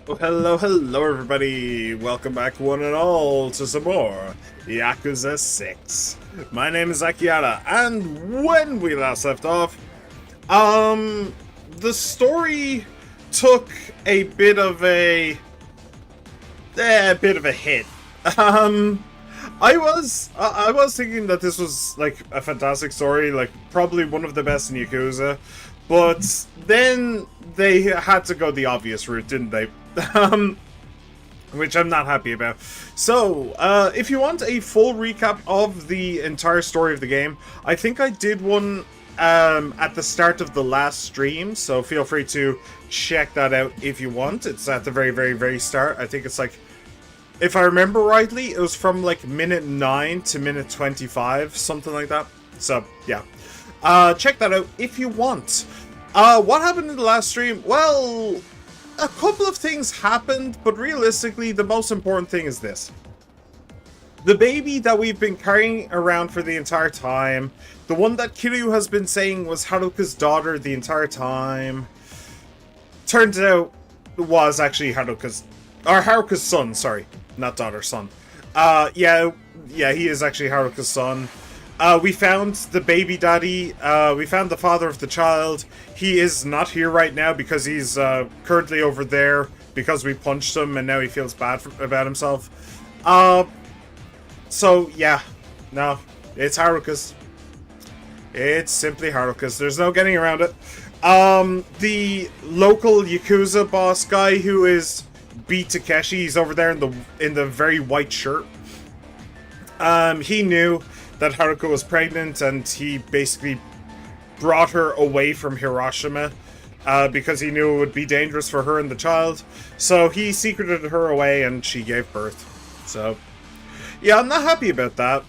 Oh, hello everybody! Welcome back one and all to some more Yakuza 6. My name is Akiata, and when we last left off, the story took a bit of a hit. I was thinking that this was like a fantastic story, like probably one of the best in Yakuza, but then they had to go the obvious route, didn't they? Which I'm not happy about. So, if you want a full recap of the entire story of the game, I think I did one at the start of the last stream, so feel free to check that out if you want. It's at the very start. I think it's like, if I remember rightly, it was from like minute 9 to minute 25, something like that. So, yeah. Check that out if you want. What happened in the last stream? Well, a couple of things happened, but realistically, the most important thing is this. The baby that we've been carrying around for the entire time, the one that Kiryu has been saying was Haruka's daughter the entire time, turns out was actually Haruka's son, sorry. Not daughter, son. Yeah, he is actually Haruka's son. We found the baby daddy. We found the father of the child. He is not here right now because he's currently over there because we punched him and now he feels bad about himself. So, yeah. No, it's Haruka's. It's simply Haruka's. There's no getting around it. The local Yakuza boss guy who is beat Takeshi, he's over there in the very white shirt. He knew that Haruka was pregnant, and he basically brought her away from Hiroshima because he knew it would be dangerous for her and the child. So he secreted her away, and she gave birth. So, yeah, I'm not happy about that.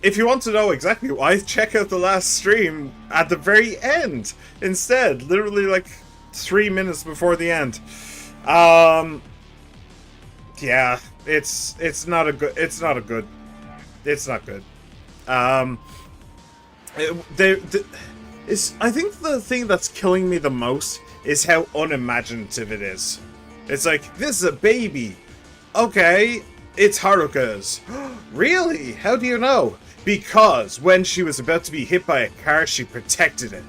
If you want to know exactly why, check out the last stream at the very end instead. Literally like 3 minutes before the end. Yeah, it's not good. I think the thing that's killing me the most is how unimaginative it is. It's like, this is a baby. Okay, it's Haruka's. Really? How do you know? Because when she was about to be hit by a car, she protected it.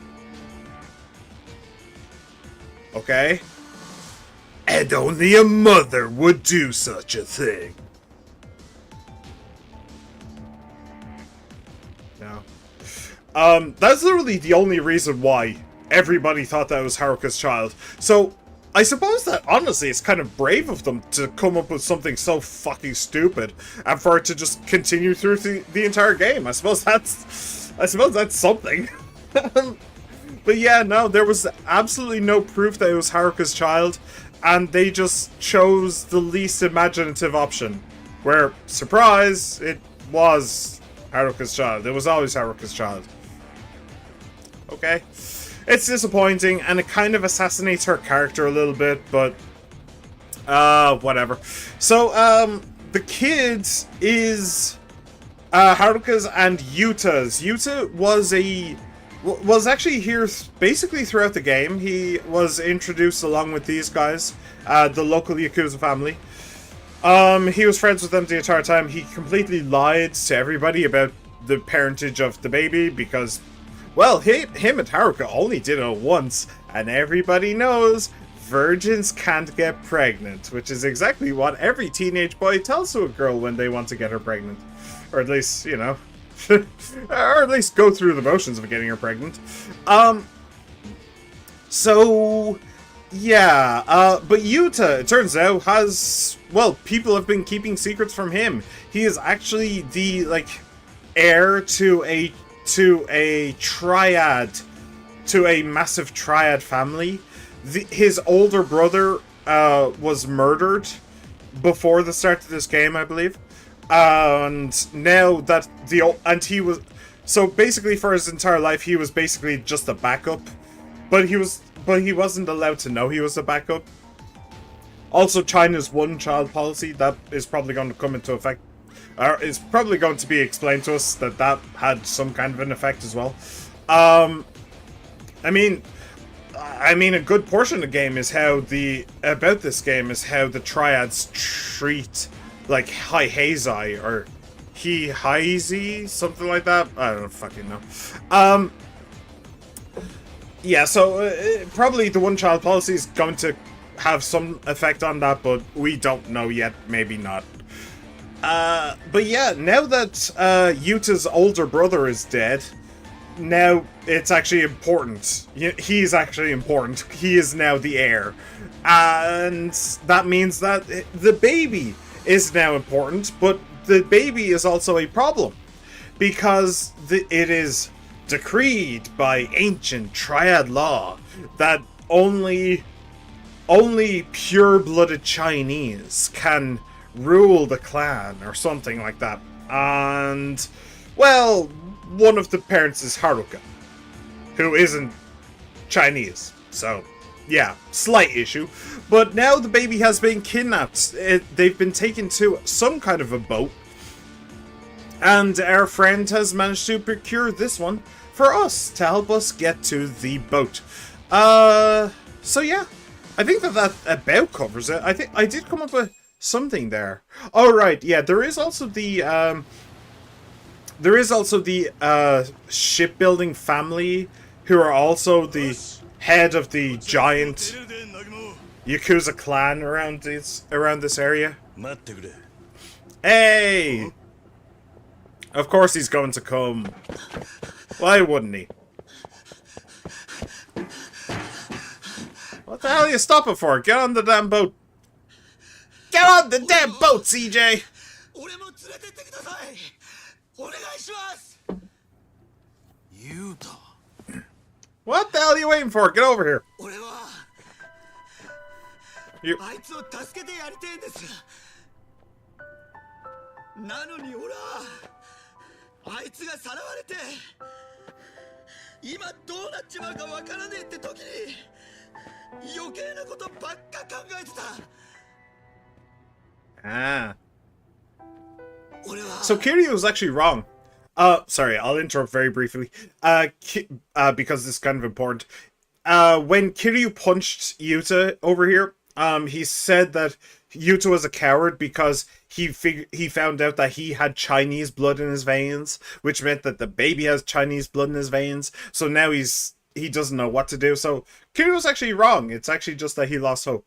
Okay? And only a mother would do such a thing. No. That's literally the only reason why everybody thought that was Haruka's child. So, I suppose that, honestly, it's kind of brave of them to come up with something so fucking stupid, and for it to just continue through the entire game. I suppose that's something. But yeah, no, there was absolutely no proof that it was Haruka's child, and they just chose the least imaginative option. Where, surprise, it was Haruka's child. It was always Haruka's child. Okay. It's disappointing, and it kind of assassinates her character a little bit, but whatever. So, the kid is Haruka's and Yuta's. Yuta was actually here basically throughout the game. He was introduced along with these guys, the local Yakuza family. He was friends with them the entire time. He completely lied to everybody about the parentage of the baby because, well, him and Haruka only did it once, and everybody knows virgins can't get pregnant, which is exactly what every teenage boy tells to a girl when they want to get her pregnant. Or at least, you know, or at least go through the motions of getting her pregnant. So, yeah, but Yuta, it turns out, well, people have been keeping secrets from him. He is actually the, like, heir to a massive triad family. His older brother was murdered before the start of this game, I believe. And now that he was, so basically for his entire life he was basically just a backup, but he wasn't allowed to know he was a backup. Also, China's one-child policy, that is probably going to come into effect, or is probably going to be explained to us that had some kind of an effect as well. I mean, I mean, a good portion of the game is how this game is how the triads treat, like, Haizai, or Haizi, something like that. I don't fucking know. Yeah, so probably the one-child policy is going to have some effect on that, but we don't know yet. Maybe not. But yeah, now that Yuta's older brother is dead, now it's actually important. He's actually important. He is now the heir. And that means that the baby is now important, but the baby is also a problem. Because it is decreed by ancient triad law that only pure-blooded Chinese can rule the clan, or something like that. And, well, one of the parents is Haruka, who isn't Chinese. So, yeah, slight issue. But now the baby has been kidnapped. They've been taken to some kind of a boat. And our friend has managed to procure this one for us to help us get to the boat. So yeah, I think that about covers it. I think I did come up with something there. Oh right, yeah. There is also the shipbuilding family, who are also the head of the giant Yakuza clan around this area. Hey. Of course he's going to come. Why wouldn't he? What the hell are you stopping for? Get on the damn boat. Get on the damn boat, CJ! What the hell are you waiting for? Get over here. You... Ah. So Kiryu was actually wrong. Sorry, I'll interrupt very briefly. Because this is kind of important. When Kiryu punched Yuta over here, he said that Yuta was a coward because he found out that he had Chinese blood in his veins, which meant that the baby has Chinese blood in his veins. So now he doesn't know what to do. So Kiryu was actually wrong. It's actually just that he lost hope,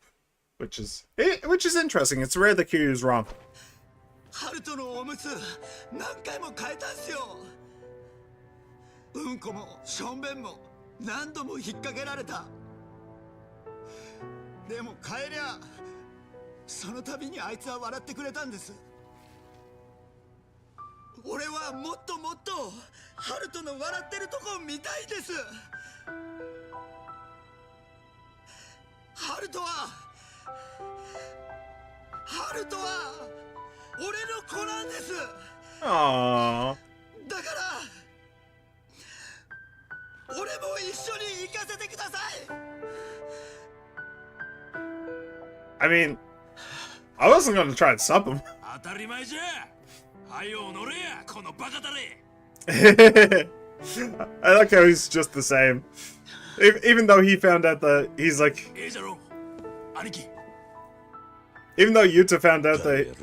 which is interesting. It's rare that Kiryu's wrong. Aww. I mean, I wasn't going to try and stop him. I like how he's just the same. Even though he found out that he's like... Even though Yuta found out that...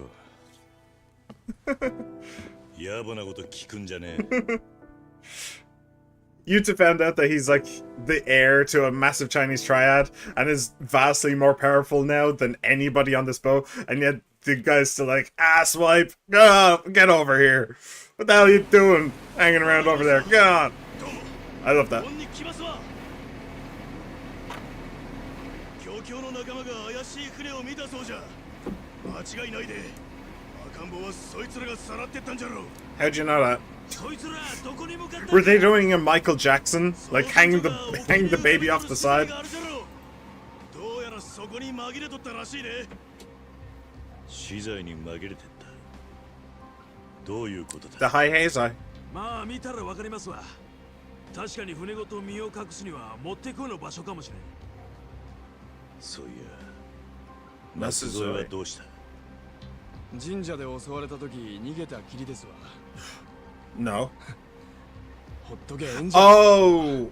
Yuta found out that he's like the heir to a massive Chinese triad and is vastly more powerful now than anybody on this boat, and yet the guy's still like, asswipe, get over here. What the hell are you doing hanging around over there? Get on. I love that. How'd you know that? Were they doing a Michael Jackson? Like hanging the baby off the side? The high Heizai. No. Oh!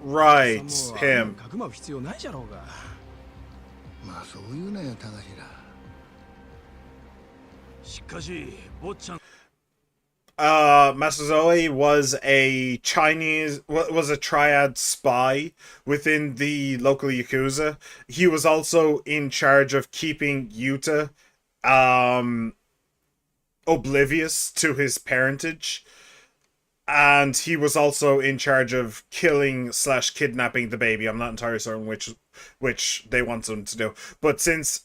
Right, him. かくまう必要ないじゃろうが。まあそういうなよ、田頭。しかし、坊ちゃん。Masazoe was a triad spy within the local Yakuza. He was also in charge of keeping Yuta, oblivious to his parentage. And he was also in charge of killing / kidnapping the baby. I'm not entirely certain which they want him to do. But since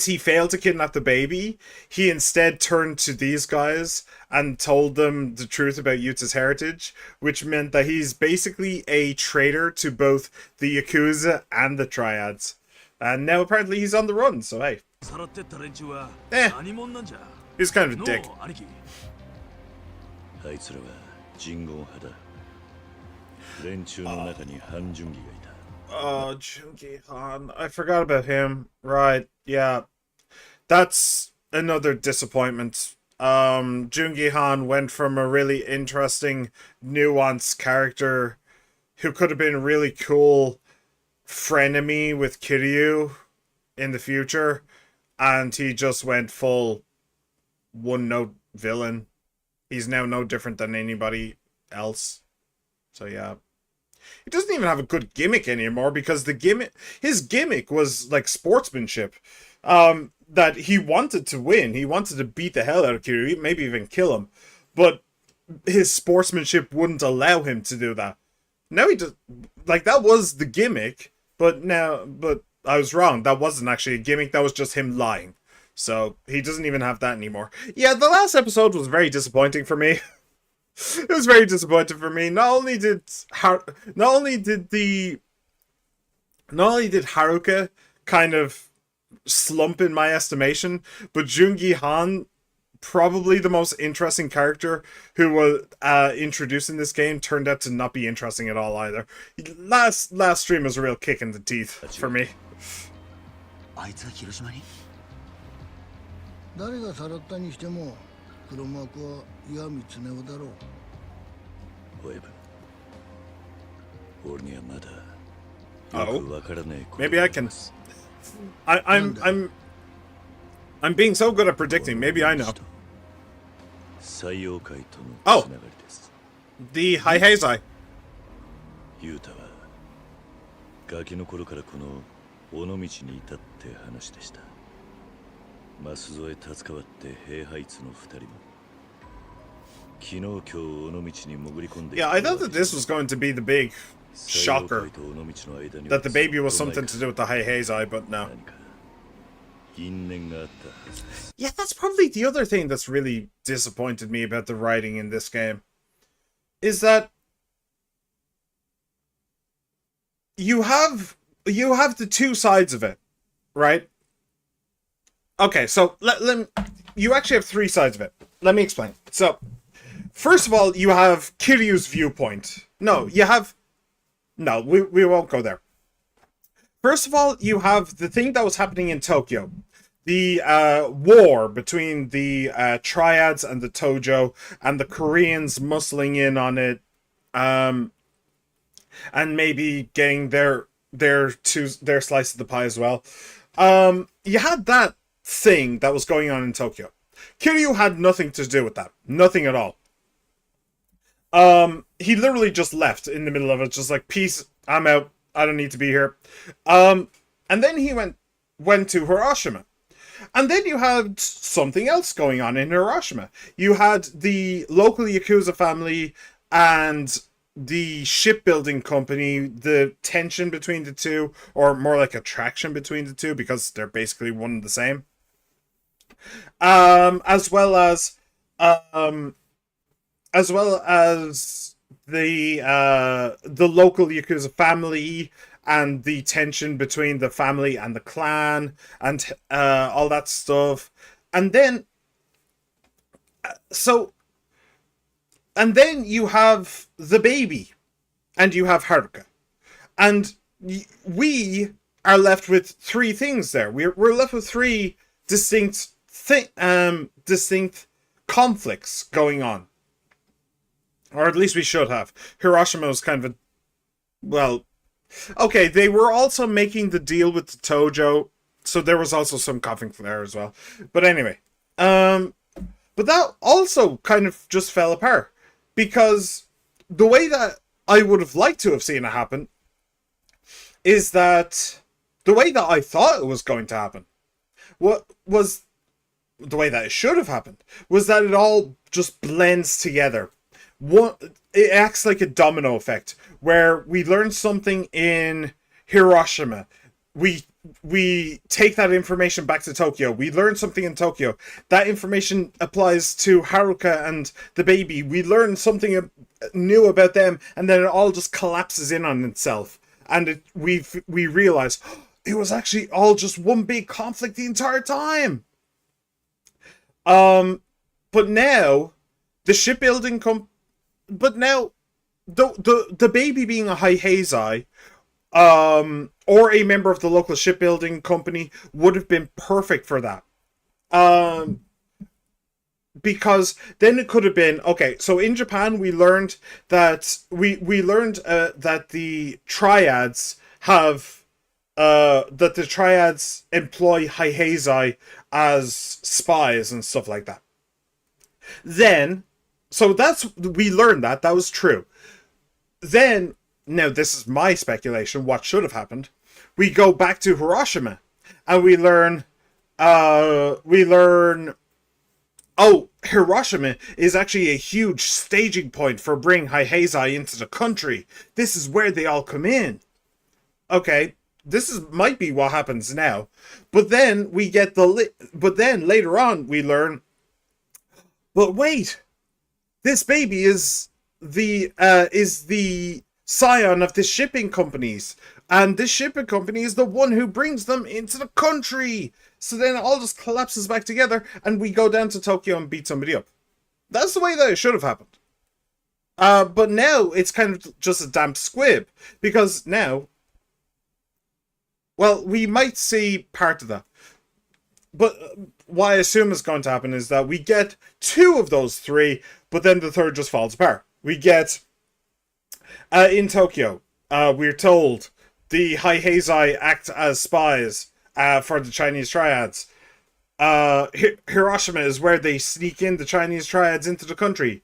he failed to kidnap the baby, he instead turned to these guys and told them the truth about Yuta's heritage, which meant that he's basically a traitor to both the Yakuza and the Triads. And now apparently he's on the run, so hey. He's kind of a dick. Oh, Jungi Han. I forgot about him. Right, yeah. That's another disappointment. Jungi Han went from a really interesting, nuanced character who could have been a really cool frenemy with Kiryu in the future, and he just went full one-note villain. He's now no different than anybody else. So yeah. He doesn't even have a good gimmick anymore because his gimmick was like sportsmanship. That he wanted to win. He wanted to beat the hell out of Kiryu, maybe even kill him. But his sportsmanship wouldn't allow him to do that. Now he does, like, that was the gimmick, but I was wrong. That wasn't actually a gimmick, that was just him lying. So he doesn't even have that anymore. Yeah, the last episode was very disappointing for me. It was very disappointing for me. Not only did Haruka kind of slump in my estimation, but Jungi Han, probably the most interesting character who was introduced in this game, turned out to not be interesting at all either. Last stream was a real kick in the teeth for me. 誰がさらったにしても黒幕は岩見つね夫だろう。俺にはまだ Oh, よくわからねえ。 maybe I can. I'm being so good at predicting. Maybe I know. 採用会との Oh. つながりです。 The Haihazai. ユータはガキの頃からこの尾道にいたって話でした。舛添達川って兵配津の二人も昨日今日尾道に潜り込んで Yeah, I thought that this was going to be the big shocker. That the baby was something to do with the Haihazai, but no. 何か因縁があったはずです。 Yeah, that's probably the other thing that's really disappointed me about the writing in this game. Is that you have the two sides of it, right? Okay, so you actually have three sides of it. Let me explain. So, first of all, you have Kiryu's viewpoint. No, we won't go there. First of all, you have the thing that was happening in Tokyo. The war between the Triads and the Tojo, and the Koreans muscling in on it, and maybe getting their slice of the pie as well. You had that thing that was going on in Tokyo. Kiryu had nothing to do with that. Nothing at all. He literally just left in the middle of it, just like, peace, I'm out, I don't need to be here. And then he went to Hiroshima. And then you had something else going on in Hiroshima. You had the local Yakuza family and the shipbuilding company, the tension between the two, or more like attraction between the two, because they're basically one and the same. As well as the local Yakuza family and the tension between the family and the clan and all that stuff. And then you have the baby and you have Haruka. And we are left with three things there. We're left with three distinct conflicts going on. Or at least we should have. Hiroshima was kind of a... Well... Okay, they were also making the deal with the Tojo, so there was also some conflict there as well. But anyway. But that also kind of just fell apart. Because the way that I would have liked to have seen it happen is that the way that I thought it was going to happen, what was the way that it should have happened, was that it all just blends together. It acts like a domino effect, where we learn something in Hiroshima, we take that information back to Tokyo, we learn something in Tokyo, that information applies to Haruka and the baby, we learn something new about them, and then it all just collapses in on itself, and we realize it was actually all just one big conflict the entire time. But now the shipbuilding but now the baby being a Heisei, or a member of the local shipbuilding company would have been perfect for that. Because then it could have been, okay, so in Japan we learned that that the triads have that the triads employ Heisei as spies and stuff like that. Then, so we learned that was true. Then, now this is my speculation, what should have happened. We go back to Hiroshima, and we learn, oh, Hiroshima is actually a huge staging point for bringing Heisei into the country. This is where they all come in. Okay, might be what happens now. But then we get but then later on we learn, but wait, this baby is the scion of the shipping companies, and this shipping company is the one who brings them into the country. So then it all just collapses back together, and we go down to Tokyo and beat somebody up. That's the way that it should have happened. But now it's kind of just a damp squib, because now, well, we might see part of that. But what I assume is going to happen is that we get 2 of those 3, but then the third just falls apart. We get, in Tokyo, we're told the Heisei act as spies for the Chinese triads. Hiroshima is where they sneak in the Chinese triads into the country.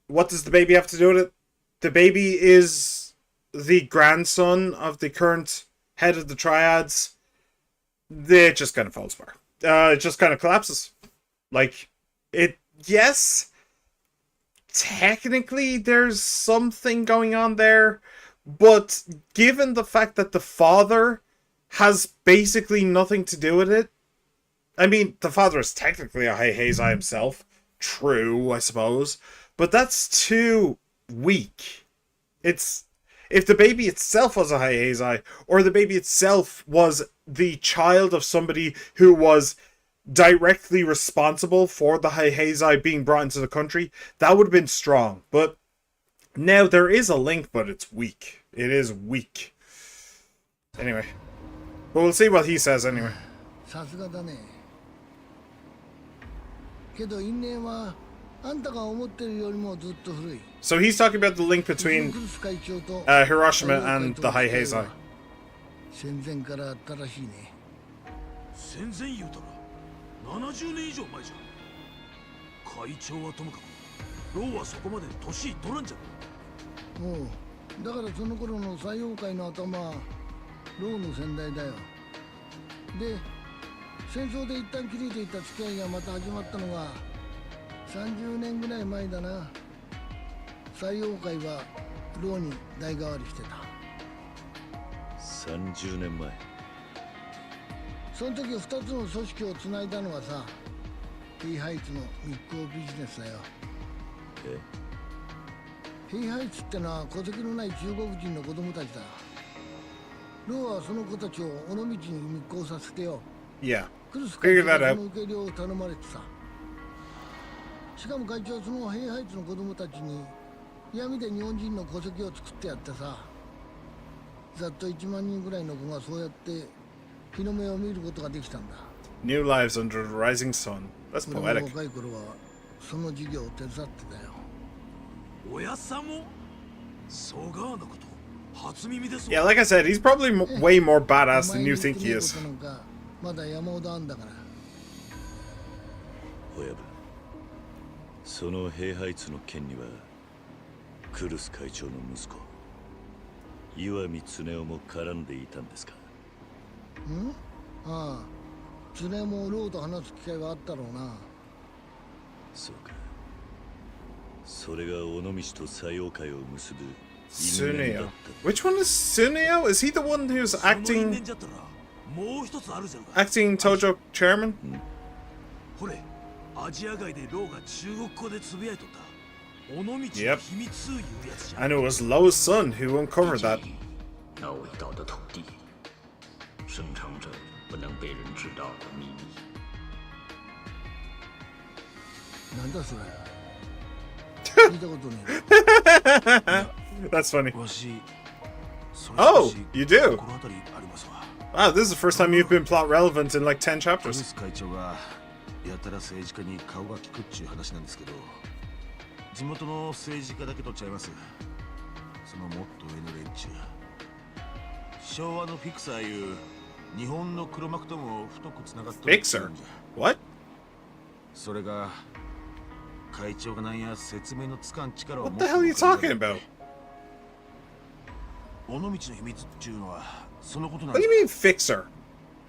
What does the baby have to do with it? The baby is the grandson of the current head of the triads. It just kind of falls apart. It just kind of collapses. Like, yes, technically there's something going on there, but given the fact that the father has basically nothing to do with it, I mean, the father is technically a Heisei himself. True, I suppose. But that's too weak. If the baby itself was a Heisei, or the baby itself was the child of somebody who was directly responsible for the Heisei being brought into the country, that would have been strong. But now there is a link, but it's weak. It is weak. Anyway. But we'll see what he says anyway. さすがだね。けど因縁はあんたが思ってるよりもずっと古い。 So he's talking about the link between Hiroshima and the Heisei. 戦前からあったらしいね。戦前言うたら70年以上前じゃん。会長はともかくローはそこまで年いっとらんじゃん。おう、だからその頃の採用会の頭はローの先代だよ。で、戦争で一旦切れていた付き合いがまた始まったのが30年ぐらい前だな。採用会はローに代替わりしてた。30年前。その時2つの組織をつないだのはさ、Tハイツの密航ビジネスだよ。Tハイツってのは戸籍のない中国人の子供たちだ。ローはその子たちを尾道に密航させてよ。Yeah. クルス会長がその受け入れを頼まれてさ。しかも会長はそのTハイツの子供たちに闇で日本人の戸籍を作ってやってさ。ざっと1万人ぐらいの子がそうやって日の目を見ることができたんだ。New lives under the rising sun. That's poetic. 若い頃はその事業を手伝ってたよ。 で、親さんもソガーのこと初耳です。 Yeah, like I said, he's probably way more badass than you think he is. まだ山ほどあんだから。親分、その兵ハイツの件にはクルス会長の息子岩見恒夫も絡んでいたんですか？ああ、常もローと話す機会はあったろうな。そうか。それが尾道と作用会を結ぶ Suneo. Which one is Suneo? Is he the one who's acting Tojo chairman? ほれ、アジア外でローが中国語でつぶやいとった。尾道の秘密いうやつじゃ。I know it was Lo's son who uncovered that. 那伟大的土地，深藏着不能被人知道的秘密。なんだそれ。聞いたことねえ。That's funny. わし、Oh, you do? 心当たりありますわ。Wow, this is the first time you've been plot relevant in like 10 chapters. 会長がやたら政治家に顔が利くっちゅう話なんですけど、地元の政治家だけとちゃいます。そのもっと上の連中。昭和のフィクサーいう日本の黒幕とも太くつながってるんじゃ。 Fixer? What? それが会長がなんや説明のつかん力を What the hell are you talking about? 尾道の秘密っちゅうのはそのことなん What だ。 do you mean fixer?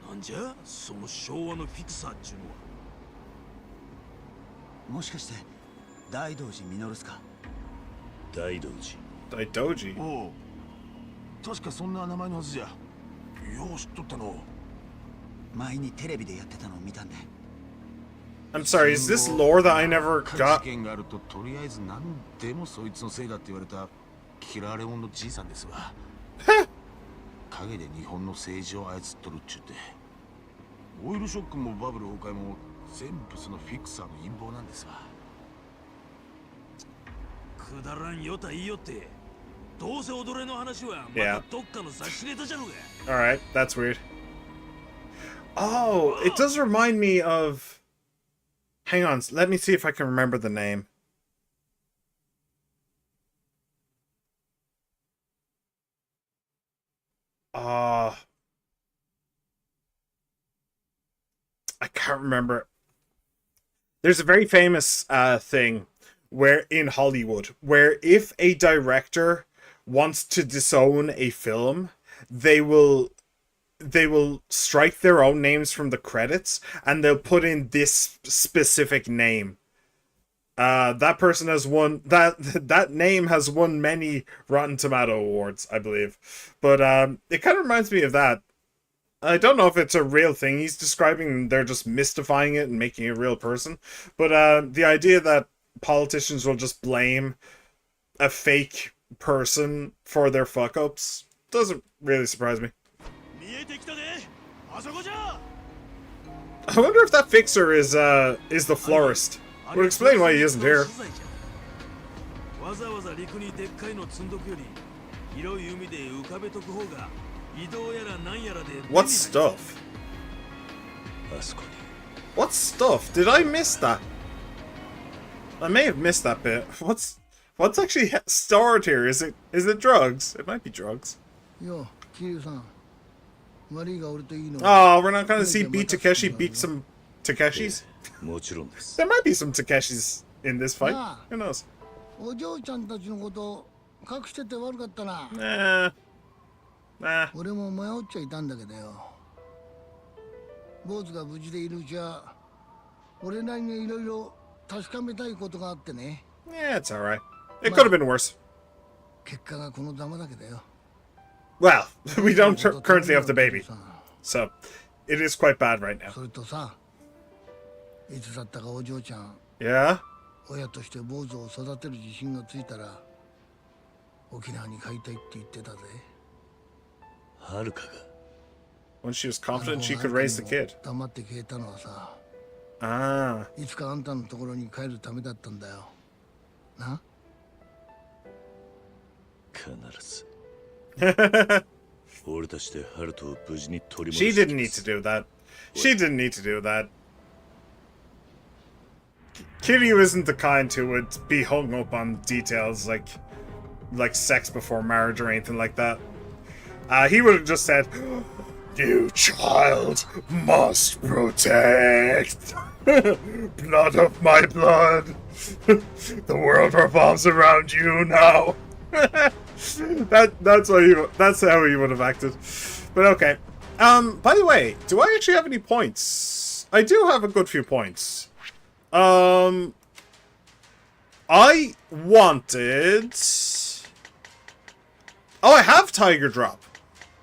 なんじゃその昭和のフィクサーっちゅうのは。もしかして大道寺実っすか？大道寺。 Daidoji. おう、確かそんな名前のはずじゃ。よう知っとったの。前にテレビでやってたのを見たんで。I'm sorry, is this lore that I never 事 got? 件があるととりあえず何でもそいつのせいだって言われた嫌われ者のじいさんですわ。陰で日本の政治を操っとるっちゅうて、オイルショックもバブル崩壊も全部そのフィクサーの陰謀なんですわ。くだらんよた言いよって、どうせ踊れの話はまたどっかの雑誌ネタじゃろうが。Alright, that's weird. Oh, it does remind me of... Hang on, let me see if I can remember the name. I can't remember. There's a very famous thing where in Hollywood where if a director wants to disown a film, they will strike their own names from the credits and they'll put in this specific name. That person has won that name has won many Rotten Tomato awards, I believe. But it kind of reminds me of that. I don't know if it's a real thing he's describing, they're just mystifying it and making it a real person. But the idea that politicians will just blame a fake person for their fuck-ups doesn't really surprise me. I wonder if that fixer is the florist. Would explain why he isn't here. What stuff? What stuff? Did I miss that? I may have missed that bit. What's actually stored here? Is it drugs? It might be drugs. Yo, Kiryu-san. Oh, we're not gonna see Beat Takeshi beat some Takeshis? There might be some Takeshis in this fight. Who knows? Nah. 俺も迷っちゃいたんだけどよ。坊主が無事でいるうちは、俺なりにいろいろ確かめたいことがあってね。Yeah, it's alright. It could have been worse. 結果がこのざまだけどよ。Well, we don't currently have the baby, so it is quite bad right now. それとさ、いつだったかお嬢ちゃん、 Yeah? 親として坊主を育てる自信がついたら、沖縄に帰りたいって言ってたぜ。はるかが When she was confident she could raise the kid. 黙って消えたのはさ、 Ah. いつかあんたのところに帰るためだったんだよ。な？必ず俺たちでハルトを無事に取り She 戻す didn't need to do that. She didn't need to do that. Kiryu isn't the kind who would be hung up on details like sex before marriage or anything like that. He would have just said, "You child must protect. Blood of my blood. The world revolves around you now." That's how he would have acted. But okay. By the way, do I actually have any points? I do have a good few points. I wanted... Oh, I have Tiger Drop.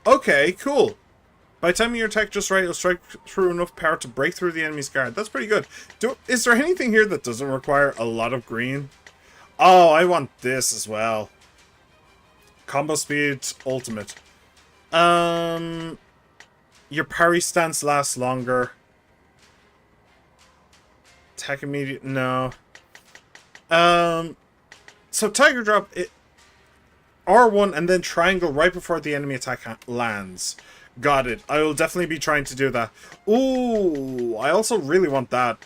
Okay, cool. By timing your attack just right, it'll strike through enough power to break through the enemy's guard. That's pretty good. Is there anything here that doesn't require a lot of green? Oh, I want this as well. Combo speed, ultimate. Your parry stance lasts longer. Attack immediate, no. So Tiger Drop, R1 and then triangle right before the enemy attack lands. Got it. I will definitely be trying to do that. Ooh, I also really want that.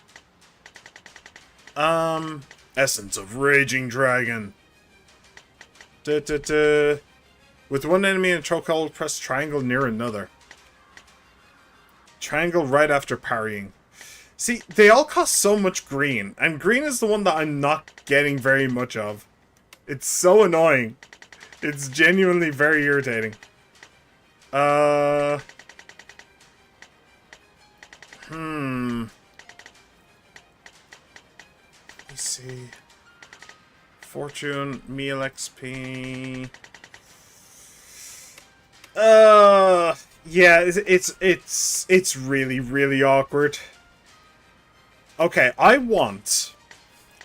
Essence of Raging Dragon. With one enemy in a chokehold, press triangle near another. Triangle right after parrying. See, they all cost so much green, and green is the one that I'm not getting very much of. It's so annoying. It's genuinely very irritating. Let me see. Fortune, meal XP. Yeah, it's really, really awkward. Okay, I want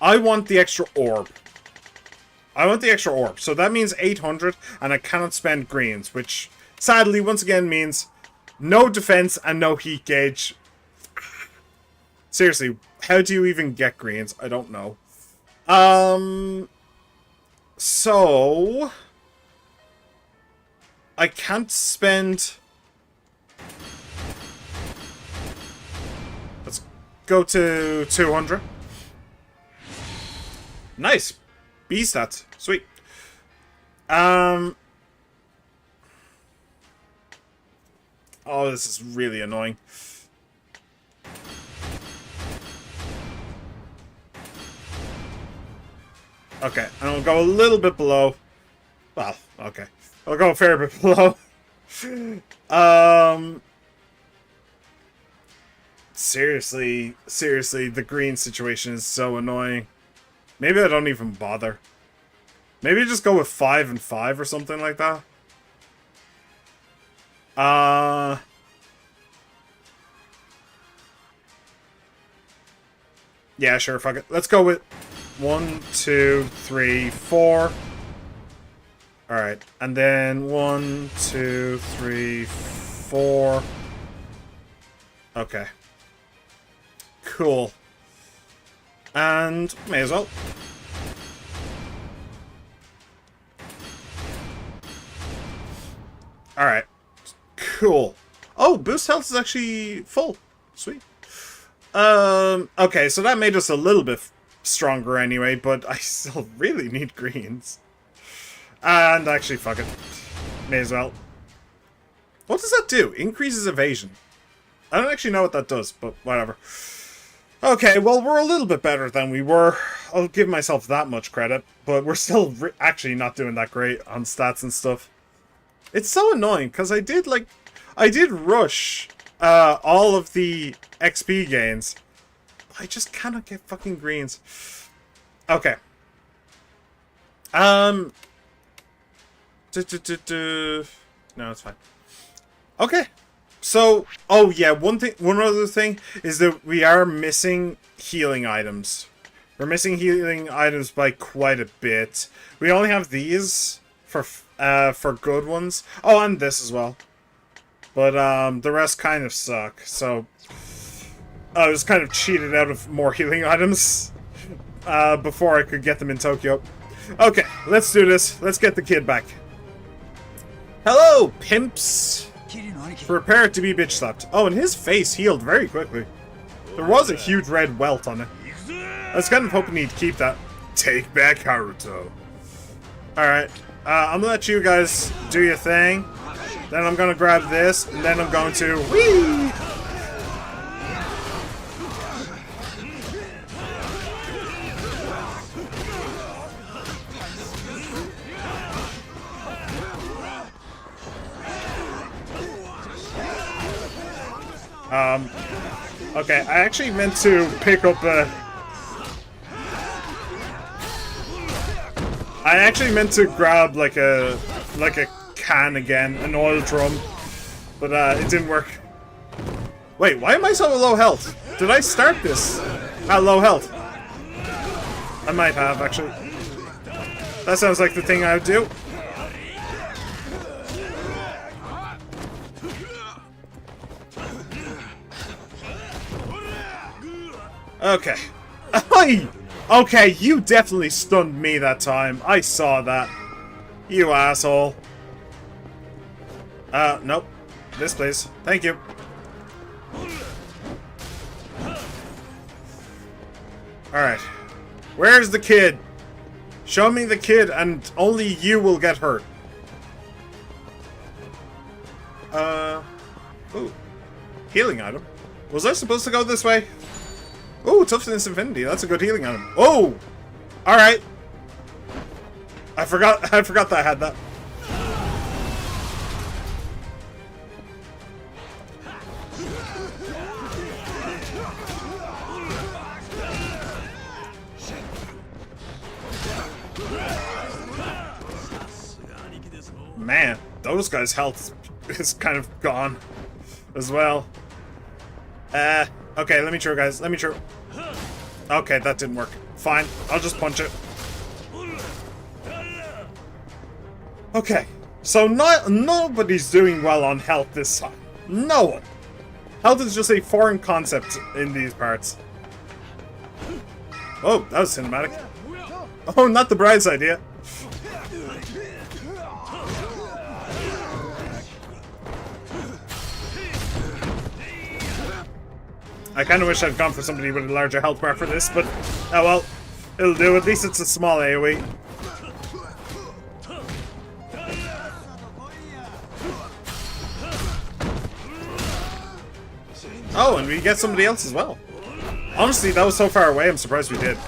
the extra orb. I want the extra orb. So that means 800, and I cannot spend greens, which sadly, once again, means no defense and no heat gauge. Seriously, how do you even get greens? I don't know. So I can't spend... Let's go to 200. Nice. B stats. Sweet. Oh, this is really annoying. Okay, and I'll go a little bit below. Well, okay. I'll go a fair bit below. Seriously, the green situation is so annoying. Maybe I don't even bother. Maybe just go with 5 and 5 or something like that. Yeah, sure, fuck it. Let's go with 1, 2, 3, 4. Alright, and then 1, 2, 3, 4. Okay. Cool. And may as well. Alright. Cool. Oh, boost health is actually full. Sweet. Okay, so that made us a little bit stronger anyway, but I still really need greens. And actually, fuck it. May as well. What does that do? Increases evasion. I don't actually know what that does, but whatever. Okay, well, we're a little bit better than we were. I'll give myself that much credit, but we're still actually not doing that great on stats and stuff. It's so annoying, because I did rush all of the XP gains. I just cannot get fucking greens. Okay. No, it's fine. Okay. So, oh yeah, one other thing is that we are missing healing items. We're missing healing items by quite a bit. We only have these for good ones. Oh, and this as well. But the rest kind of suck. So I was kind of cheated out of more healing items before I could get them in Tokyo. Okay, let's do this. Let's get the kid back. Hello, pimps. Prepare to be bitch slapped. Oh, and his face healed very quickly. There was a huge red welt on it. I was kind of hoping he'd keep that. Take back Haruto. Alright. I'm gonna let you guys do your thing. Then I'm gonna grab this, and then I'm going to... Whee! Okay, I actually meant to pick up a... I actually meant to grab like a can again, an oil drum, but it didn't work. Wait, why am I so low health? Did I start this at low health? I might have, actually. That sounds like the thing I would do. Okay. Okay, you definitely stunned me that time. I saw that. You asshole. Nope. This, please. Thank you. Alright. Where's the kid? Show me the kid, and only you will get hurt. Ooh. Healing item. Was I supposed to go this way? Ooh, Toughness Infinity. That's a good healing item. Oh! Alright. I forgot that I had that. Man, those guys' health is kind of gone as well. Okay, let me try, guys. Let me try. Okay, that didn't work. Fine, I'll just punch it. Okay, so nobody's doing well on health this time. No one. Health is just a foreign concept in these parts. Oh, that was cinematic. Oh, not the bride's idea. I kind of wish I'd gone for somebody with a larger health bar for this, but oh well. It'll do. At least it's a small AoE. Oh, and we get somebody else as well. Honestly, that was so far away, I'm surprised we did.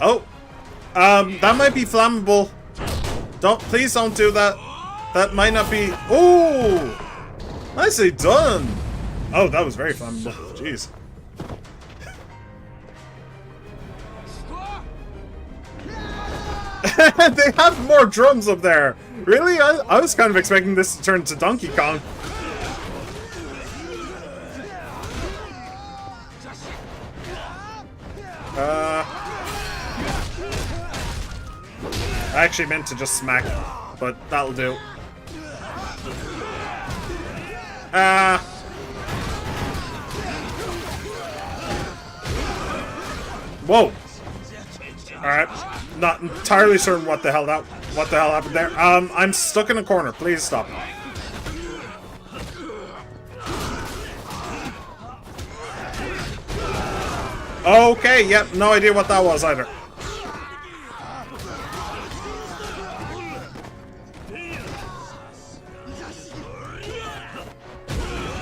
Oh. That might be flammable. Please don't do that. That might not be... Ooh! Nicely done! Oh, that was very flammable. Jeez. They have more drums up there! Really? I was kind of expecting this to turn to Donkey Kong. I actually meant to just smack, but that'll do. Whoa! Alright. Not entirely certain what the hell happened there. I'm stuck in a corner. Please stop. Okay, yep, no idea what that was either.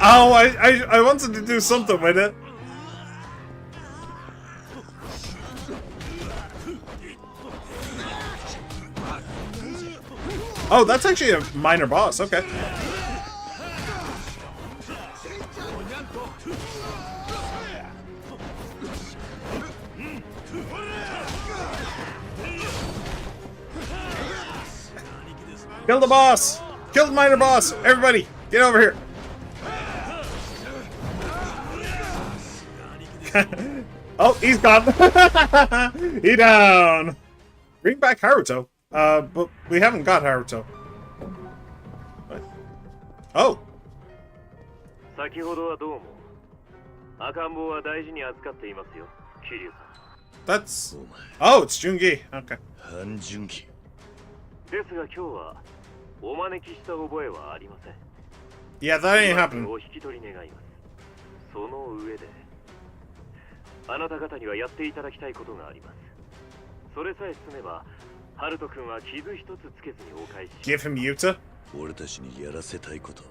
Oh, I wanted to do something with it. Oh, that's actually a minor boss, okay. Kill the boss! Kill the minor boss! Everybody, get over here! Oh, he's gone! He down! Bring back Haruto. But we haven't got Haruto. What? Oh! That's... Oh, it's Jungi. Okay. Yeah, that ain't happening. あなた方にはやっていただきたいことがあります。それさえ進めば、ハルト君は傷一つつけずにお返し。 Give him Yuta? 俺たちにやらせたいこと。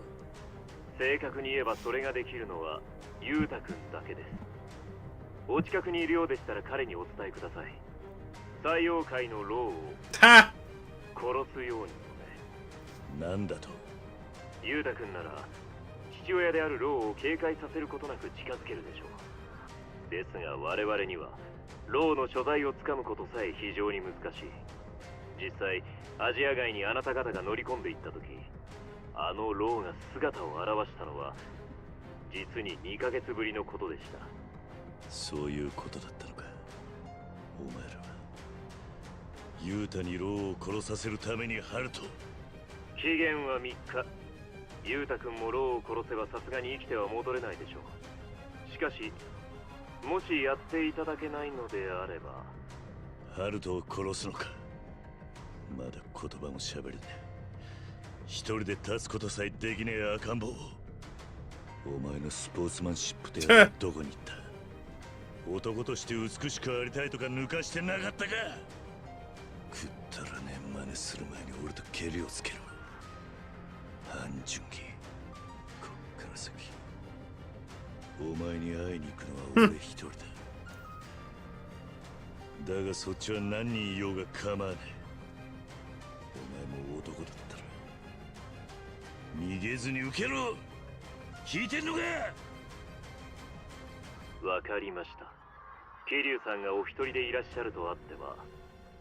正確に言えばそれができるのはユータ君だけです。お近くにいるようでしたら彼にお伝えください。採用界のローを Ha! 殺すようにとね。なんだと。ユータ君なら父親であるローを警戒させることなく近づけるでしょう。ですが我々にはローの所在をつかむことさえ非常に難しい。実際アジア街にあなた方が乗り込んでいった時、あのローが姿を現したのは実に2ヶ月ぶりのことでした。そういうことだったのか。お前らはユータにローを殺させるためにハルト。期限は3日。ユータ君もローを殺せばさすがに生きては戻れないでしょう。しかしもしやっていただけないのであれば。ハルトを殺すのか。まだ言葉も喋れねえ。一人で立つことさえできねえ赤ん坊。お前のスポーツマンシップってどこに行った？男として美しくありたいとか抜かしてなかったか。食ったらねえ真似する前に俺とケリをつけろ。半純義、こっから先お前に会いに行くのは俺一人だ。だがそっちは何人いようが構わねえ。お前も男だったら逃げずに受けろ。聞いてんのか。わかりました。桐生さんがお一人でいらっしゃるとあっては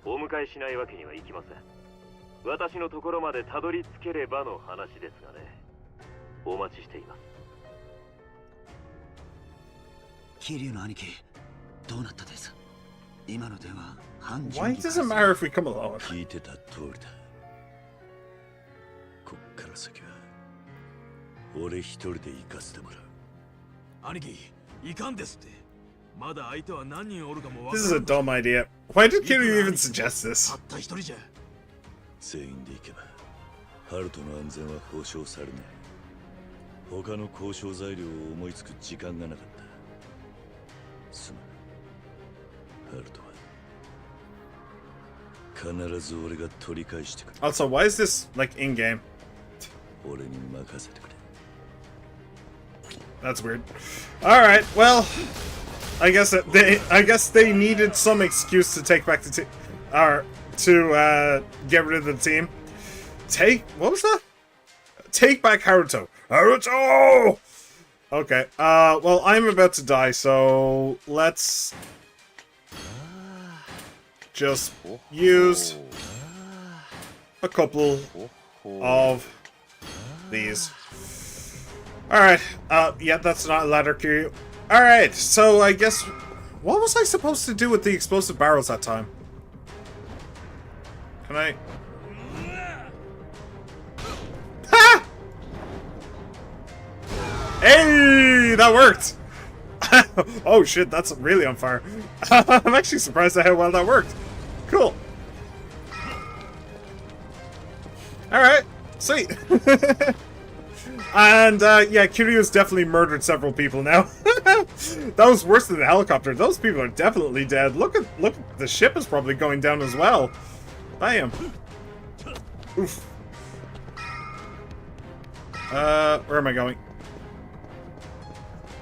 お迎えしないわけにはいきません。私のところまでたどり着ければの話ですがね。お待ちしています。桐生の兄貴、どうなったです？今の電話、半純 Why 義 does it matter if we come alone? 聞いてた通りだ。こっから先は俺一人で行かせてもらう。兄貴、いかんですって。まだ相手は何人おるかもわ This か is a らん。 dumb idea. Why did Kiryu even suggest た this? った一人じゃ。全員で行けばハルトの安全は保証されない。他の交渉材料を思いつく時間がなかった。すまん。ハルトは必ず俺が取り返してくる。 Also, why is this like in game? 俺に任せてくれ。 That's weird. All right. Well, I guess they needed some excuse to take back the team, or to get rid of the team. What was that? Take back Haruto. Haruto. Okay. Well, I'm about to die, so let's just use a couple of these. Alright, yeah, that's not a ladder queue. Alright, so I guess... What was I supposed to do with the explosive barrels that time? Can I... Ha! Hey! That worked! Oh shit, that's really on fire. I'm actually surprised at how well that worked. Cool. Alright, sweet. And, yeah, Kiryu's definitely murdered several people now. That was worse than the helicopter. Those people are definitely dead. Look, the ship is probably going down as well. Bam. Oof. Where am I going?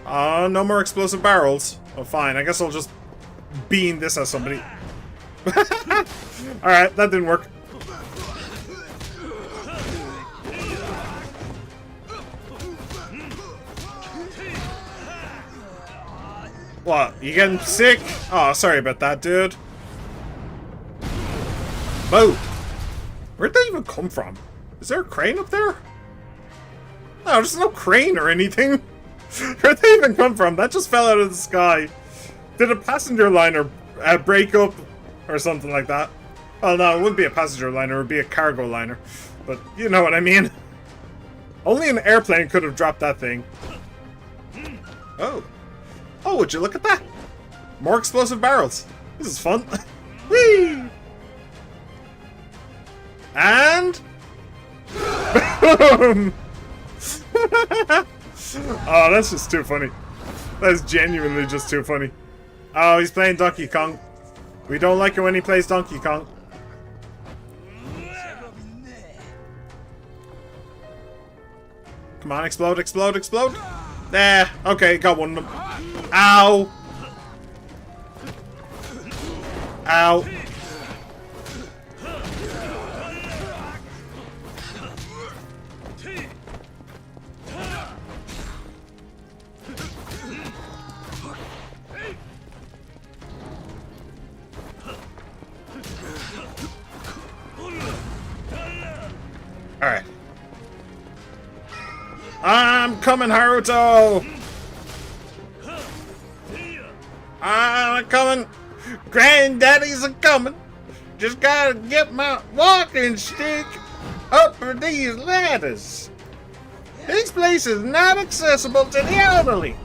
No more explosive barrels. Oh, fine. I guess I'll just beam this at somebody. Alright, that didn't work. What? You getting sick? Oh, sorry about that, dude. Whoa. Where'd they even come from? Is there a crane up there? No, there's no crane or anything. Where'd they even come from? That just fell out of the sky. Did a passenger liner break up or something like that? Oh no, it wouldn't be a passenger liner, it would be a cargo liner. But you know what I mean. Only an airplane could have dropped that thing. Oh. Oh, would you look at that? More explosive barrels. This is fun. Whee! And... Boom! Oh, that's just too funny. That is genuinely just too funny. Oh, he's playing Donkey Kong. We don't like it when he plays Donkey Kong. Come on, explode, explode, explode. There. Okay, got one of them. Ow. Ow. Alright. I'm coming, Haruto! I'm coming! Granddaddy's a coming! Just gotta get my walking stick up for these ladders. This place is not accessible to the elderly.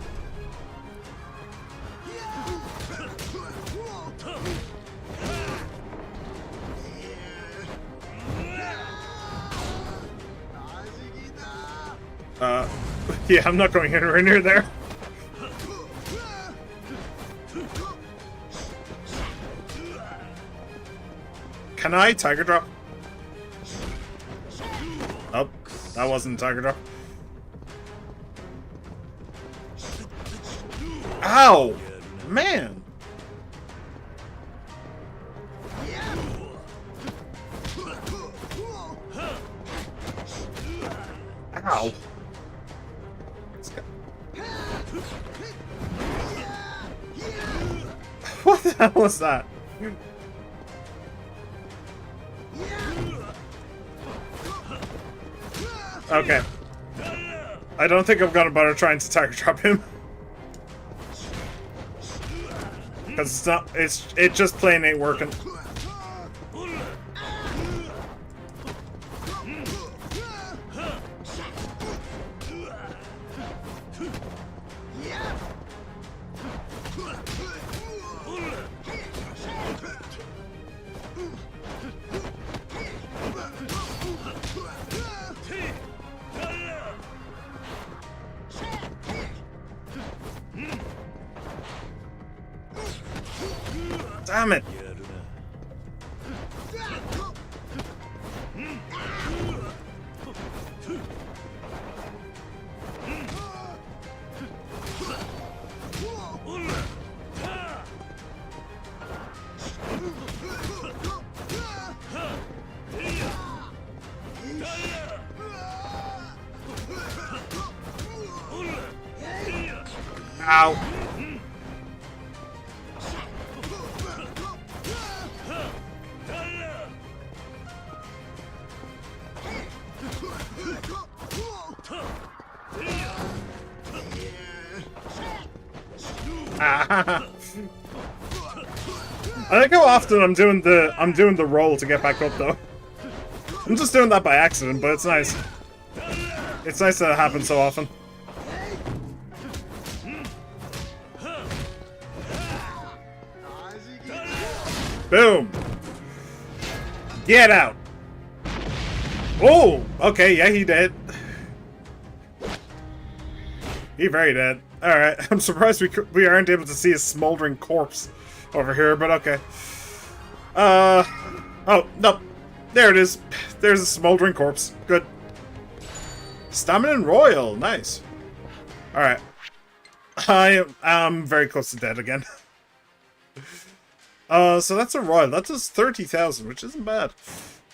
Yeah, I'm not going anywhere near there. Can I Tiger Drop? Oh, that wasn't Tiger Drop. Ow! Man! Ow! What the hell was that? Okay. I don't think I'm gonna bother trying to Tiger Drop him. Because it just plain ain't working. Damn it! Ow! I like how often I'm doing the roll to get back up though. I'm just doing that by accident, but it's nice. It's nice that it happens so often. Boom! Get out! Oh! Okay, yeah, he did. He very dead. Alright, I'm surprised we aren't able to see a smoldering corpse over here, but okay. Oh, no. There it is. There's a smoldering corpse. Good. Stamina and Royal. Nice. Alright. I am very close to dead again. So that's a Royal. That does 30,000, which isn't bad.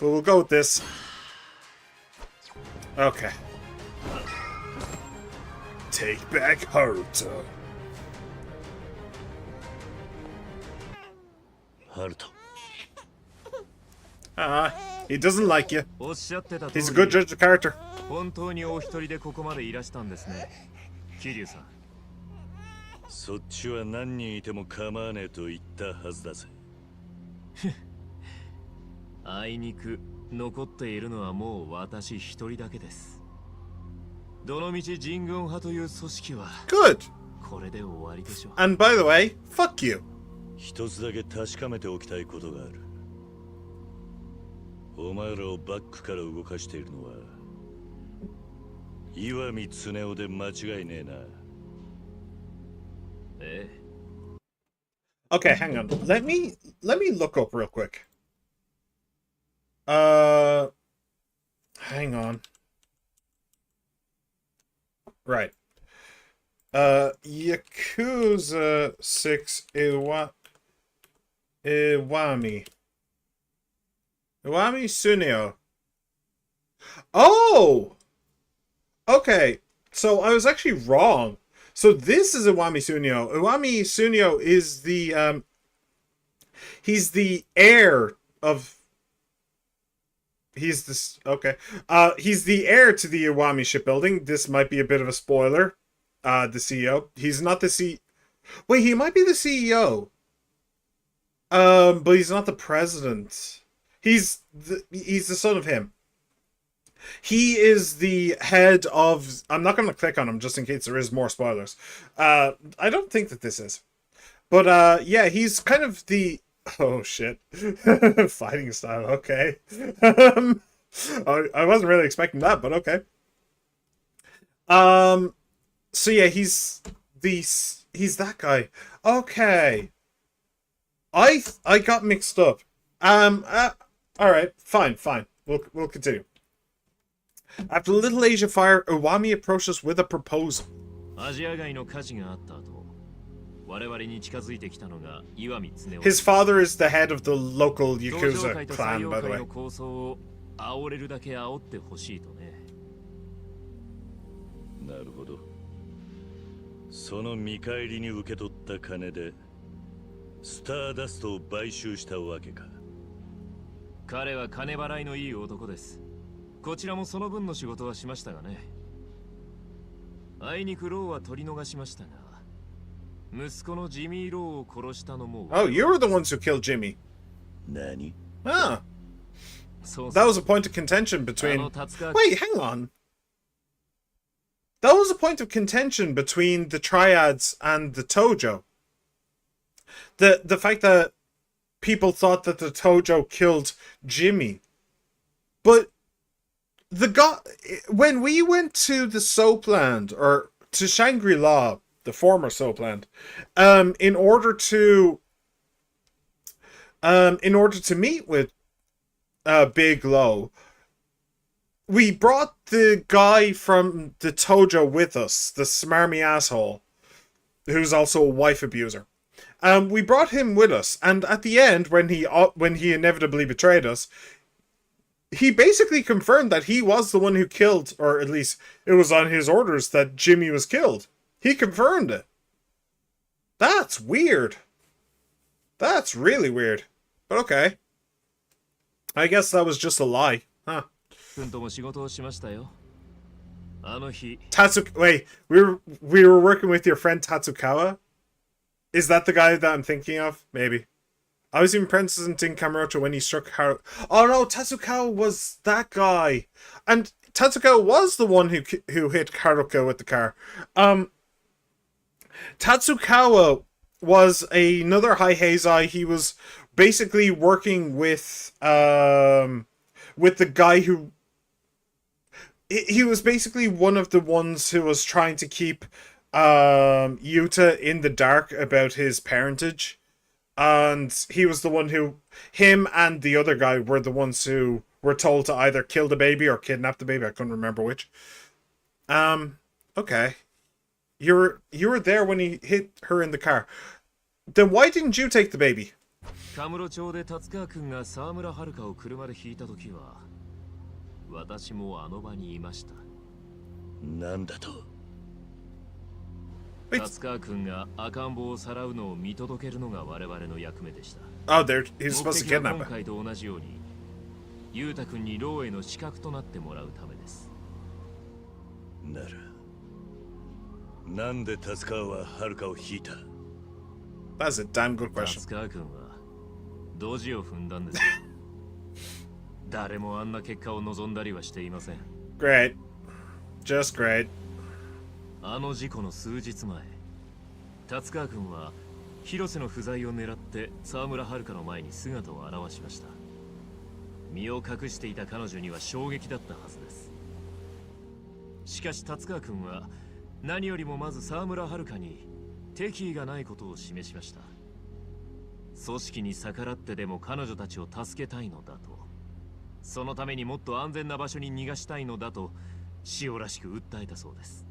But we'll go with this. Okay. Take back Haruto. Haruto. He doesn't like you. He's a good judge of character. 本当にお一人でここまでいらしたんですね。桐生さん。そっちは何人いても構わねえと言ったはずだぜ。あいにく残っているのはもう私一人だけです。どのみち人軍派という組織は Good. これで終わりでしょう。And by the way, fuck you. 一つだけ確かめておきたいことがある。お前らをバックから動かしているのは岩見恒夫で間違いねえな。ええ。Okay, hang on. Let me look up real quick. Hang on. Right. Yakuza 6 Iwami. Iwami Sunio. Oh! Okay. So I was actually wrong. So this is Iwami Sunio. Iwami Sunio is the he's the heir of he's this okay. He's the heir to the Iwami shipbuilding. This might be a bit of a spoiler. The CEO. He's not the C Wait, he might be the CEO. But he's not the president. He's the son of him. He is the head of. I'm not going to click on him just in case there is more spoilers. I don't think that this is, but yeah, he's kind of the. Oh shit, fighting style. Okay, I wasn't really expecting that, but okay. So yeah, he's that guy. Okay, I got mixed up. All right, fine. We'll continue. After the Little Asia fire, Iwami approaches with a proposal. アジア街の火事があった後、我々に近づいてきたのが岩見恒夫。 His father is the head of the local 東 Yakuza 上会と採 clan, 用 by the 会 way. の構想を煽れるだけ煽ってほしいとね。なるほど。その見返りに受け取った金でスターダストを買収したわけか。彼は金払いのいい男です。こちらもその分の仕事はしましたがね。あいにくローは取り逃しましたが、息子のジミー・ローを殺したのも。 Oh, you were the ones who killed Jimmy. 何？ Ah, そう that was a point of contention あ between. の達川 Wait, hang on. That was a point of contention between the triads and the Tojo. The fact that people thought that the Tojo killed Jimmy, but the guy when we went to the Soapland or to Shangri-La, the former Soapland, in order to meet with Big Low, we brought the guy from the Tojo with us, the smarmy asshole, who's also a wife abuser. We brought him with us, and at the end, when he inevitably betrayed us, he basically confirmed that he was the one who killed, or at least it was on his orders that Jimmy was killed. He confirmed it. That's weird. That's really weird. But okay. I guess that was just a lie. Huh. 君とも仕事をしましたよ。あの日、 Wait, we were working with your friend Tatsukawa? Is that the guy that I'm thinking of? Maybe. I was even present in Kamurocho when he struck Haru. Oh no, Tatsukawa was that guy. And Tatsukawa was the one who hit Haruka with the car. Tatsukawa was another High Heizai. He was basically working with the guy who... He was basically one of the ones who was trying to keep Yuta in the dark about his parentage. And he was the one who... Him and the other guy were the ones who were told to either kill the baby or kidnap the baby. I couldn't remember which. Okay. You were there when he hit her in the car. Then why didn't you take the baby? カムロ町で達川君が沢村遥を車で引いた時は、私もあの場にいました。なんだと？達川君が赤ん坊をさらうのを見届けるのが我々の役目でした。Oh, he's supposed to 目的は kidnap 今 her. 回と同じように、裕太君にローへの資格となってもらうためです。なら、なんで達川は遥を引いた？ That's a damn good question. 達川君はドジを踏んだんですよ。誰もあんな結果を望んだりはしていません。Great. Just great. あの事故の数日前、達川君は広瀬の不在を狙って沢村遥の前に姿を現しました。身を隠していた彼女には衝撃だったはずです。しかし達川君は何よりもまず沢村遥に敵意がないことを示しました。組織に逆らってでも彼女たちを助けたいのだと。そのためにもっと安全な場所に逃がしたいのだと塩らしく訴えたそうです。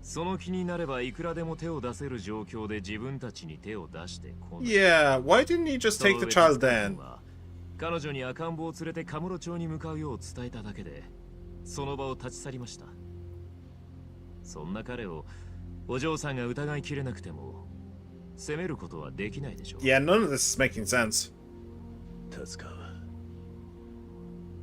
その気になればいくらでも手を出せる状況で自分たちに手を出してこない。Yeah, why didn't he just take the child then? 彼女に赤ん坊を連れてカムロ町に向かうよう伝えただけでその場を立ち去りました。そんな彼をお嬢さんが疑いきれなくても責めることはできないでしょう。Yeah, none of this is making sense. 達川は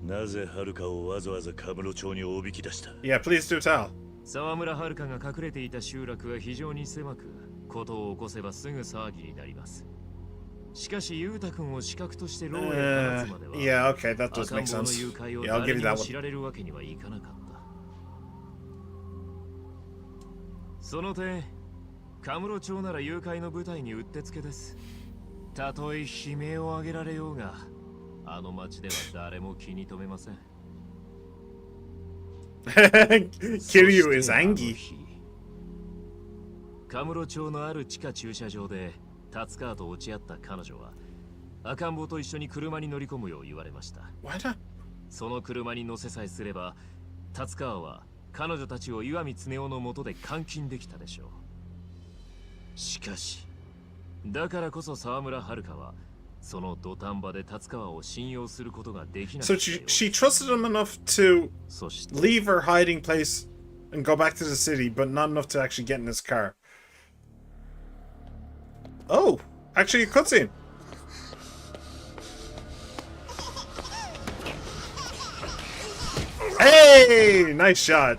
なぜ遥かをわざわざカムロ町におびき出した？ Yeah, please do tell. 沢村遥が隠れていた集落は非常に狭く、ことを起こせばすぐ騒ぎになります。しかし裕太君を死角として牢へ放つまでは、yeah, okay, that does 赤 make ん坊の sense. 誘拐を Yeah, I'll 誰 give に you も that 知 one. られるわけにはいかなかった。その点、カムロ町なら誘拐の舞台にうってつけです。たとえ悲鳴を上げられようが、あの町では誰も気に留めません。Kiryu is angry. カムロ町のある地下駐車場で達川と落ち合った彼女は赤ん坊と一緒に車に乗り込むよう言われました。 Why not? その車に乗せさえすれば達川は彼女たちを岩見恒夫の下で監禁できたでしょう。しかしだからこそ沢村遥はその土壇場で達川を信用することができなか So った she trusted him enough to そして leave her hiding place and go back to the city, but not enough to actually get in his car. Oh, actually a cutscene. Hey, nice shot.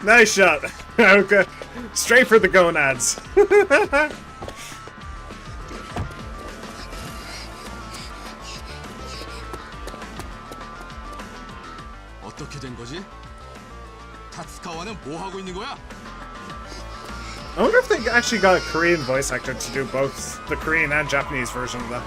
Nice shot. Okay. Straight for the gonads. 어떻게 된 거지? 타츠카와는 뭐 하고 있는 거야? I wonder if they actually got a Korean voice actor to do both the Korean and Japanese version of that.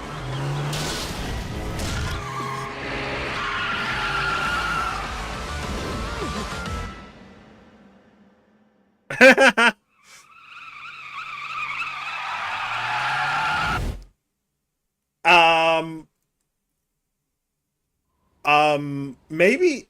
Maybe,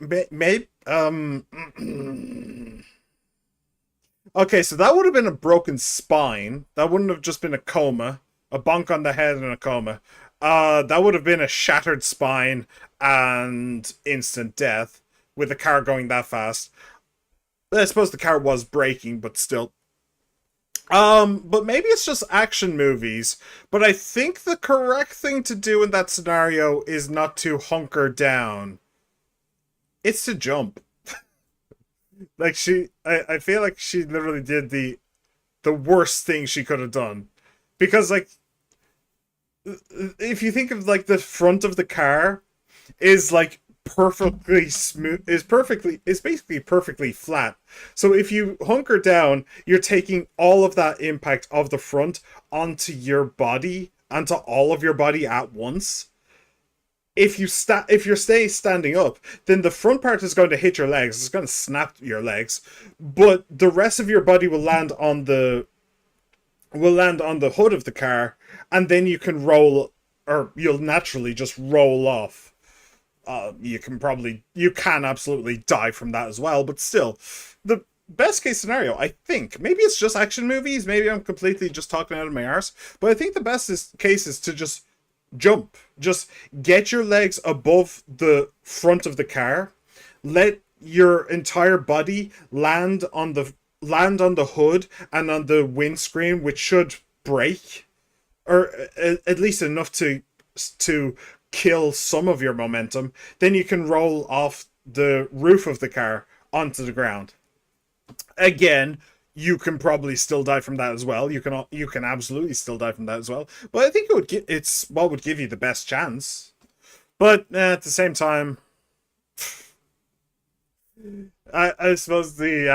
okay, so that would have been a broken spine. That wouldn't have just been a coma. A bonk on the head and a coma. That would have been a shattered spine and instant death with the car going that fast. I suppose the car was braking, but still. But maybe it's just action movies. But I think the correct thing to do in that scenario is not to hunker down. It's to jump. Like I feel like she literally did the worst thing she could have done. Because like, if you think of like the front of the car is like perfectly smooth, is basically perfectly flat. So if you hunker down, you're taking all of that impact of the front onto your body, onto all of your body at once. If you're standing up, then the front part is going to hit your legs. It's going to snap your legs, but the rest of your body will land on the hood of the car, and then you can roll, or you'll naturally just roll off. You can absolutely die from that as well, but still, the best case scenario, I think, maybe it's just action movies, maybe I'm completely just talking out of my arse, but I think the best case is to just jump. Just get your legs above the front of the car, let your entire body land on the hood and on the windscreen, which should break, or at least enough to kill some of your momentum. Then you can roll off the roof of the car onto the ground. Again, you can probably still die from that as well. You can absolutely still die from that as well. But I think it's what would give you the best chance. But at the same time, I suppose the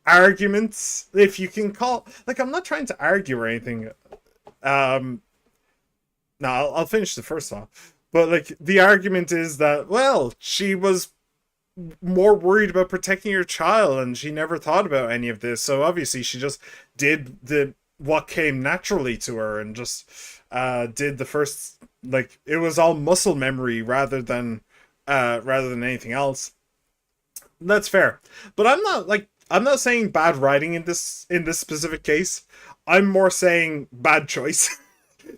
arguments, if you can call, like, I'm not trying to argue or anything. No, I'll finish the first one. But like, the argument is that, well, she was more worried about protecting her child, and she never thought about any of this. So obviously she just did what came naturally to her, and just did the first, like, it was all muscle memory rather than anything else. That's fair. But I'm not saying bad writing in this specific case. I'm more saying bad choice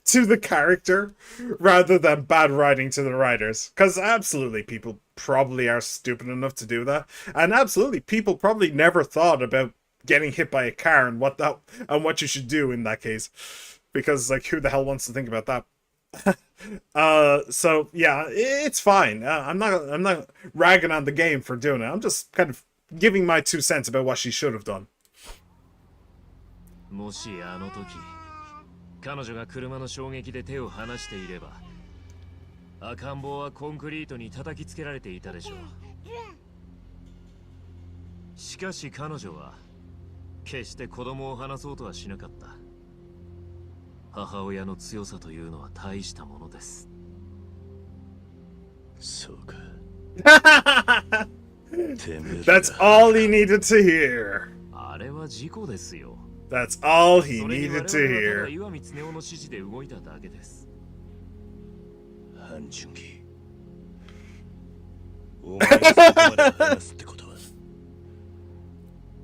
to the character rather than bad writing to the writers. Because absolutely, people probably are stupid enough to do that, and absolutely, people probably never thought about getting hit by a car and what you should do in that case. Because, like, who the hell wants to think about that? So yeah, it's fine. I'm not ragging on the game for doing it. I'm just kind of giving my 2 cents about what she should have done. もしあの時彼女が車の衝撃で手を離していれば赤ん坊はコンクリートに叩きつけられていたでしょう。しかし彼女は決して子供を離そうとはしなかった。母親の強さというのは大したものです。そうか。That's all he needed to hear. あれは事故ですよ。That's all he needed to hear. 岩見恒夫の指示で動いただけです。ハン・ジュンギ、お前がそこまで話すってことは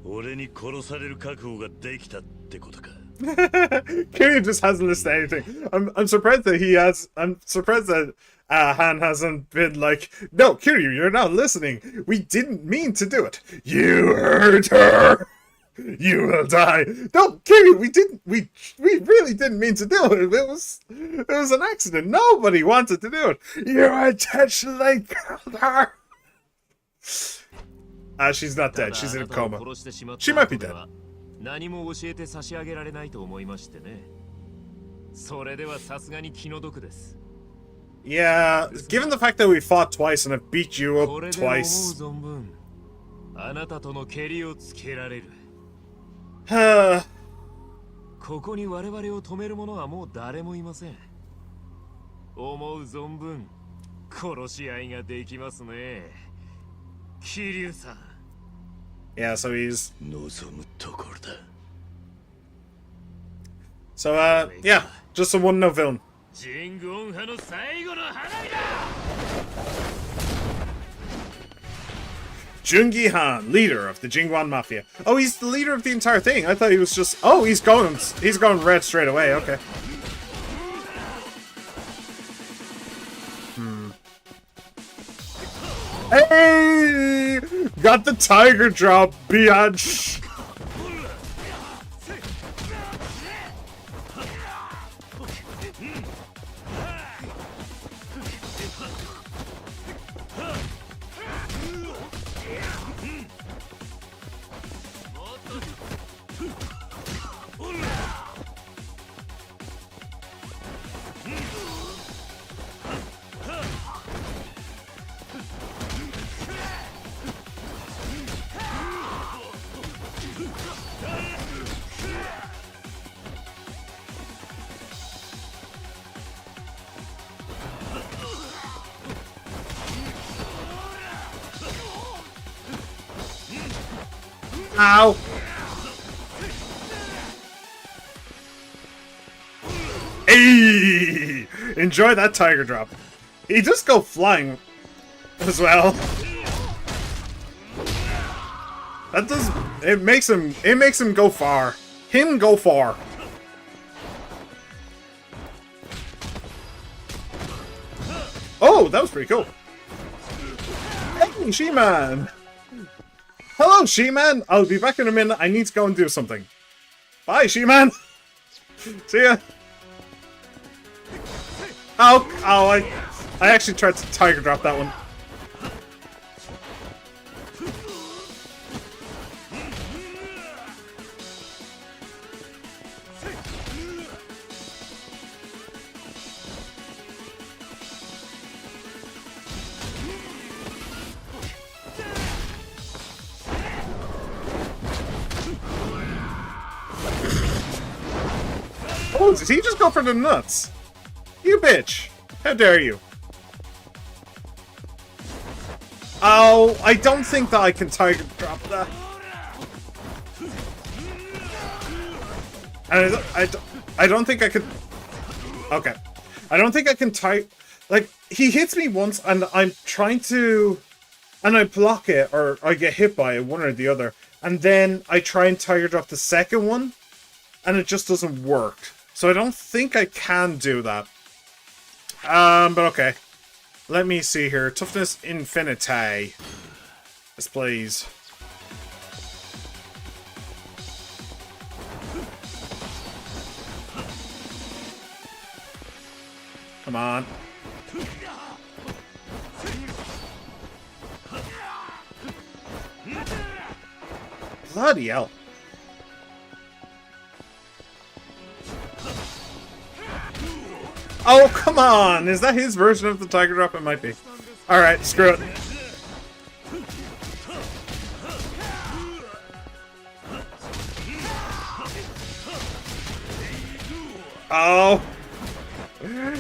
俺に殺される覚悟ができたってことか。Kiryu just hasn't listened to anything. I'm surprised that he has. I'm surprised that Han hasn't been like, no, Kiryu, you're not listening. We didn't mean to do it. You hurt her. You will die. No, Kiryu, we didn't. We really didn't mean to do it. It was an accident. Nobody wanted to do it. You intentionally killed her. She's not dead. She's in a coma. She might be dead. 何も教えて差し上げられないと思いましてね。それではさすがに気の毒です。Yeah, given the fact that we fought twice and I've beat you up これで twice. 思う存分あなたとの蹴りをつけられる。ここに我々を止める者はもう誰もいません。思う存分殺し合いができますね。桐生さん。Yeah, so he's. 望むところだ。So, yeah, just a one-note villain. ジングオン派の最後の花火だ。Jungi Han, leader of the Jingwan Mafia. Oh, he's the leader of the entire thing. I thought he was just. Oh, he's going red straight away. Okay. Hey, got the tiger drop, biatch. Ow! Hey! Enjoy that tiger drop. He just go flying as well. That does it makes him go far. Him go far. Oh, that was pretty cool. Hey, She-Man! Hello, She-Man! I'll be back in a minute. I need to go and do something. Bye, She-Man! See ya! Oh, I actually tried to tiger drop that one. Oh, did he just go for the nuts? You bitch! How dare you? Oh, I don't think that I can tiger drop that. And I don't think I could... Okay. I don't think I can like, he hits me once and I'm trying to... And I block it, or I get hit by it, one or the other. And then I try and tiger drop the second one, and it just doesn't work. So I don't think I can do that. But okay. Let me see here. Toughness Infinite. Yes, please. Come on. Bloody hell. Oh, come on! Is that his version of the tiger drop? It might be. Alright, screw it. Oh!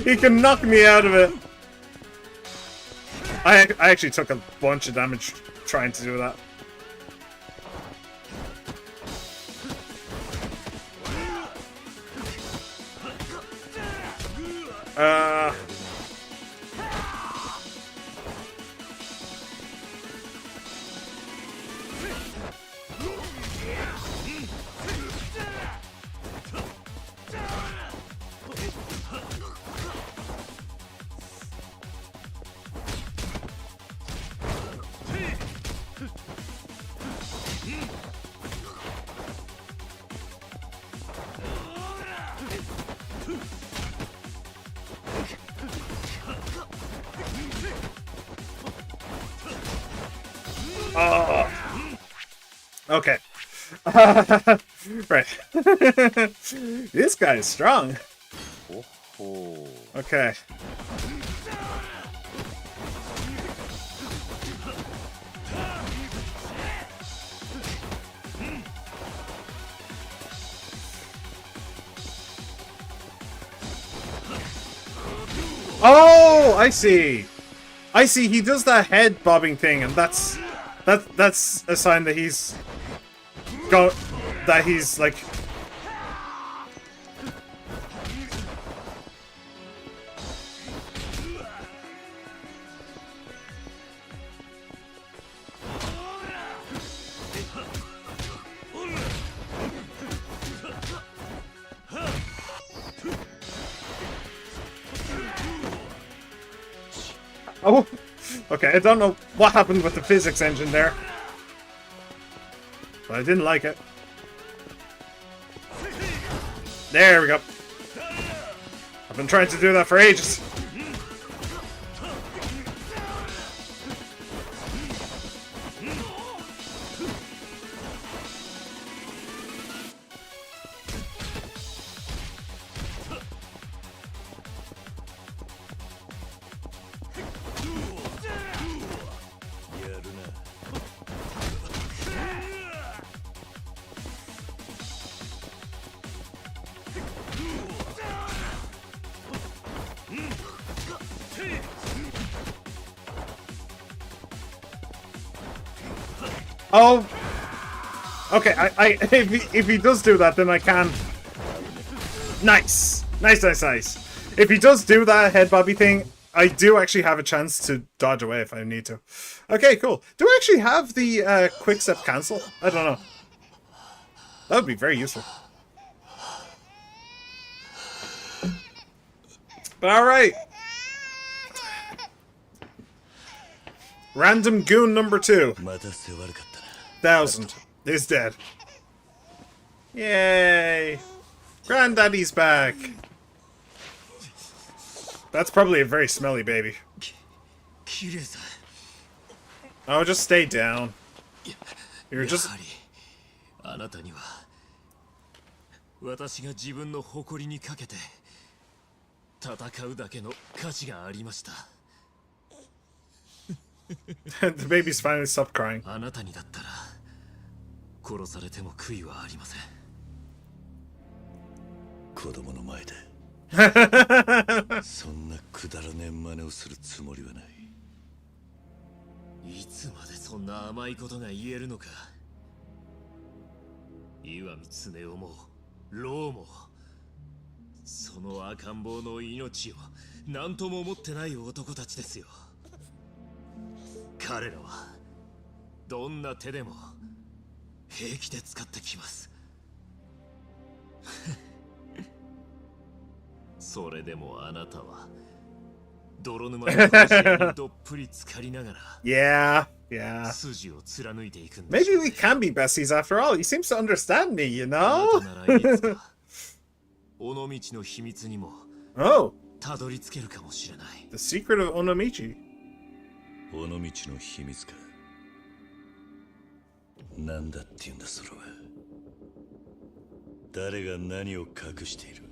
He can knock me out of it! I actually took a bunch of damage trying to do that. Okay. Right. This guy is strong. Okay. Oh, I see. I see. He does that head bobbing thing, and that's a sign that he's like. Oh, okay, I don't know what happened with the physics engine there, but I didn't like it. There we go. I've been trying to do that for ages. Oh, okay. If he does do that, then I can. Nice. If he does do that head bobby thing, I do actually have a chance to dodge away if I need to. Okay, cool. Do I actually have the quick step cancel? I don't know. That would be very useful. But all right. Random goon number 2. 1000 is dead. Yay! Granddaddy's back. That's probably a very smelly baby. Oh, just stay down. You're just... あなたには私が自分の誇りにかけて戦うだけの価値がありました。The baby's finally stopped crying. あなたにだったら殺されても悔いはありません。子供の前でそんなくだらねえ真似をするつもりはない。いつつまでそんな甘いことが言えるのか。岩見つねおもローもその赤ん坊の命を何とも思ってない男たちですよ。彼らはどんな手でも平気で使ってきます。それでもあなたは泥沼の殺し屋にどっぷり浸かりながら Yeah. 筋を貫いていくんでし Maybe ょう we ね。 can be besties after all. He seems to understand me, you あな know? たならいつか尾道の秘密にも Oh, たどり着けるかもしれない。 the secret of Onomichi. 尾道の秘密か。なんだって言うんだそれは。誰が何を隠している。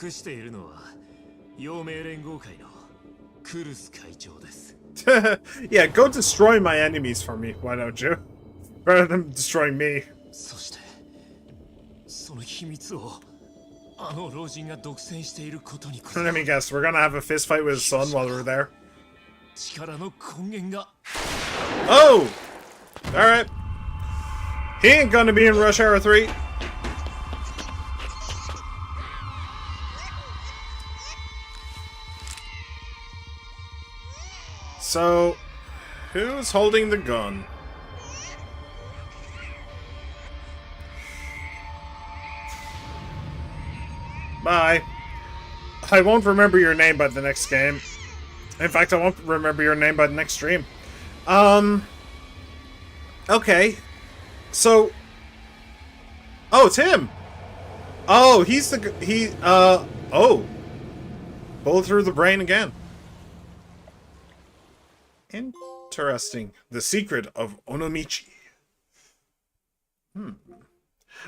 隠しているのは陽明連合会のクルス会長です。Yeah, go destroy my enemies for me, why don't you? Rather than destroying me. そしてその秘密をあの老人が独占していることにこそ Let me guess, we're gonna have a fist fight with his son while we're there. 力の根源が。 Oh! Alright. He ain't gonna be in Rush Hour 3. So, who's holding the gun? Bye. I won't remember your name by the next game. In fact, I won't remember your name by the next stream. Okay. So... Oh, it's him! Oh, he's the... Oh. Bullet through the brain again. Interesting. The secret of Onomichi.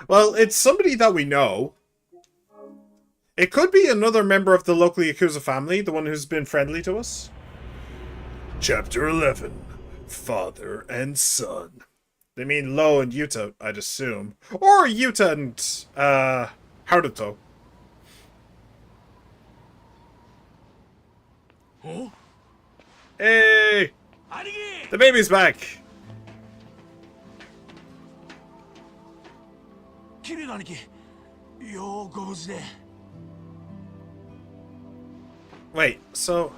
Well, it's somebody that we know. It could be another member of the local Yakuza family, the one who's been friendly to us. Chapter 11. Father and Son. They mean Lo and Yuta, I'd assume. Or Yuta and, Haruto. Oh? Hey! The baby's back! キリュウの兄貴、ようご無事で。 Wait, so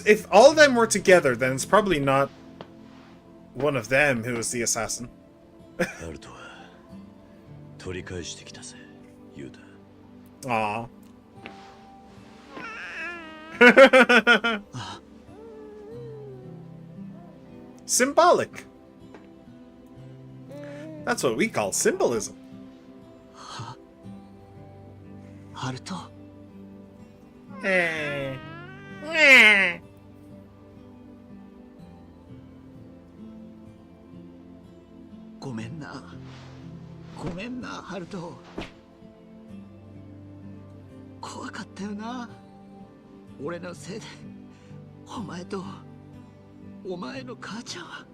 if all of them were together, then it's probably not one of them who is the assassin. ハルトは取り返してきたぜ、ユウタ。Aww. Symbolic. That's what we call symbolism. ハルト、 Eh. ごめんな。ごめんな、ハルト。怖かったよな。俺のせいで、お前と、お前の母ちゃんは。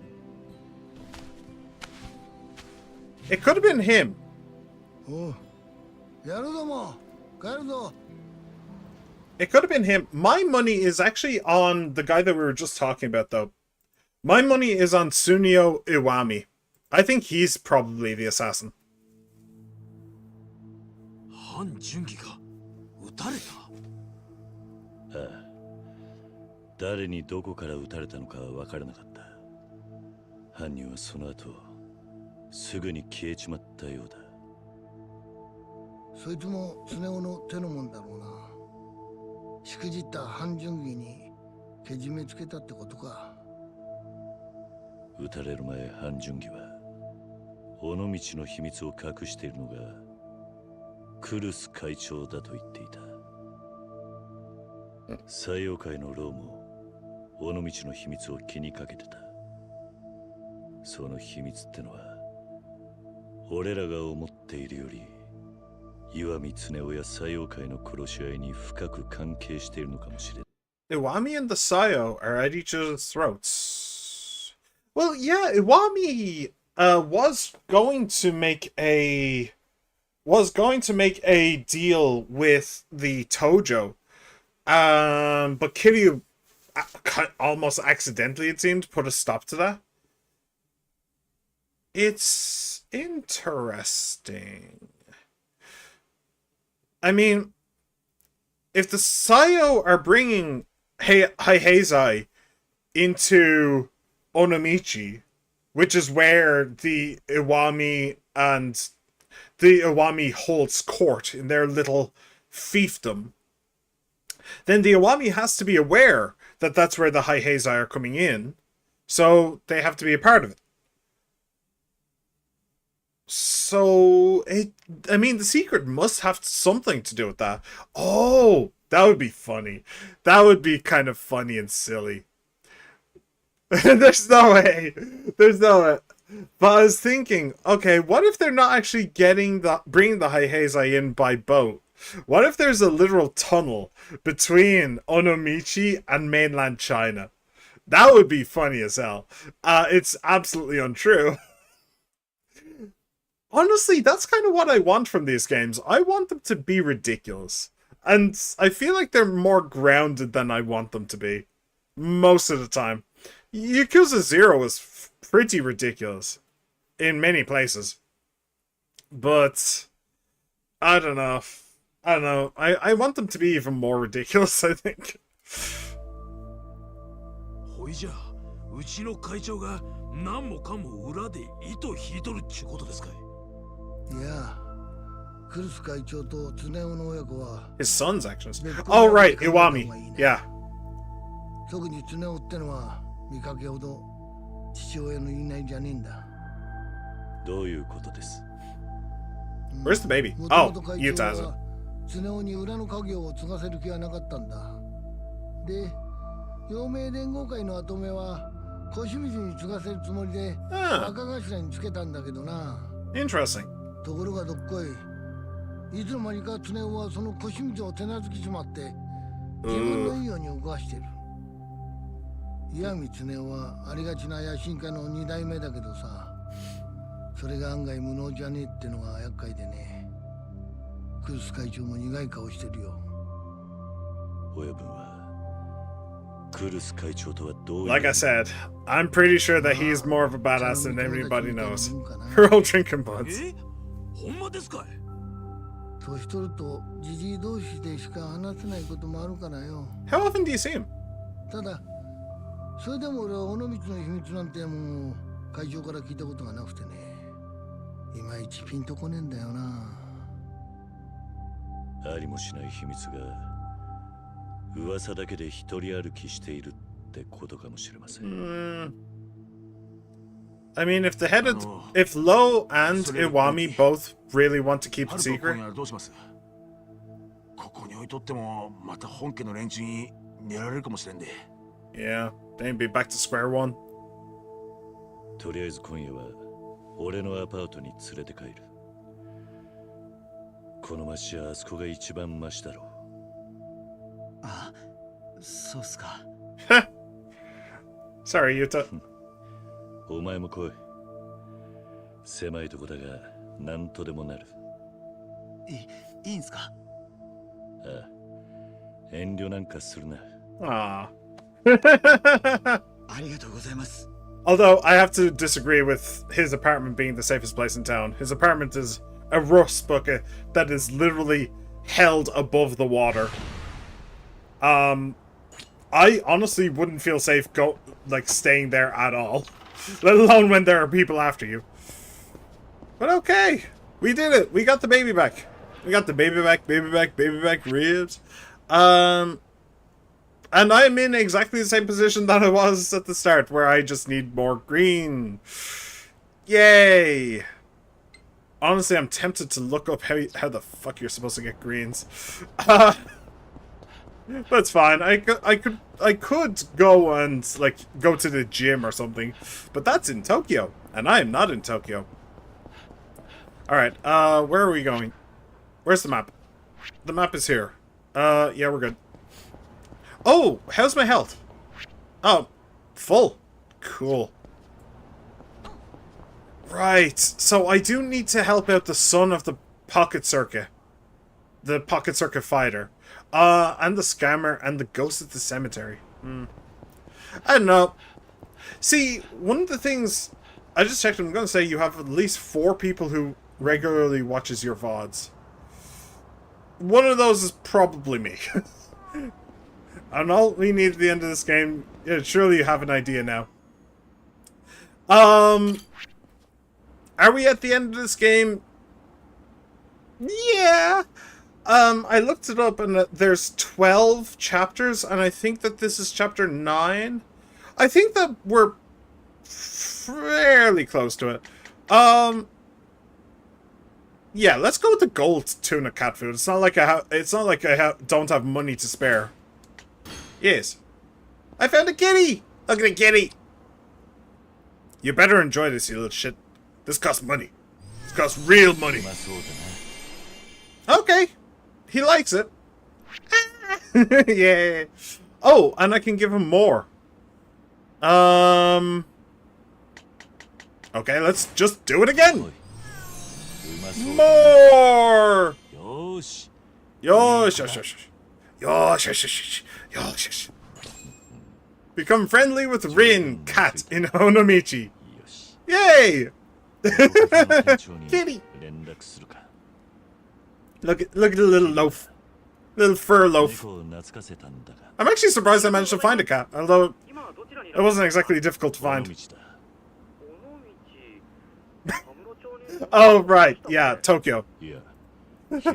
It could have been him. おう、やるぞもう。帰るぞ。 It could have been him. My money is actually on the guy that we were just talking about, though. My money is on Tsuneo Iwami. I think he's probably the assassin. 反準義が撃たれた。ああ。誰にどこから撃たれたのかは分からなかった。犯人はその後、すぐに消えちまったようだ。そいつもスネ夫の手のもんだろうな。しくじった半純義にけじめつけたってことか。撃たれる前、半純義は尾道の秘密を隠しているのがクルス会長だと言っていた。西洋界のローも尾道の秘密を気にかけてた。その秘密ってのは俺らが思っているより岩見恒夫や西洋界の殺し合いに深く関係しているのかもしれない。Iwami and the Sayo are at each other's throats. Well, yeah, Iwami was going to make a deal with the Tojo. But Kiryu almost accidentally, it seemed, put a stop to that. It's interesting. I mean, if the Sayo are bringing Heihei into Onomichi, which is where the Iwami holds court in their little fiefdom, then the Iwami has to be aware that that's where the Heihei are coming in, so they have to be a part of it. So, I mean, the secret must have something to do with that. Oh, that would be funny. That would be kind of funny and silly. There's no way. There's no way. But I was thinking, okay, what if they're not actually bringing the Heihei in by boat? What if there's a literal tunnel between Onomichi and mainland China? That would be funny as hell. It's absolutely untrue. Honestly, that's kind of what I want from these games. I want them to be ridiculous. And I feel like they're more grounded than I want them to be. Most of the time. Yakuza 0 is pretty ridiculous. In many places. But I don't know. I want them to be even more ridiculous, I think. ほいじゃうちの会長が何もかも裏で糸引いとるっちゅうことですかい。いや、クルス会長と常雄の親子は His son's actions. Oh, right, Iwami. Yeah. 特に常雄ってのは見かけほど父親の言いなりじゃねえんだ。どういうことです？ Where's the baby? Oh, Yuta has it. 常雄に裏の家業を継がせる気はなかったんだ。で、陽明連合会の跡目は小清水に継がせるつもりで赤頭につけたんだけどな。Interesting. ところがどっこい、いつの間にか常雄はその小清水を手なずきちまって自分のいいように動かしてる。岩見常雄はありがちな野心家の2代目だけどさ、それが案外無能じゃねえってのが厄介でね。クルス会長も苦い顔してるよ。親分はクルス会長とはどういう Like I said, I'm pretty sure that he's more of a badass than everybody knows. We're all drinking buds. ほんまですかい。年取るとじじい同士でしか話せないこともあるからよ。How often do you see him? ただ、それでも俺は尾道の秘密なんてもう会長から聞いたことがなくてね。いまいちピンとこねえんだよな。ありもしない秘密が噂だけで一人歩きしているってことかもしれません。I mean, if if Lo and Iwami both really want to keep the secret. ここに置いとってもまた本家の連中に狙われるかもしれんで。Yeah, they'd be back to square one. とりあえず今夜は俺のアパートに連れて帰る。この街はあそこが一番マシだろう。あ、そうっすか。Sorry, Yuta. お前も来い。狭いとこだが何とでもなる。いいんすか？ああ、遠慮なんかするな。Ah. ありがとうございます。 Although I have to disagree with his apartment being the safest place in town. His apartment is a rust bucket that is literally held above the water. I honestly wouldn't feel safe staying there at all. Let alone when there are people after you. But okay. We did it. We got the baby back. We got the baby back ribs. And I'm in exactly the same position that I was at the start, where I just need more green. Yay! Honestly, I'm tempted to look up how the fuck you're supposed to get greens. But it's fine. I could go and go to the gym or something, but that's in Tokyo, and I am not in Tokyo. All right, where are we going? Where's the map? The map is here. Yeah, we're good. Oh, how's my health? Oh, full. Cool. Right, so I do need to help out the son of the Pocket Circuit. The Pocket Circuit fighter. And the Scammer and the Ghost at the Cemetery. I don't know. See, one of the things I just checked, I'm gonna say you have at least 4 people who regularly watches your VODs. One of those is probably me. And all we need at the end of this game, yeah, surely you have an idea now. Are we at the end of this game? Yeah. I looked it up and there's 12 chapters, and I think that this is chapter 9. I think that we're fairly close to it. Yeah, let's go with the gold tuna cat food. It's not like I don't have money to spare. Yes. I found a kitty! Look at the kitty! You better enjoy this, you little shit. This costs money. This costs real money. Okay. He likes it. Yeah. Oh, and I can give him more. Okay, let's just do it again. More! Yosh. Yosh, yosh, yosh. Yosh, yosh, yosh, yosh, yosh. Become friendly with Rin, cat in Onomichi. Yay! Kitty! Look at the little loaf. Little fur loaf. I'm actually surprised I managed to find a cat, although it wasn't exactly difficult to find. Oh, right. Yeah, Tokyo. What,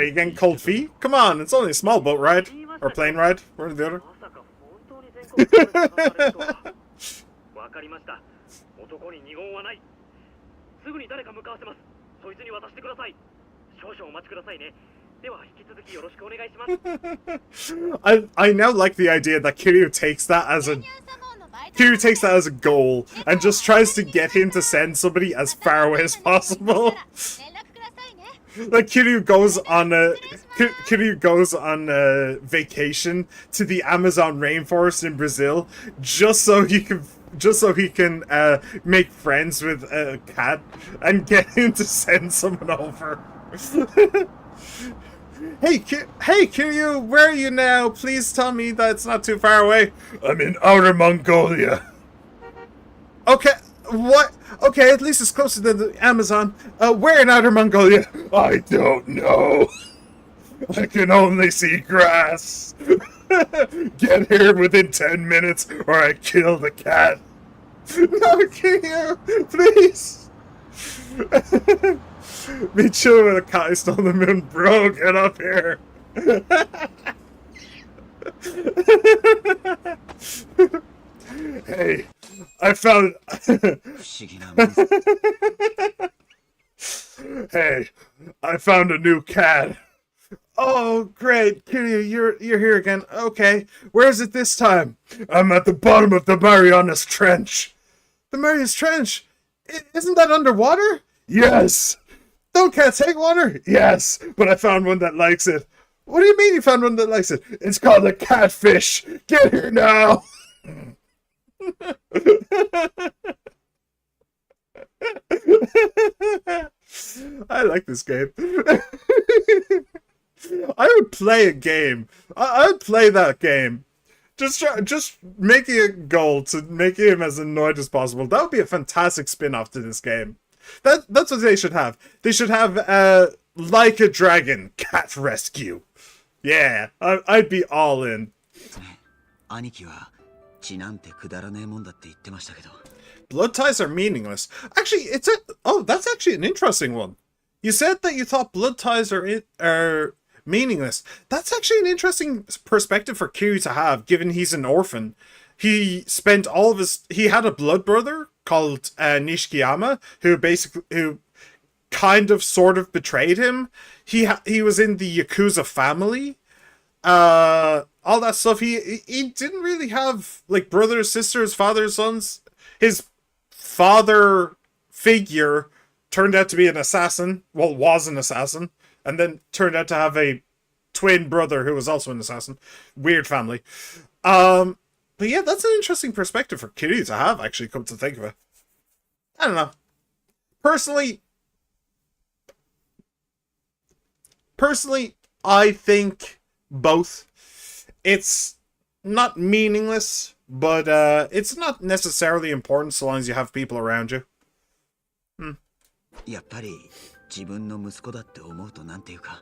you getting cold feet? Come on, it's only a small boat ride. Or plane ride. Where's the other? I now like the idea that Kiryu takes that as a goal and just tries to get him to send somebody as far away as possible. Like Kiryu goes on a vacation to the Amazon rainforest in Brazil just so he can make friends with a cat and get him to send someone over. Hey Kiryu, where are you now? Please tell me that it's not too far away. I'm in Outer Mongolia. Okay, what? Okay, at least it's closer than the Amazon. Where in Outer Mongolia? I don't know. I can only see grass. Get here within 10 minutes or I kill the cat. No, Kiryu, please. Me chilling with a cat is on the moon, bro. Get up here. Hey, I found. Hey, I found a new cat. Oh, great, Kiryu, you're here again. Okay, where is it this time? I'm at the bottom of the Marianas Trench. The Marianas Trench? Isn't that underwater? Yes. Don't cats hate water? Yes, but I found one that likes it. What do you mean you found one that likes it? It's called a catfish. Get here now. I like this game. I would play a game. I would play that game. Just making a goal to make him as annoyed as possible. That would be a fantastic spin-off to this game. That's what they should have. They should have Like a Dragon cat rescue. Yeah, I'd be all in. Blood ties are meaningless. Actually, that's actually an interesting one. You said that you thought blood ties are meaningless. That's actually an interesting perspective for Kiryu to have, given he's an orphan. He had a blood brother called Nishikiyama, who kind of sort of betrayed him. He was in the Yakuza family. All that stuff. He didn't really have like brothers, sisters, fathers, sons. His father figure turned out to be an assassin. Well, was an assassin, and then turned out to have a twin brother who was also an assassin. Weird family. But yeah, that's an interesting perspective for Kiryu to have, actually, come to think of it. I don't know. personally, I think both. It's not meaningless, but it's not necessarily important so long as you have people around you. やっぱり自分の息子だって思うとなんていうか、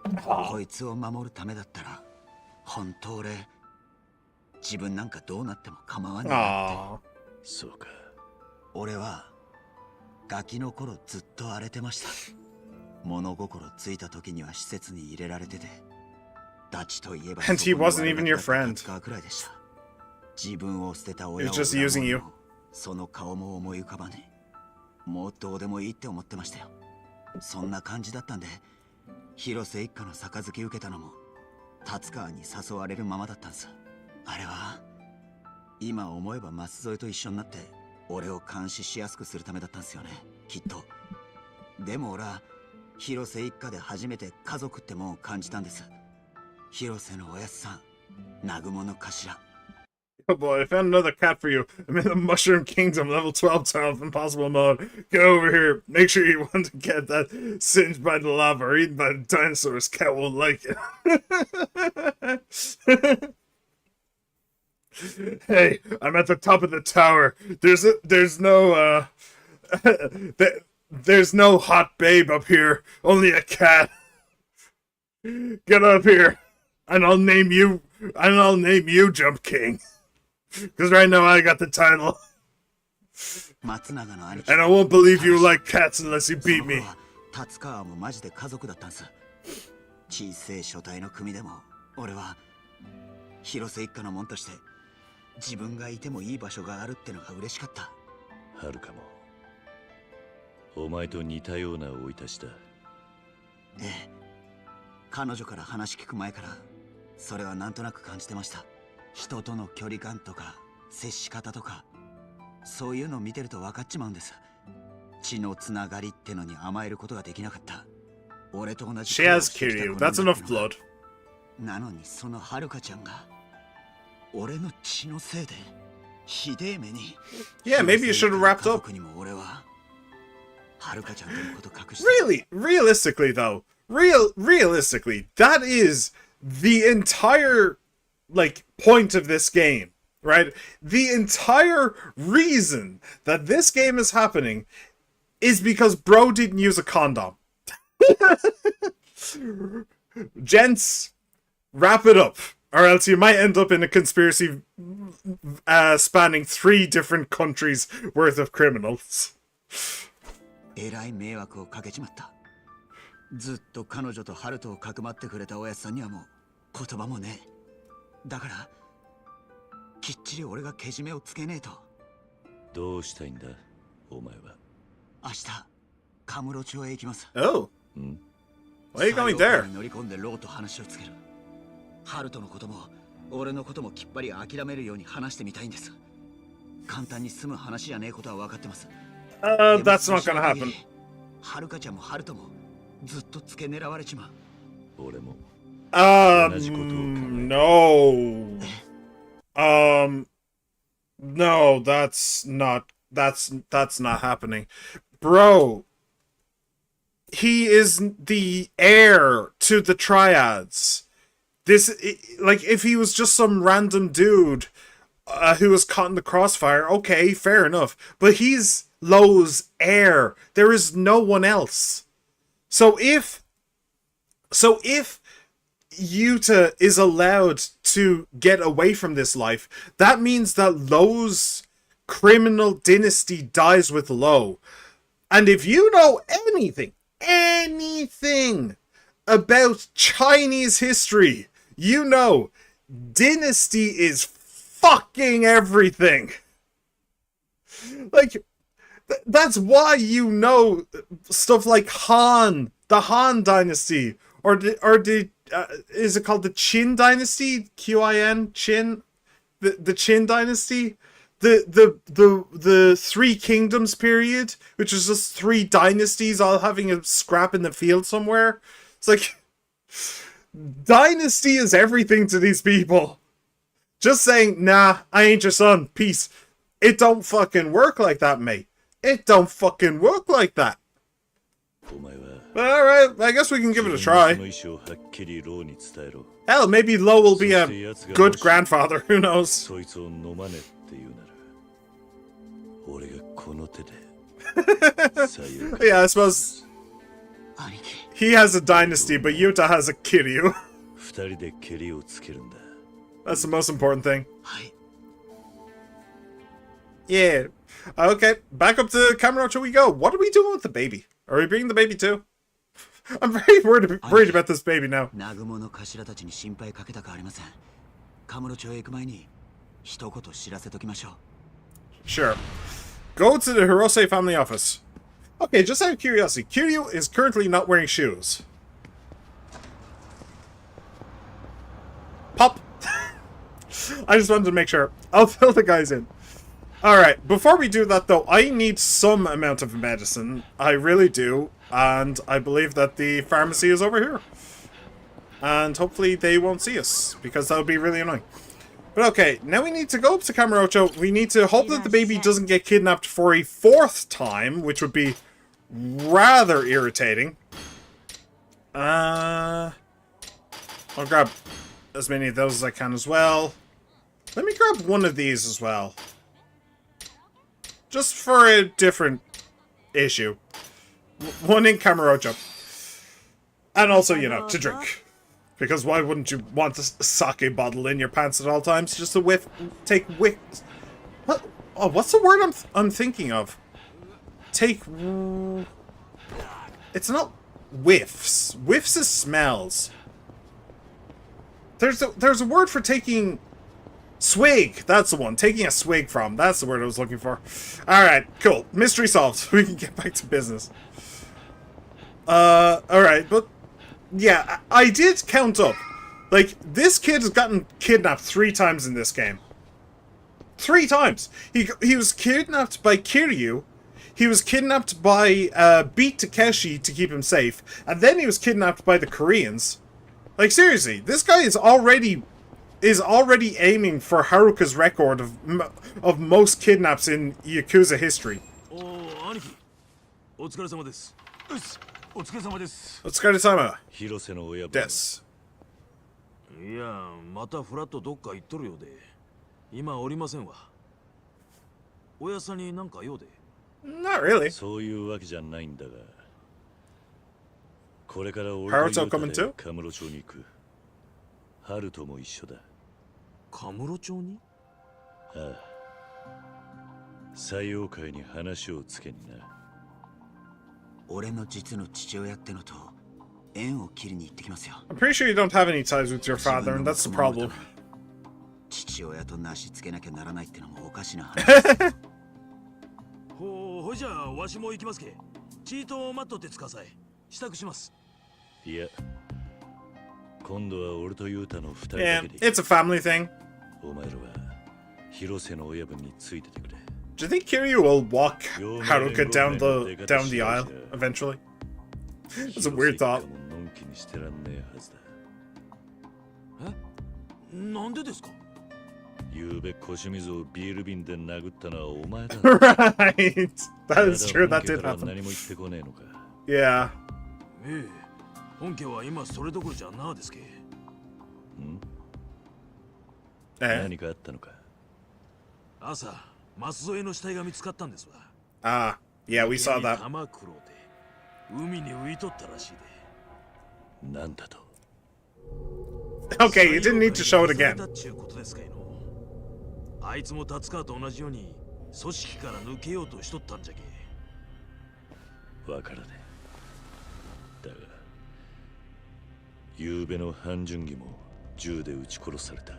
こいつを守るためだったら本当俺自分なんかどうなっても構わないなって。そうか。俺はガキの頃ずっと荒れてました。物心ついた時には施設に入れられてて、ダチといえば And he wasn't even your friend. くらいでした。自分を捨てた親を He was just using you. その顔も思い浮かばねえ。もうどうでもいいって思ってましたよ。そんな感じだったんで、広瀬一家の杯受けたのも達川に誘われるままだったんです。あれは今思えば舛添と一緒になって俺を監視しやすくするためだったんですよね、きっと。でも俺は広瀬一家で初めて家族ってもんを感じたんです。広瀬のおやつさん、南雲の頭。Oh boy, I found another cat for you. I'm in the Mushroom Kingdom, level 12 12, impossible mode. Get over here. Make sure you want to get that singed by the lava or eaten by the dinosaurs. Cat won't like it. Hey, I'm at the top of the tower. There's no hot babe up here. Only a cat. Get up here, and I'll name you Jump King. Because right now I got the title. And I won't believe you like cats unless you beat me. 達川もマジで家族だったんです。小さい書体の組でも俺は広瀬一家のもんとして自分がいてもいい場所があるってのが嬉しかった。はるかもお前と似たような生い立ちだ。ええ、彼女から話聞く前からそれはなんとなく感じてました。人との距離感とか接し方とかそういうのを見てると分かっちまうんです。血のつながりってのに甘えることができなかった。俺と同じ She has Kiryu. That's enough blood. なのにそのはるかちゃんが俺の血のせいでひでえ目に。 Yeah, maybe you should have wrapped up. にも俺ははるかちゃんとのこと隠して。 Realistically though, realistically, that is the entire point of this game, right? The entire reason that this game is happening is because bro didn't use a condom. Gents, wrap it up, or else you might end up in a conspiracy spanning 3 different countries worth of criminals. えらい迷惑をかけちまった。ずっと彼女とハルトをかくまってくれたおやつさんにはもう言葉もねえ。だからきっちり俺がけじめをつけねえと。どうしたいんだお前は。明日カムロ町へ行きます。 Oh. Why are you going there? 乗り込んでローと話をつける。ハルトのことも俺のこともきっぱり諦めるように話してみたいんです。簡単に済む話じゃねえことは分かってます。That's not gonna happen. はるかちゃんもハルトもずっと付け狙われちまう。俺も No. No, that's not happening. Bro, he is the heir to the triads. If he was just some random dude who was caught in the crossfire, okay, fair enough. But he's Lowe's heir. There is no one else. So if Yuta is allowed to get away from this life, that means that Lowe's criminal dynasty dies with Lowe. And if you know anything about Chinese history, you know dynasty is fucking everything. That's why you know stuff like Han, the Han dynasty, or is it called the Qin dynasty? Qin? Qin? The Qin dynasty? The 3 kingdoms period, which is just 3 dynasties all having a scrap in the field somewhere. It's like, dynasty is everything to these people. Just saying, nah, I ain't your son, peace. It don't fucking work like that, mate. It don't fucking work like that. But alright, I guess we can give it a try. Hell, maybe Lo will be a good grandfather, who knows? Yeah, I suppose he has a dynasty, but Yuta has a Kiryu. That's the most important thing. Yeah. Okay, back up to Kamurocho we go. What are we doing with the baby? Are we bringing the baby too? I'm very worried about this baby now. Sure. Go to the Hirose family office. Okay, just out of curiosity, Kiryu is currently not wearing shoes. Pop! I just wanted to make sure. I'll fill the guys in. Alright, before we do that though, I need some amount of medicine. I really do. And I believe that the pharmacy is over here. And hopefully they won't see us, because that would be really annoying. But okay, now we need to go up to Kamurocho. We need to hope that the baby doesn't get kidnapped for a 4th time, which would be rather irritating. I'll grab as many of those as I can as well. Let me grab one of these as well. Just for a different issue. One in Kamurocho. And also, you know, to drink. Because why wouldn't you want a sake bottle in your pants at all times? Just a take whiffs. What? Oh, what's the word I'm thinking of? Take... It's not whiffs. Whiffs is smells. There's a word for taking... Swig! That's the one. Taking a swig from. That's the word I was looking for. Alright, cool. Mystery solved. We can get back to business. Alright, but... Yeah, I did count up. Like, this kid has gotten kidnapped 3 times in this game. 3 times! He was kidnapped by Kiryu. He was kidnapped by Beat Takeshi to keep him safe. And then he was kidnapped by the Koreans. Like, seriously, this guy is already aiming for Haruka's record of most kidnaps in Yakuza history. Otsukaresama. Des. いや、またフラットどっか行っとるようで、今おりませんわ。おやさんになんか用で。Not really. そういうわけじゃないんだが、これから俺とユ Haruto coming タ too? でカムロ町に行く。ハルトも一緒だ。カムロ町に？ああ。採用会に話をつけにな。俺の実の父親ってのと縁を切りに行ってきますよ。I'm pretty sure you don't have any ties with your father, and that's the problem. 父親となしつけなきゃならないってのもおかしな話。ほいじゃあわしも行きますけ。チートを待っとってつかさい。支度します。いや、今度は俺とユータの2人 Yeah, だけで。 it's a family thing. お前らは広瀬の親分についててくれ。Do you think Kiryu will walk Haruka down the aisle eventually? That's a weird thought. え？なんでですか？ゆうべ腰水をビール瓶で殴ったのはお前だ。Right. That is true. That did happen. 何も言ってこねえのか。Yeah. ええ、本家は今それどころじゃなですけ。何かあったのか。朝、舛添の死体が見つかったんですわ。Ah, yeah, we saw that. 玉黒で海に浮いとったらしいで。なんだと。Okay, you didn't need to show it again. あいつも達川と同じように組織から抜けようとしとったんじゃけ。わからねえ。だが、ゆうべの半純義も銃で撃ち殺された。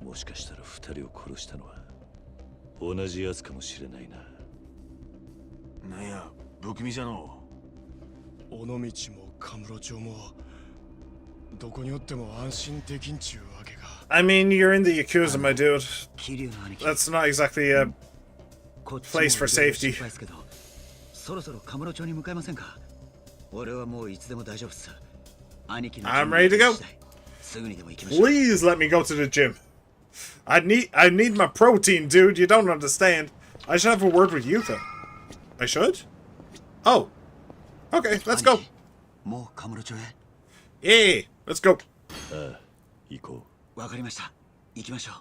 もしかしたら2人を殺したのは同じやつかもしれないな。なんや、不気味じゃの。尾道もカムロ町もどこにおっても安心できんちゅうわけか。I mean, you're in the Yakuza, my dude. That's not exactly a place for safety. そろそろカムロ町に向かいませんか？俺はもういつでも大丈夫っす。兄貴の I'm ready to go. すぐにでも行きましょう。 Please let me go to the gym. I need my protein, dude. You don't understand. I should have a word with Yuta. I should? Oh. Okay, let's go. もうカムロ町へ。 Yay, let's go. ああ、行こわかりました。行きましょう。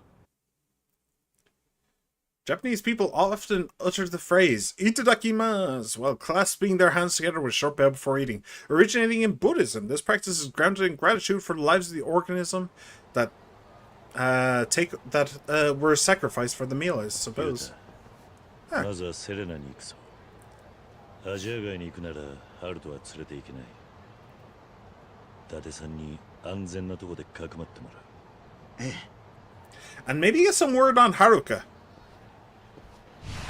Japanese people often utter the phrase "itadakimasu" while clasping their hands together with a short bow before eating. Originating in Buddhism, this practice is grounded in gratitude for the lives of the organism that were sacrificed for the meal, I う。 suppose. ユータまずはセレナに行くぞ。アジア街に行くならハルトは連れて行けない。伊達さんに安全なとこでかくまってもらう。ええ。 And maybe get some word on Haruka.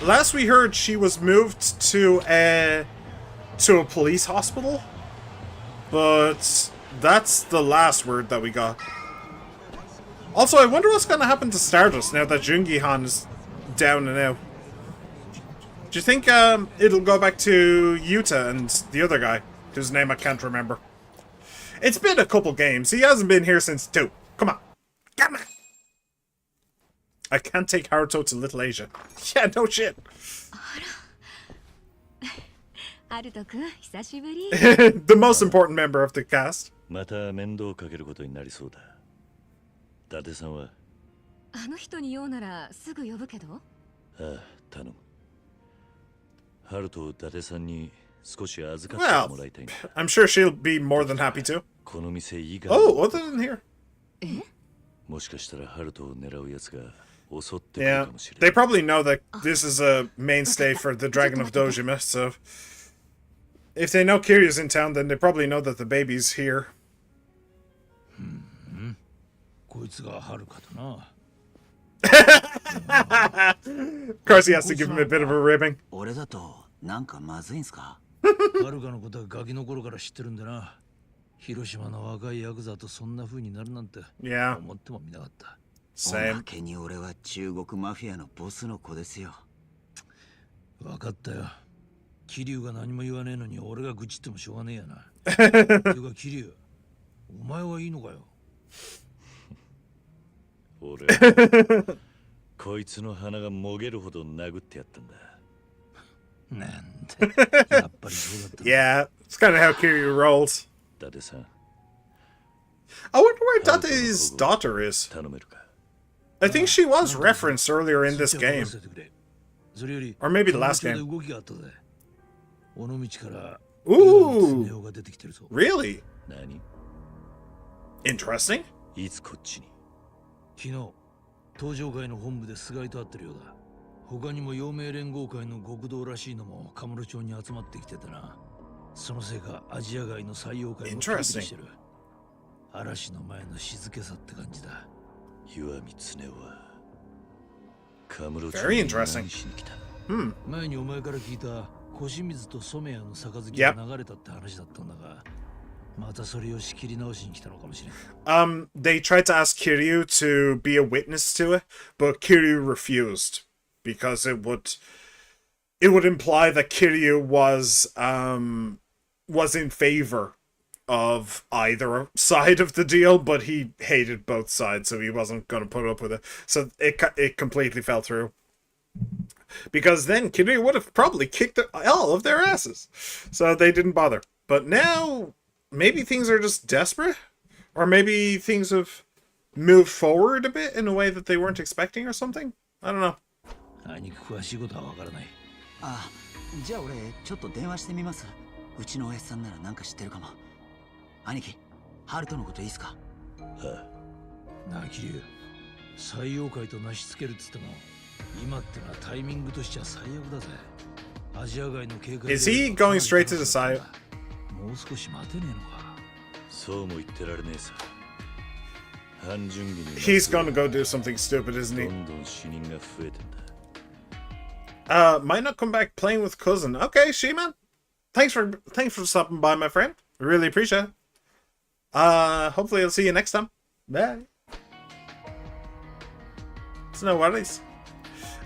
Last we heard, she was moved to a police hospital, but that's the last word that we got. Also, I wonder what's going to happen to Stardust now that Jungi-han is down and out. Do you think it'll go back to Yuta and the other guy, whose name I can't remember? It's been a couple games. He hasn't been here since 2. Come on. Come on. I can't take Haruto to Little Asia. Yeah, no shit. ハルト君、久しぶり。 The most important member of the cast. また面倒をかけることになりそうだ。伊達さんはあの人に言うならすぐ呼ぶけど。ああ、頼む。ハルトを伊達さんに少し預かってもらいたいんだ。 I'm sure she'll be more than happy to. この店以外 Oh, other than here. もしかしたらハルトを狙う奴が襲ってくる Yeah, かもしれ they ない。 probably know that this is a mainstay for the Dragon of Dojima, so if they know Kiryu's in town, then they probably know that the baby's here. こいつがはるかとな。 Of course, he has to give him a bit of a ribbing. 俺だとなんかまずいんすか？はるかのことはガキの頃から知ってるんでな。広島の若いヤクザとそんな風になるなんて Yeah, 思ってもみなかった。おま same. けに俺は中国マフィアのボスの子ですよ。わかったよ。桐生が何も言わねえのに俺が愚痴ってもしょうがねえやな。ていうか桐生、お前はいいのかよ。俺こいつの鼻がもげるほど殴ってやったんだ。なんて、やっぱりそうだった。Yeah, it's kind of how Kiryu rolls. 伊達さん、 I wonder where Date's daughter is. 頼めるか。 I think she was referenced earlier in this game. それより Or maybe the last その game. 町で動きがあったぜ。尾道から Ooh, スネ夫が出てきてるぞ。 really? 何？ Interesting. いつこっちに？昨日、東上会の本部で菅井と会ってるようだ。他にも陽明連合会の極道らしいのもカムロ町に集まってきててな。そのせいかアジア街の採用会もピリピリしてる。嵐の前の静けさって感じだ。石見恒夫はカムロ町 Very に interesting. 何しに来た？ Hmm. 前にお前から聞いた腰水と染谷の杯 Yep. が流れたって話だったんだが、またそれを仕切り直しに来たのかもしれん。They tried to ask Kiryu to be a witness to it, but Kiryu refused because it would imply that Kiryu was in favor of either side of the deal, but he hated both sides, so he wasn't going to put up with it. So it completely fell through. Because then Kiryu would have probably kicked all of their asses. So they didn't bother. But now, maybe things are just desperate? Or maybe things have moved forward a bit in a way that they weren't expecting or something? I don't know. 兄貴詳しいことはわからない。あ、じゃあ俺ちょっと電話してみます。うちの親父さんならなんか知ってるかも。兄貴、ハルトのこといいっすか？なあ桐生、採用会となしつけるっつっても今ってのはタイミングとしちゃ最悪だぜ。アジア街の警戒 Is he going straight to the side? もう少し待てねえのか。そうも言ってられねえさ。半純義に He's gonna go do something stupid, isn't ど he? んどん死人が増えてんだ。 Might not come back playing with cousin. Okay, She-Man. Thanks for stopping by, my friend. I really appreciate it. Hopefully I'll see you next time. Bye. It's no worries.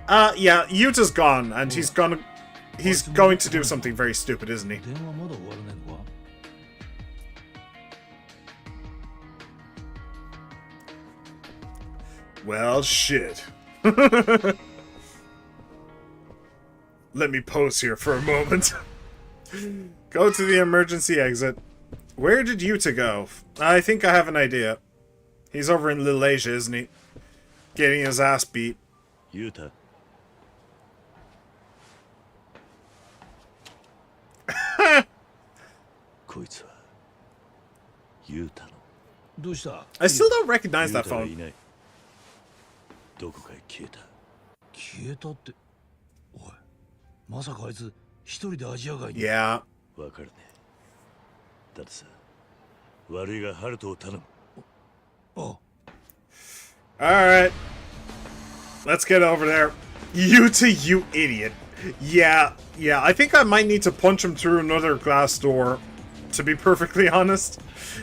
Yeah, Yuta's gone, and he's going to do something very stupid, isn't he? 電話まだ終わらねえのか。Well, shit. Let me pause here for a moment. Go to the emergency exit. Where did Yuta go? I think I have an idea. He's over in Little Asia, isn't he? Getting his ass beat. Yuta. こいつはユータの。どうした？ I still don't recognize that ユータが phone. いない。どこかへ消えた。消えたって。おい、まさかあいつ一人でアジア街に。Yeah. わかるね。だってさ、悪いがハルトを頼む。あ、Alright. Let's get over there. Yuta, you idiot. Yeah, I think I might need to punch him through another glass door, to be perfectly honest.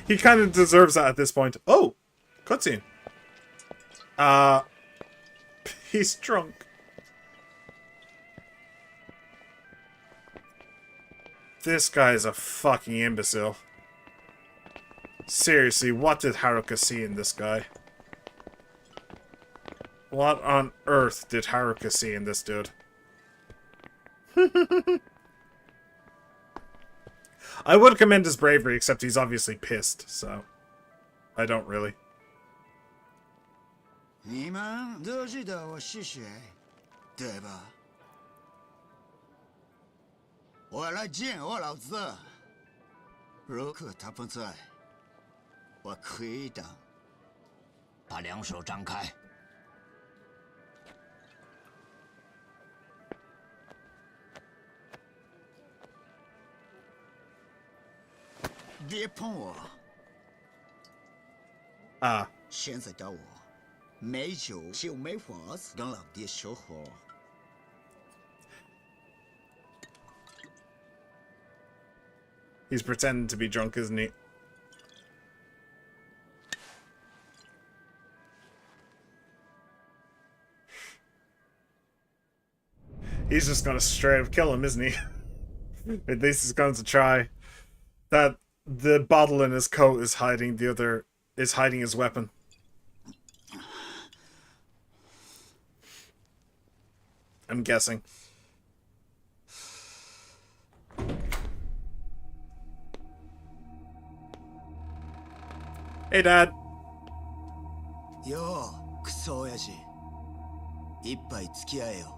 He kind of deserves that at this point. Oh, cutscene. He's drunk. This guy's a fucking imbecile. Seriously, what did Haruka see in this guy? What on earth did Haruka see in this dude? I would commend his bravery, except he's obviously pissed, so I don't really. 你们都知道我是谁，对吧？我来见我老子。如果他不在，我可以等。把两手张开。别碰我！ Ah. 现在的我，没酒就没法子跟老爹说话。He's pretending to be drunk, isn't he? He's just gonna straight up kill him, isn't he? At least he's going to try. That the bottle in his coat is hiding hiding his weapon. I'm guessing. Hey, Dad. よう、クソ親父。一杯付き合えよ。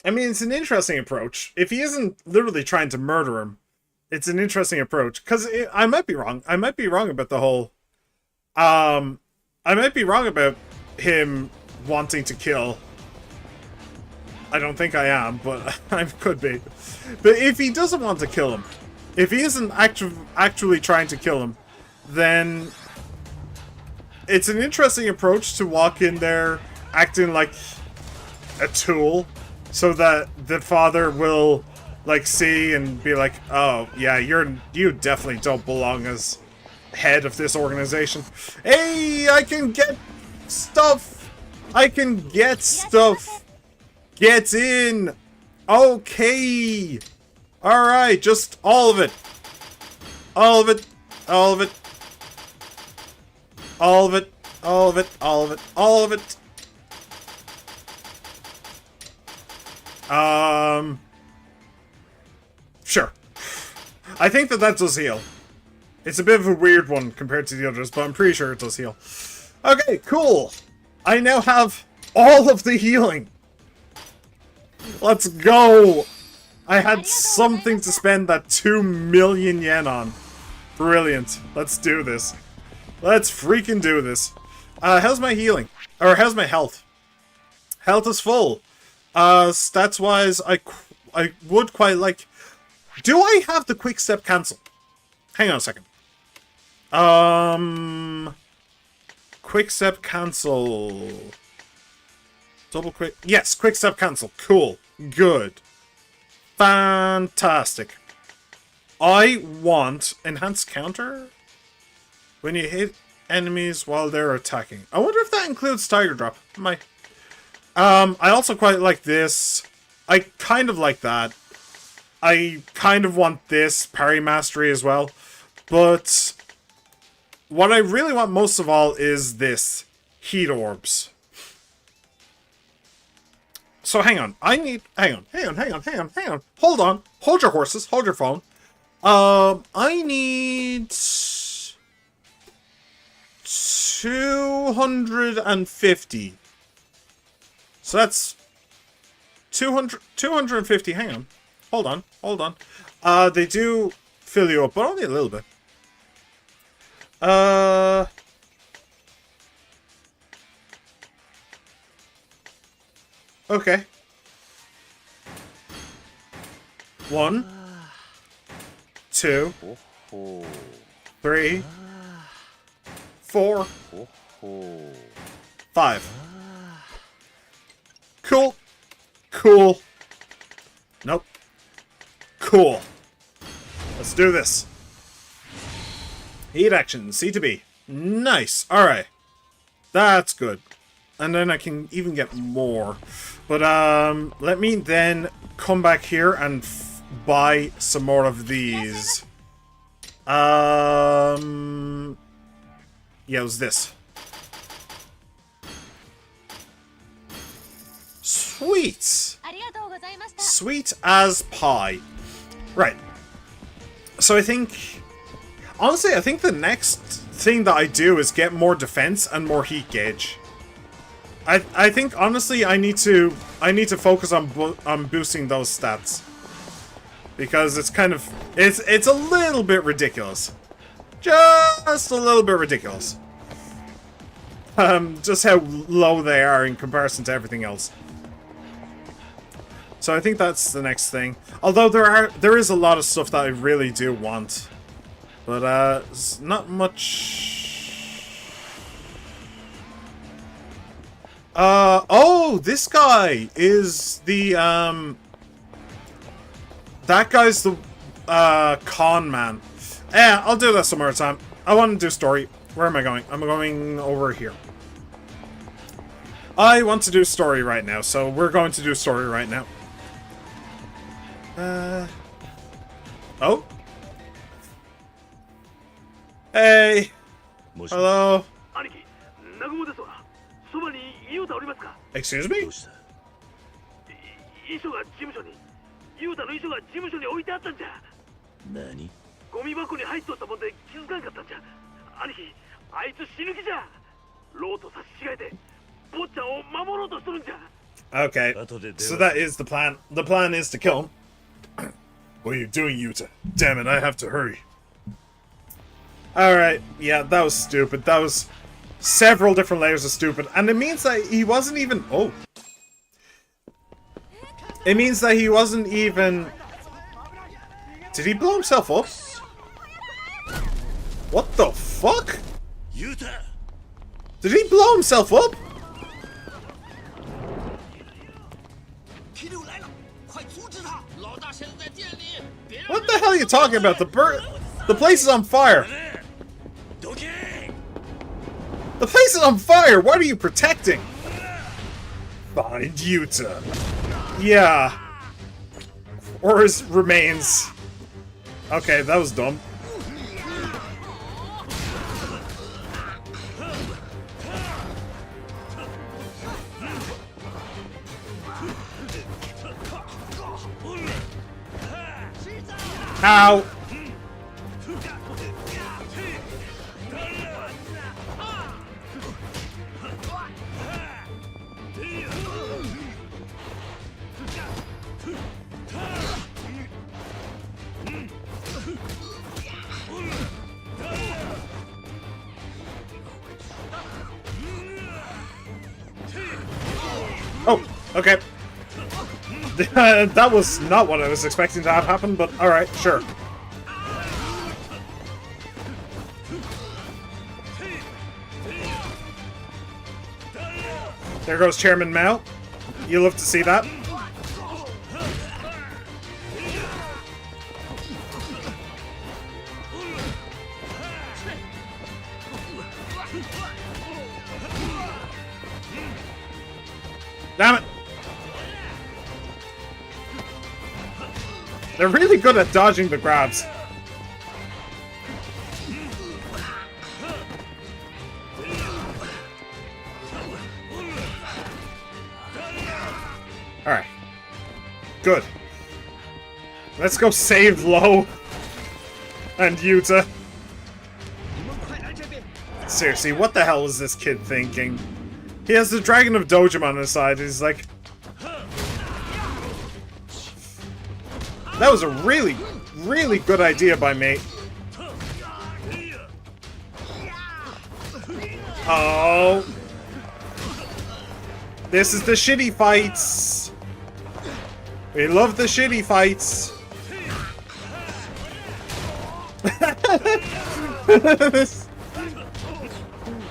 I mean, it's an interesting approach. If he isn't literally trying to murder him, it's an interesting approach. Because I might be wrong. I might be wrong about the whole... I might be wrong about him wanting to kill. I don't think I am, but I could be. But if he doesn't want to kill him, if he isn't actually trying to kill him, then it's an interesting approach to walk in there acting like a tool, so that the father will like see and be like, oh yeah, you definitely don't belong as head of this organization. Hey, I can get stuff. I can get stuff. Get in. Okay. All right, just all of it. All of it. All of it. All of it. All of it. All of it. All of it. Sure. I think that does heal. It's a bit of a weird one compared to the others, but I'm pretty sure it does heal. Okay, cool. I now have all of the healing. Let's go. I had something to spend that 2 million yen on. Brilliant. Let's do this. Let's freaking do this. How's my healing? Or how's my health? Health is full. Stats-wise, I would quite like... Do I have the quick step cancel? Hang on a second. Quick step cancel. Double quick... Yes, quick step cancel. Cool. Good. Fantastic. I want enhanced counter when you hit enemies while they're attacking. I wonder if that includes Tiger Drop. I also quite like this. I kind of like that. I kind of want this parry mastery as well. But what I really want most of all is this. Heat orbs. So hang on. Hang on. Hold on. Hold your horses. Hold your phone. I need 250. So that's 250. Hang on. Hold on. They do fill you up, but only a little bit. Okay. 1, 2, 3, 4, 5. Cool. Nope. Cool. Let's do this. Heat action, C to B. Nice. Alright. That's good. And then I can even get more. But, let me then come back here and buy some more of these. Yeah, it was this. Sweet. Sweet as pie. Right. So I think... Honestly, I think the next thing that I do is get more defense and more heat gauge. I think honestly I need to focus on boosting those stats, because it's kind of it's a little bit ridiculous, just a little bit ridiculous. Just how low they are in comparison to everything else. So I think that's the next thing. Although there is a lot of stuff that I really do want, but it's not much. Oh, this guy is the, that guy's the, con man. Yeah, I'll do that some other time. I want to do story. Where am I going? I'm going over here. I want to do story right now, so we're going to do story right now. Oh. Hey. Hello. Excuse me? Okay, so that is the plan. The plan is to kill him. What are you doing, Yuta? Damn it, I have to hurry. Alright, yeah, that was stupid. That was several different layers of stupid. And it means that he wasn't even... Oh. It means that he wasn't even... Did he blow himself up? What the fuck? Did he blow himself up? What the hell are you talking about? The place is on fire. The place is on fire! What are you protecting? Find Yuta. Yeah. Or his remains. Okay, that was dumb. Ow! Oh, okay. That was not what I was expecting to have happen, but alright, sure. There goes Chairman Mao. You love to see that. Damn it! They're really good at dodging the grabs. good. Let's go save Lo and Yuta. Seriously, what the hell is this kid thinking? He has the Dragon of Dojima on his side. He's like... That was a really, really good idea by me. Oh. This is the shitty fights. We love the shitty fights.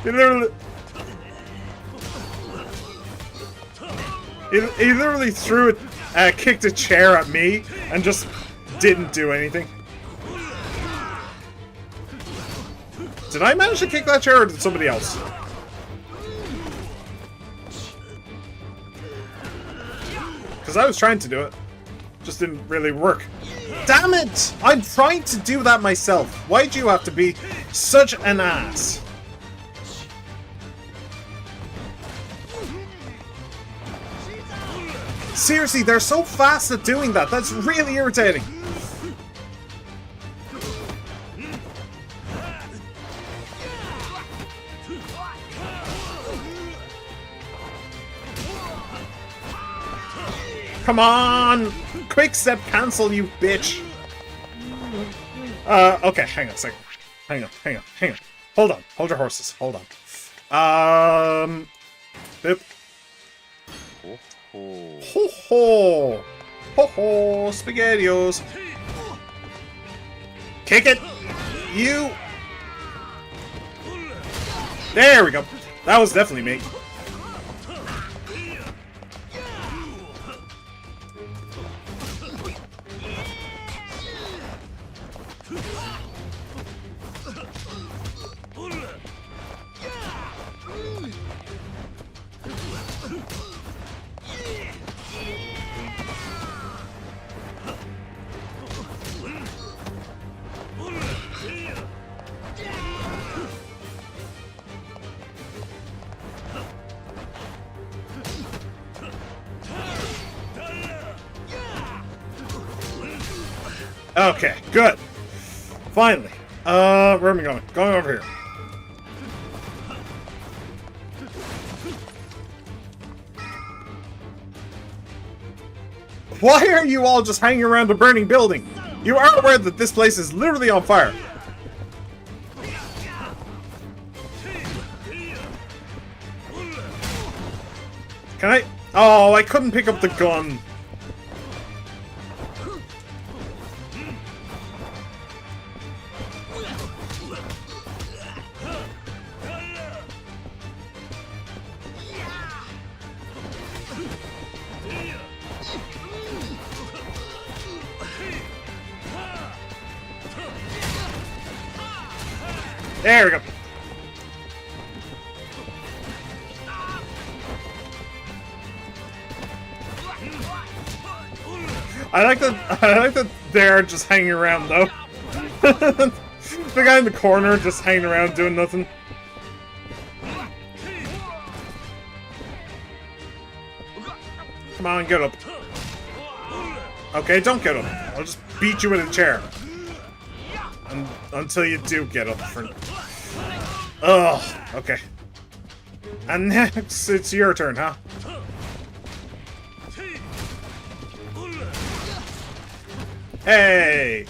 He literally threw it, kicked a chair at me, and just didn't do anything. Did I manage to kick that chair, or did somebody else? Because I was trying to do it. Just didn't really work. Damn it! I'm trying to do that myself. Why'd you have to be such an ass? Seriously, they're so fast at doing that. That's really irritating. Come on! Quick step cancel, you bitch! Okay, hang on a second. Hang on. Hold on. Hold your horses. Hold on. Boop. Ho ho! Ho ho! SpaghettiOs! Kick it! You! There we go! That was definitely me. Okay, good. Finally. Where am I going? Going over here. Why are you all just hanging around a burning building? You are aware that this place is literally on fire. Can I? Oh, I couldn't pick up the gun. There we go. I like that they're just hanging around though. The guy in the corner just hanging around doing nothing. Come on, get up. Okay, don't get up. I'll just beat you with a chair. Until you do get up for... Ugh, okay. And next, it's your turn, huh? Hey!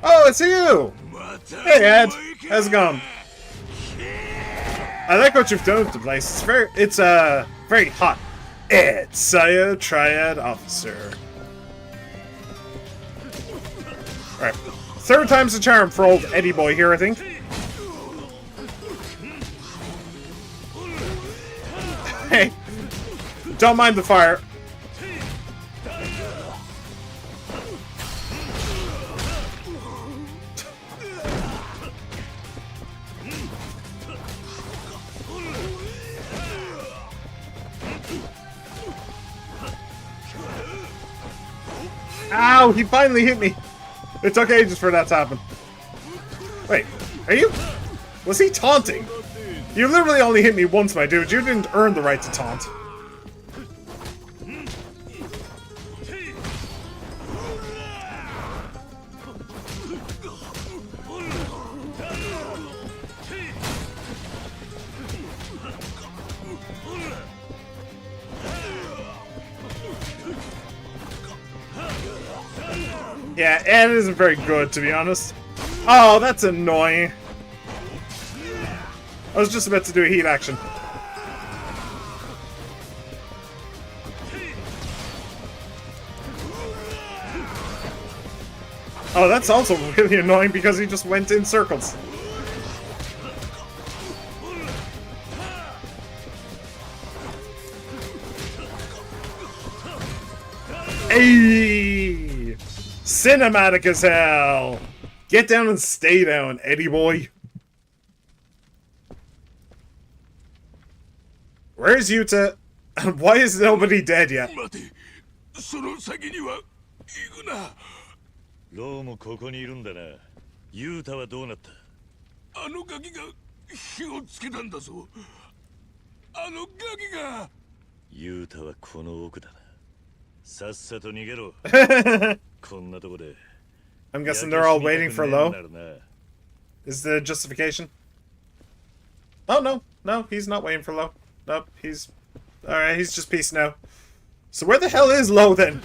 Oh, it's you! Hey, Ed! How's it going? I like what you've done with the place. It's very hot. Ed, Saya, Triad Officer. Alright. Third time's the charm for old Eddie boy here, I think. Hey. Don't mind the fire. Ow, he finally hit me. It took ages for that to happen. Wait, are you? Was he taunting? You literally only hit me once, my dude. You didn't earn the right to taunt. Yeah, Ed isn't very good, to be honest. Oh, that's annoying. I was just about to do a heat action. Oh, that's also really annoying because he just went in circles. Ayy! Cinematic as hell! Get down and stay down, Eddie boy. Where's Yuta? And why is nobody dead yet? その先には行くな。ローもここにいるんだな。ユータはどうなった？あのガキが火をつけたんだぞ。あのガキが。ユータはこの奥だな。さっさと逃げろ。こんなとこで。I'm guessing they're all waiting for Lo. Is the justification? Oh no, no, he's not waiting for Lo. Nope, he's alright. He's just peacing out. So where the hell is Lo then?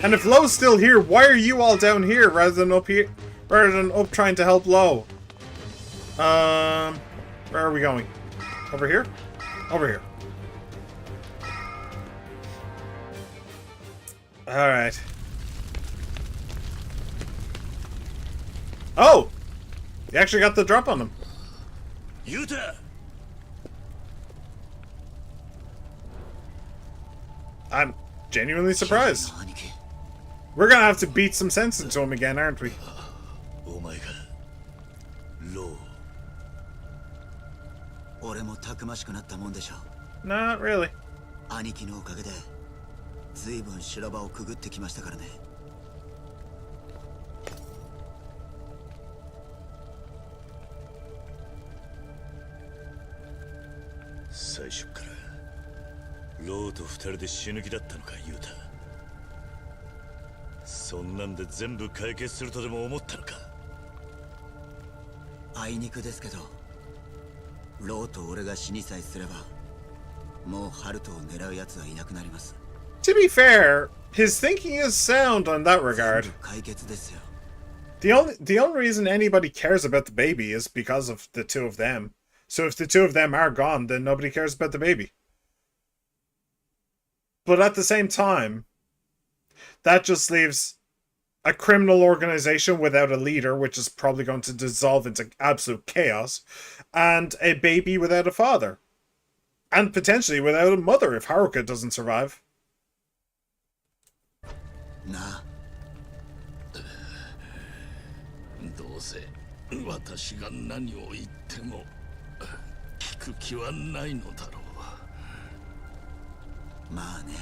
And if Lo's still here, why are you all down here rather than up here? Rather than up trying to help Lo? Where are we going? Over here? Over here. Alright. Oh! You actually got the drop on them. Yuta! I'm genuinely surprised. We're gonna have to beat some sense into him again, aren't we? Oh my god. Lo. Not really. 兄貴のおかげで随分修羅場をくぐってきましたからね。最初からローと二人で死ぬ気だったのか、ユータ。そんなんで全部解決するとでも思ったのか。あいにくですけど、ローと俺が死にさえすれば、もうハルトを狙う奴はいなくなります。To be fair, his thinking is sound on that regard. 解決ですよ。The only reason anybody cares about the baby is because of the two of them. So if the two of them are gone, then nobody cares about the baby. But at the same time, that just leaves a criminal organization without a leader, which is probably going to dissolve into absolute chaos, and a baby without a father. And potentially without a mother if Haruka doesn't survive. なあ。どうせ私が何を言っても聞く気はないのだろう。まあね。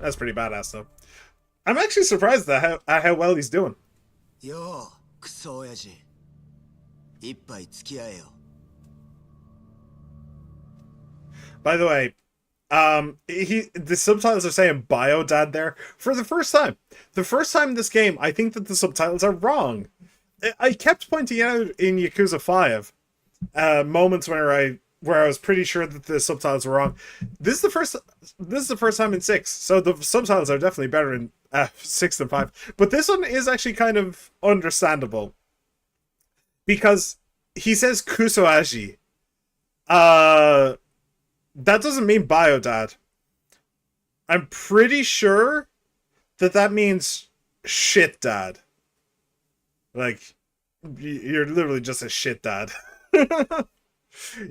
That's pretty badass, though. I'm actually surprised at how well he's doing. よう、クソ親父。一杯付き合えよ。By the way, the subtitles are saying Bio Dad there for the first time. The first time in this game, I think that the subtitles are wrong. I kept pointing out in Yakuza 5 moments where I was pretty sure that the subtitles were wrong. This is the first time in 6, so the subtitles are definitely better in 6 than 5. But this one is actually kind of understandable because he says Kusoaji. That doesn't mean Biodad. I'm pretty sure that means shit dad. Like, you're literally just a shit dad.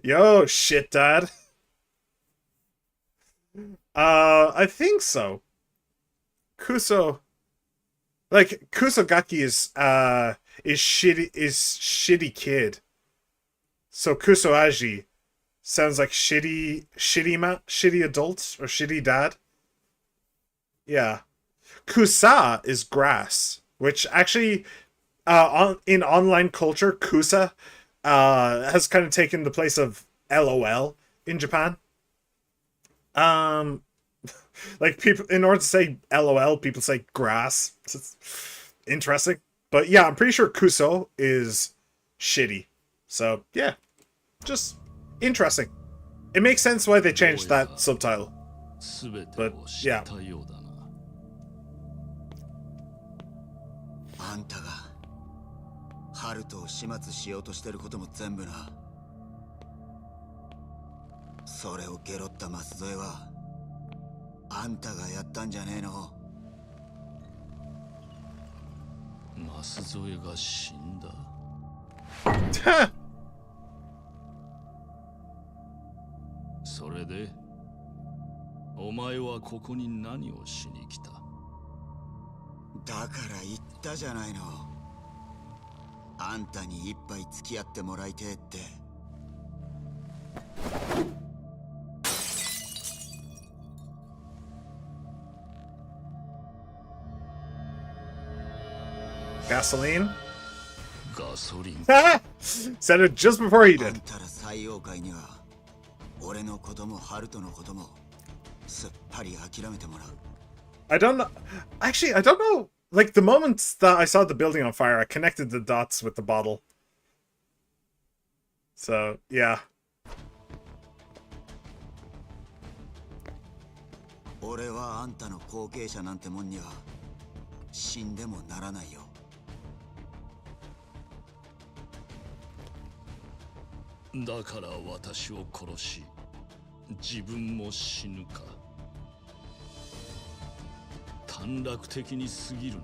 Yo, shit dad. I think so. Kusogaki is shitty kid. So Kusoaji sounds like shitty adult or shitty dad. Yeah. Kusa is grass, which actually, in online culture, Kusa has kind of taken the place of LOL in Japan. Like people, in order to say LOL, people say grass. It's interesting, but yeah, I'm pretty sure Kuso is shitty. So yeah, just interesting. It makes sense why they changed that subtitle. But yeah. あんたがハルトを始末しようとしてることも全部な。それをゲロった舛添はあんたがやったんじゃねえの。舛添が死んだ。それでお前はここに何をしに来た？だから言ったじゃないの。あんたに一杯付き合ってもらいてえって。Gasoline? ガソリン。Said it just before he あ did. んたら最妖怪には俺のこともハルトのこともすっぱり諦めてもらう。I don't know. Actually, I don't know. Like, the moment that I saw the building on fire, I connected the dots with the bottle. So, yeah. 俺はあんたの後継者なんてもんには死んでもならないよ。だから私を殺し、自分も死ぬか。短絡的に過ぎるな。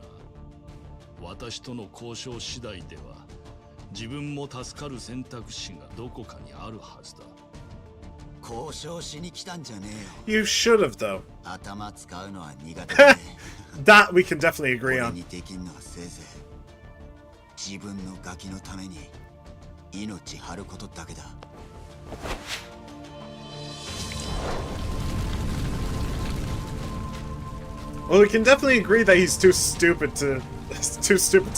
私との交渉次第では自分も助かる選択肢がどこかにあるはずだ。交渉しに来たんじゃねえよ。You should have, though. 頭使うのは苦手だね。That we can definitely agree 俺 on. にできんのはせいぜい自分のガキのために命張ることだけだ。Well, we can definitely agree that he's too stupid to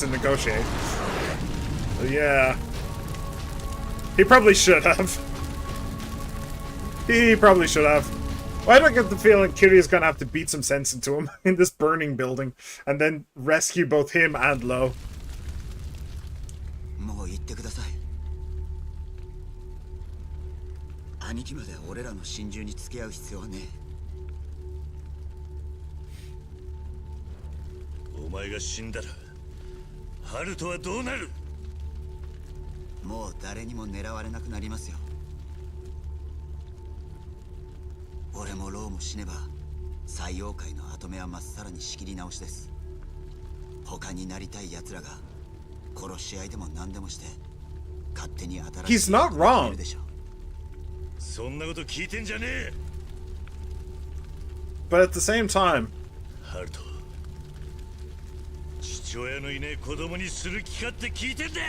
negotiate. So, yeah. He probably should have. He probably should have. Why do I get the feeling Kiryu's gonna have to beat some sense into him in this burning building and then rescue both him and Lo? もう言ってください。兄貴まで俺らの心中に付き合う必要はねえ。お前が死んだらハルトはどうなる？もう誰にも狙われなくなりますよ。俺もローも死ねば最妖怪の跡目はまっさらに仕切り直しです。他になりたい奴らが殺し合いでも何でもして勝手に新しい He's not wrong. でしょ。そんなこと聞いてんじゃねえ。 But at the same time, ハルト、父親のいねえ子供にする気かって聞いてんだ。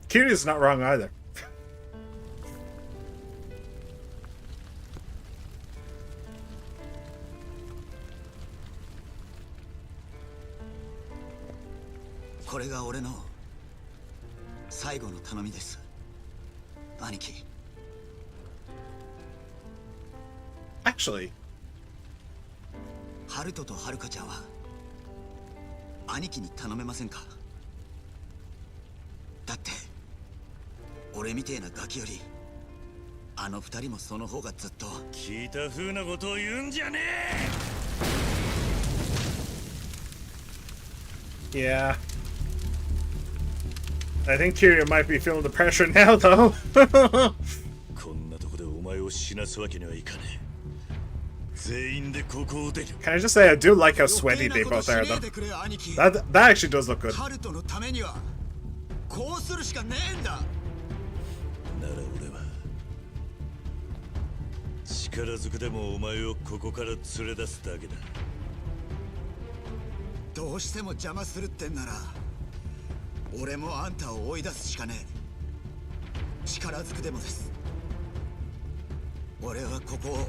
Kiryu's not wrong either. これが俺の最後の頼みです、兄貴。Actually, ハルトとハルカちゃんは兄貴に頼めませんか？だって俺みてえなガキよりあの二人もその方がずっと。聞いた風なことを言うんじゃねえ。 yeah. I think Kiryu might be feeling the pressure now, though. こんなとこでお前を死なすわけにはいかねえ。全員でここを出る。 Can I just say I do like how sweaty they both are, though. That actually does look good. ハルトのためにはこうするしかねえんだ。なら俺は力ずくでもお前をここから連れ出すだけだ。どうしても邪魔するってんなら俺もあんたを追い出すしかねえ。力ずくでもです。俺はここを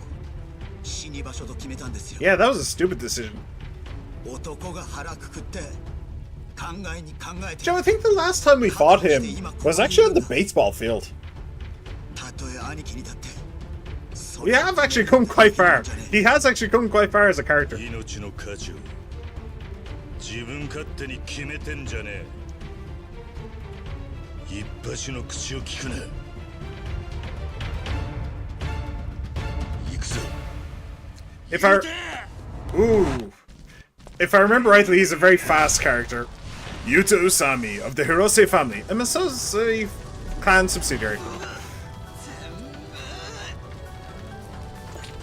死に場所と決めたんですよ。 Yeah, that was a stupid decision. 男が腹くくって考えに考えて。 Joe, I think the last time we fought him was actually on the baseball field. たとえ兄貴にだって。 We have actually come quite far. He has actually come quite far as a character. 命の価値を自分勝手に決めてんじゃねえ。一発の口を聞くな。行くぞ。 If I remember rightly, he's a very fast character. Yuta Usami of the Hirose family, a Masashi clan subsidiary.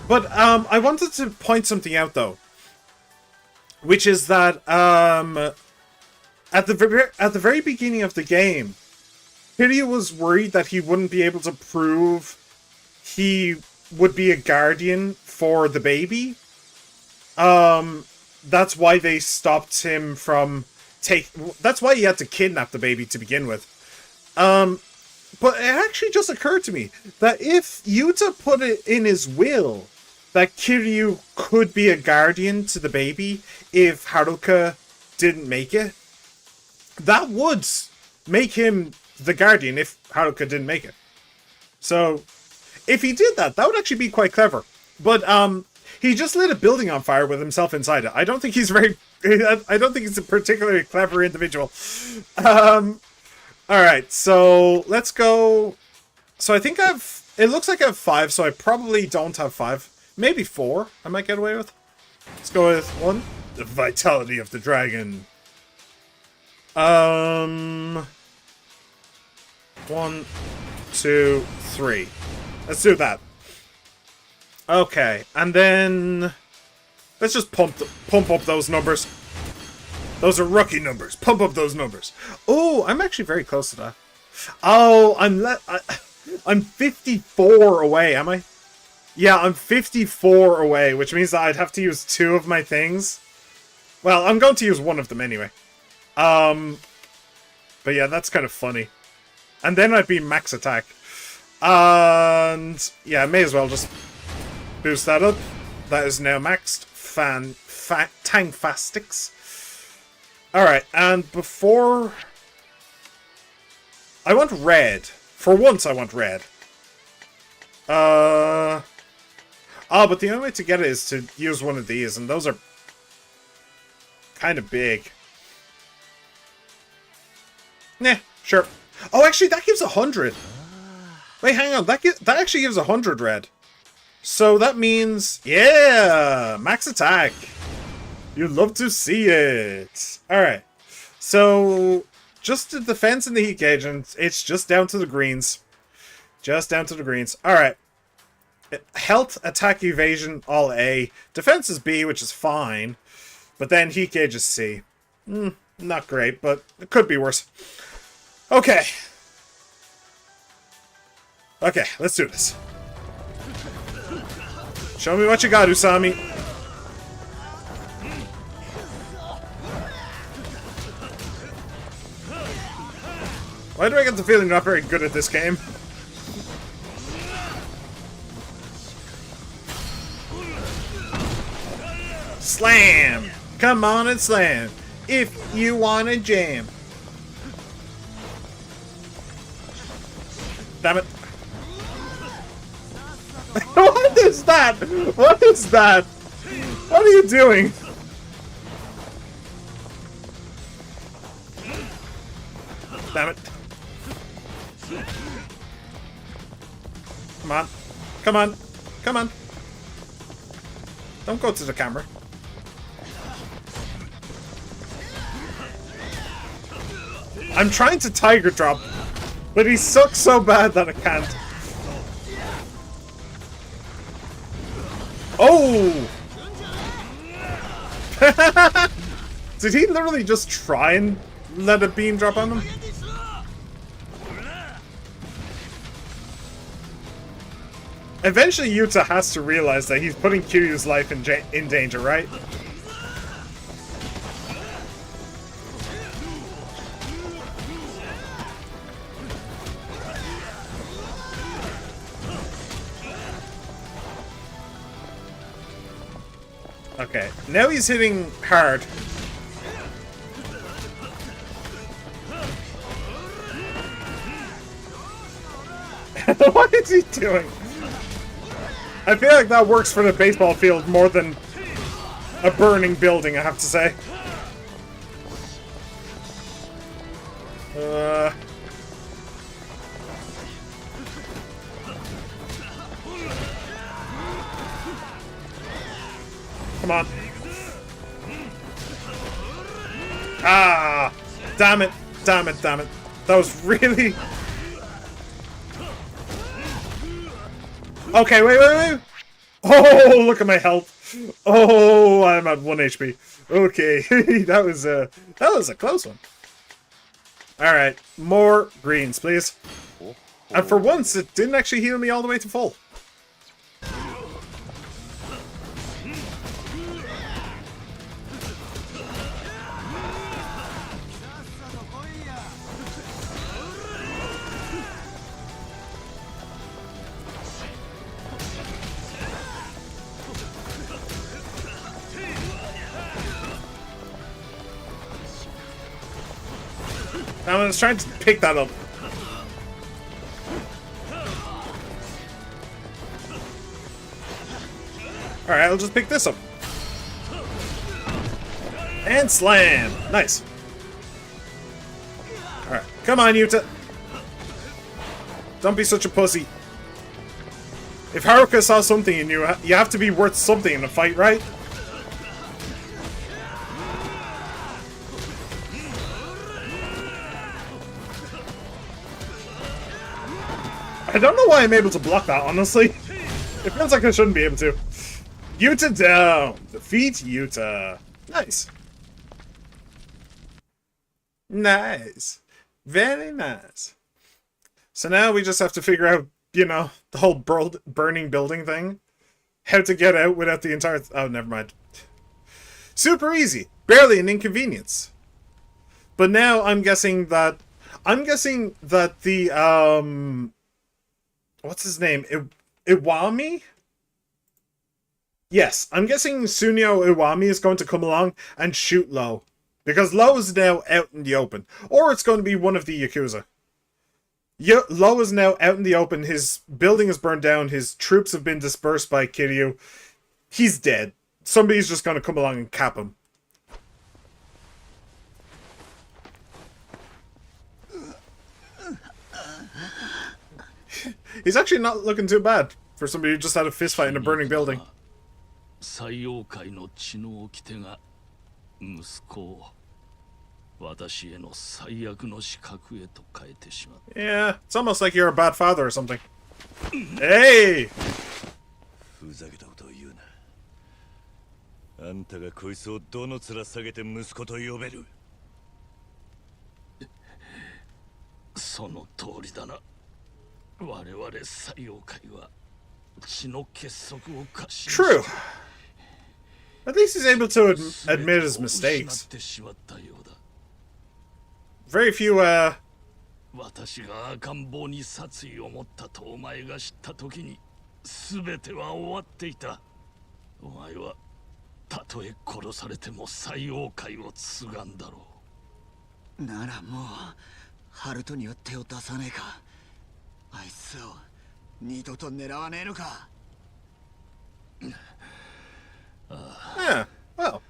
But I wanted to point something out though, which is that at the very beginning of the game, Kiryu was worried that he wouldn't be able to prove he would be a guardian for the baby. That's why they stopped him from that's why he had to kidnap the baby to begin with. But it actually just occurred to me that if Yuta put it in his will that Kiryu could be a guardian to the baby if Haruka didn't make it, that would make him the guardian if Haruka didn't make it. So, if he did that, that would actually be quite clever. But, he just lit a building on fire with himself inside it. I don't think he's I don't think he's a particularly clever individual. Alright, so let's go. So I think it looks like I have 5, so I probably don't have 5. Maybe 4 I might get away with. Let's go with 1. The vitality of the dragon. 1, 2, 3. Let's do that. Okay, and then let's just pump up those numbers. Those are rookie numbers. Pump up those numbers. Oh, I'm actually very close to that. Oh, I'm 54 away, am I? Yeah, I'm 54 away, which means that I'd have to use 2 of my things. Well, I'm going to use 1 of them anyway. But yeah, that's kind of funny. And then I'd be max attack. And yeah, may as well just boost that up. That is now maxed. Tangfastics. Alright, and before... I want red. For once, I want red. Oh, but the only way to get it is to use one of these, and those are kind of big. Nah, sure. Oh, actually, that gives 100. Wait, hang on. That actually gives 100 red. So that means, yeah, max attack. You'd love to see it. Alright. So, just the defense and the heat gauge, and it's just down to the greens. Just down to the greens. Alright. Health, attack, evasion, all A. Defense is B, which is fine. But then heat gauge is C. Not great, but it could be worse. Okay. Okay, let's do this. Show me what you got, Usami. Why do I get the feeling I'm not very good at this game? Slam! Come on and slam. If you want to jam. Damn it. What is that? What is that? What are you doing? Damn it. Come on. Come on. Come on. Don't go to the camera. I'm trying to tiger drop, but he sucks so bad that I can't. Oh! Did he literally just try and let a beam drop on him? Eventually Yuta has to realize that he's putting Kiryu's life in danger, right? Okay, now he's hitting hard. What is he doing? I feel like that works for the baseball field more than a burning building, I have to say. Come on. Ah! Damn it. Damn it, damn it. That was really... Okay, wait. Oh, look at my health. Oh, I'm at 1 HP. Okay, that was a close one. Alright, more greens, please. And for once, it didn't actually heal me all the way to full. I was trying to pick that up. Alright, I'll just pick this up. And slam! Nice. Alright, come on, Yuta. Don't be such a pussy. If Haruka saw something in you, you have to be worth something in a fight, right? I don't know why I'm able to block that, honestly. It feels like I shouldn't be able to. Yuta down! Defeat Yuta. Nice. Nice. Very nice. So now we just have to figure out, you know, the whole burning building thing. How to get out without the entire... Oh, never mind. Super easy. Barely an inconvenience. But now I'm guessing that the, what's his name? Iwami? Yes, I'm guessing Sunio Iwami is going to come along and shoot Lo. Because Lo is now out in the open. Or it's going to be one of the Yakuza. Lo is now out in the open. His building is burned down. His troops have been dispersed by Kiryu. He's dead. Somebody's just going to come along and cap him. He's actually not looking too bad for somebody who just had a fist fight in a burning building. Yeah, it's almost like you're a bad father or something. Hey! True. At least he's able to admit his mistakes. Very few, 私が赤ん坊に殺意を持ったとお前が知った時に全ては終わっていた。お前はたとえ殺されても最王界を継がんだろう。ならもうハルトによって手を出さねえか。あいつを二度と狙わねえのか。Yeah, well.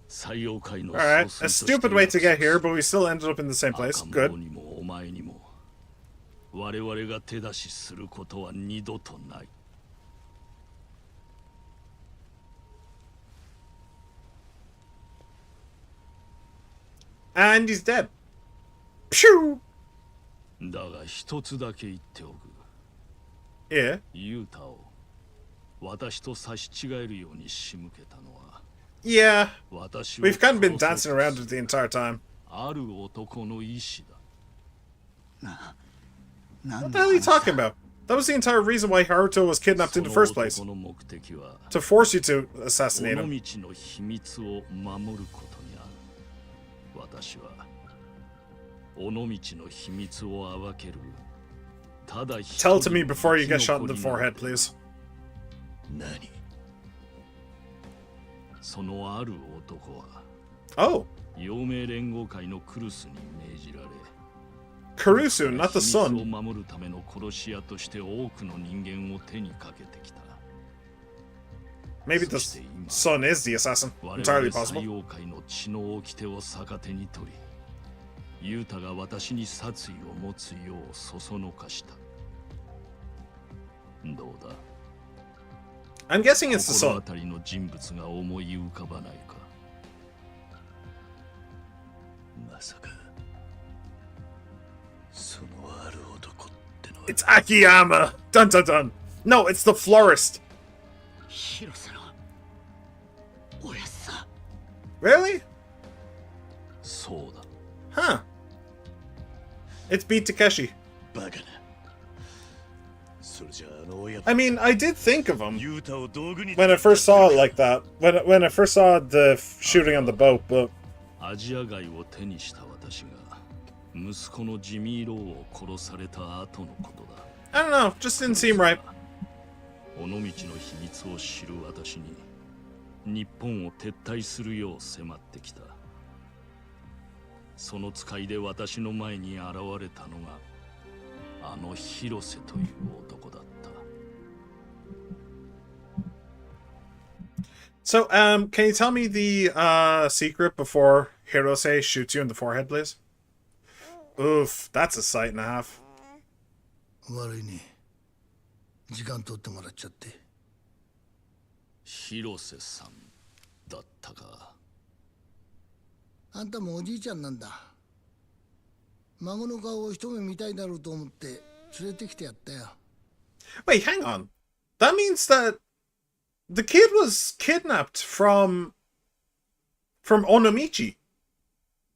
Alright, a stupid way to get here, but we still ended up in the same place. Good. And he's dead. Phew! Yeah. 私と差し違えるように仕向けたのは Yeah, we've kind of been dancing around it the entire time. ある男の意志だ。 What the hell are you talking about? That was the entire reason why Haruto was kidnapped in the first place. To force you to assassinate him. 尾道の秘密を守ることにある。私は尾道の秘密を暴ける。ただ Tell it to me before you get shot in the forehead, please. 何そのある男は Oh, 陽明連合会のクルスに命じられ Kurusu, not the 秘密を son. 守るための殺し屋として多くの人間を手にかけてきた。 Maybe the son is the assassin. 我々 Entirely 最 possible. 王会の血の掟を逆手に取り、ユータが私に殺意を持つようそそのかした。どうだ、 I'm guessing it's the 心 son. 当たりの人物が思い浮かばないか。まさかそのある男ってのは It's Akiyama. Dun dun dun. No, it's the florist. 広瀬のおやっさ。 Really? そうだ。 Huh. It's Beat Takeshi. バカな。それじゃあの親 I mean, I did think of him ユータを道具に when I first saw it like that. When I first saw the shooting on the boat, but アジア街を手にした私が息子のジミー・ローを殺された後のことだ。 I don't know. Just didn't seem right. 尾道の秘密を知る私に日本を撤退するよう迫ってきた。その使いで私の前に現れたのがあの広瀬という男だった。 So, can you tell me the secret before Hirose shoots you in the forehead, please? Oof, that's a sight and a half. 悪いね。時間取ってもらっちゃって。広瀬さんだったか。あんたもおじいちゃんなんだ。孫の顔を一目見たいだろうと思って連れてきてやったよ。 Wait, hang on. That means that the kid was kidnapped from Onomichi.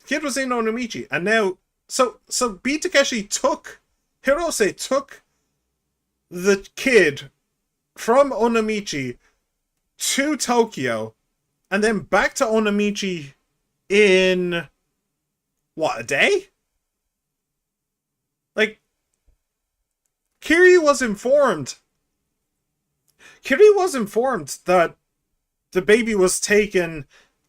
The kid was in Onomichi, and now so B Takeshi took Hirose took the kid from Onomichi to Tokyo, and then back to Onomichi in what, a day? Like, Kiri was informed that the baby was taken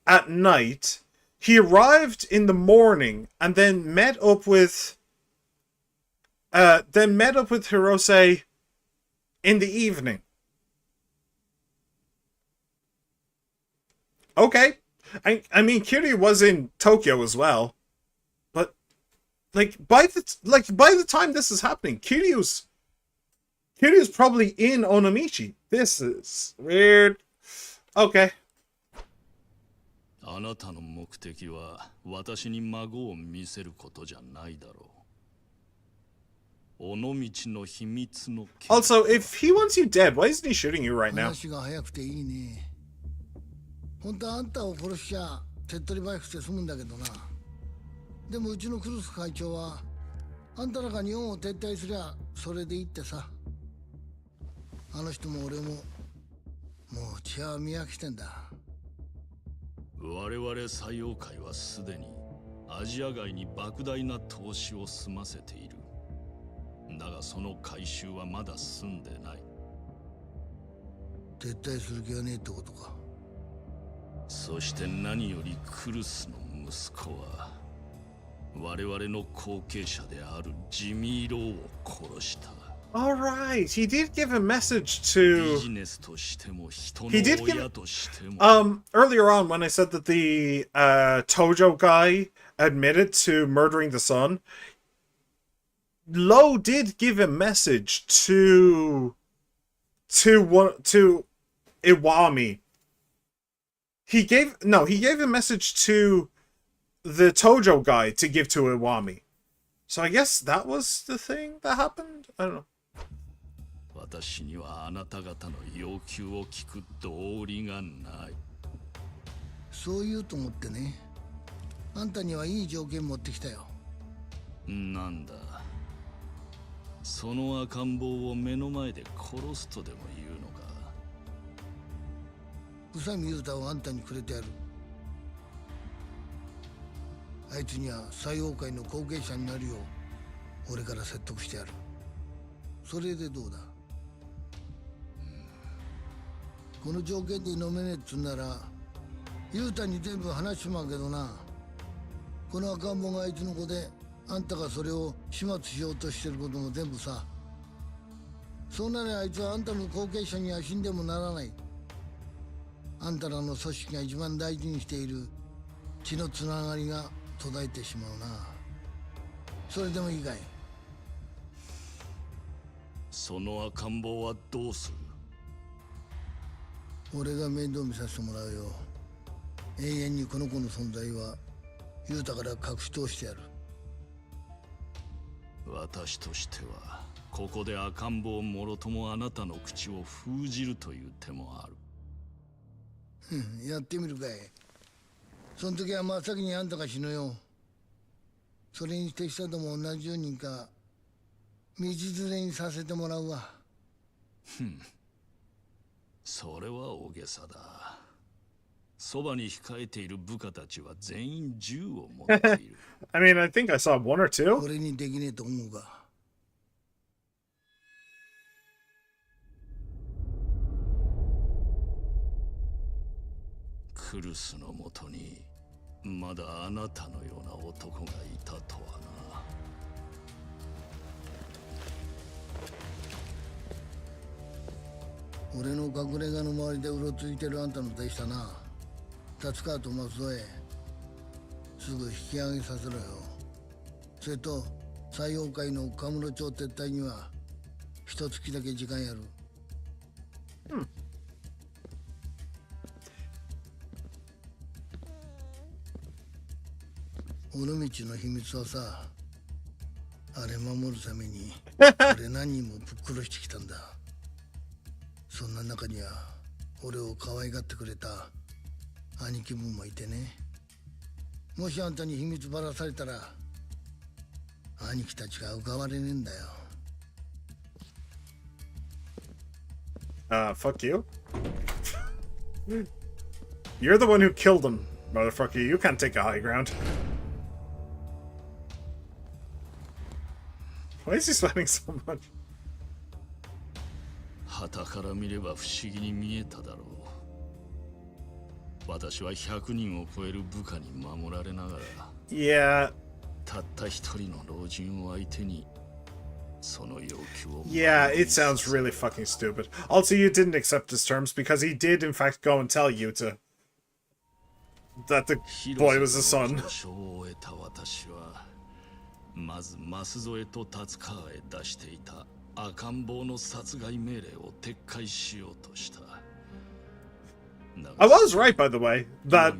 at night. He arrived in the morning and then met up with Hirose in the evening. Okay. I mean, Kiri was in Tokyo as well. But by the time this is happening, Kiryu's probably in Onomichi. This is weird. Okay. あなたの目的は私に孫を見せることじゃないだろう。尾道の秘密の件。 Also, if he wants you dead, why isn't he shooting you right now? 話が早くていいね。本当はあんたを殺しちゃ手っ取り早くて済むんだけどな。でもうちのクルス会長はあんたらが日本を撤退すりゃそれでいいってさ。あの人も俺ももう血は見飽きてんだ。我々最王会はすでにアジア外に莫大な投資を済ませている。だがその回収はまだ済んでない。撤退する気はねえってことか。そして何よりクルスの息子は我々の後継者であるジミー・ローを殺した。 Alright, he did give a message to... ビジネスとしても人の He did 親としても。 earlier on when I said that the Tojo guy admitted to murdering the son, Lo did give a message to Iwami. He gave a message to the Tojo guy to give to Iwami. So I guess that was the thing that happened? I don't know. 私にはあなた方の要求を聞く道理がない。そう言うと思ってね。あんたにはいい条件持ってきたよ。なんだ。その赤ん坊を目の前で殺すとでも言うのか。宇佐美雄太をあんたにくれてやる。あいつには最王会の後継者になるよう俺から説得してやる。それでどうだ。この条件で飲めねえっつんなら雄太に全部話しちまうけどな。この赤ん坊があいつの子で、あんたがそれを始末しようとしてることも全部さ。そうならあいつはあんたの後継者には死んでもならない。あんたらの組織が一番大事にしている血のつながりが途絶えてしまうな。それでもいいかい？その赤ん坊はどうする？俺が面倒見させてもらうよ。永遠にこの子の存在は雄太から隠し通してやる。私としてはここで赤ん坊もろともあなたの口を封じるという手もある。やってみるかい。その時は真っ先にあんたが死ぬよ。それに手下とも同じ10人か道連れにさせてもらうわ。それは大げさだ。そばに控えている部下たちは全員銃を持っている。I mean, I think I saw one or two. 俺にできねえと思うか。クルスのもとにまだあなたのような男がいたとはな。俺の隠れ家の周りでうろついてるあんたの手下な。立川と松添、すぐ引き上げさせろよ。それと西洋会のカムロ町撤退には一月だけ時間やる。尾道の秘密はさ、あれ守るために俺何人もぶっ殺してきたんだ。そんな中には俺を可愛がってくれた兄貴分もいてね。もしあんたに秘密ばらされたら兄貴たちが浮かばれねえんだよ。Fuck you. You're the one who killed him, motherfucker. You can't take a high ground. Why is he sweating so much? 傍から見れば不思議に見えただろう。私は100人を超える部下に守られながら、Yeah. たった一人の老人を相手にその要求を。Yeah, it sounds really fucking stupid. Also, you didn't accept his terms because he did, in fact, go and tell Yuta that the boy was his son. 私はまず舛添と達川へ出していた赤ん坊の殺害命令を撤回しようとした。I was right, by the way, that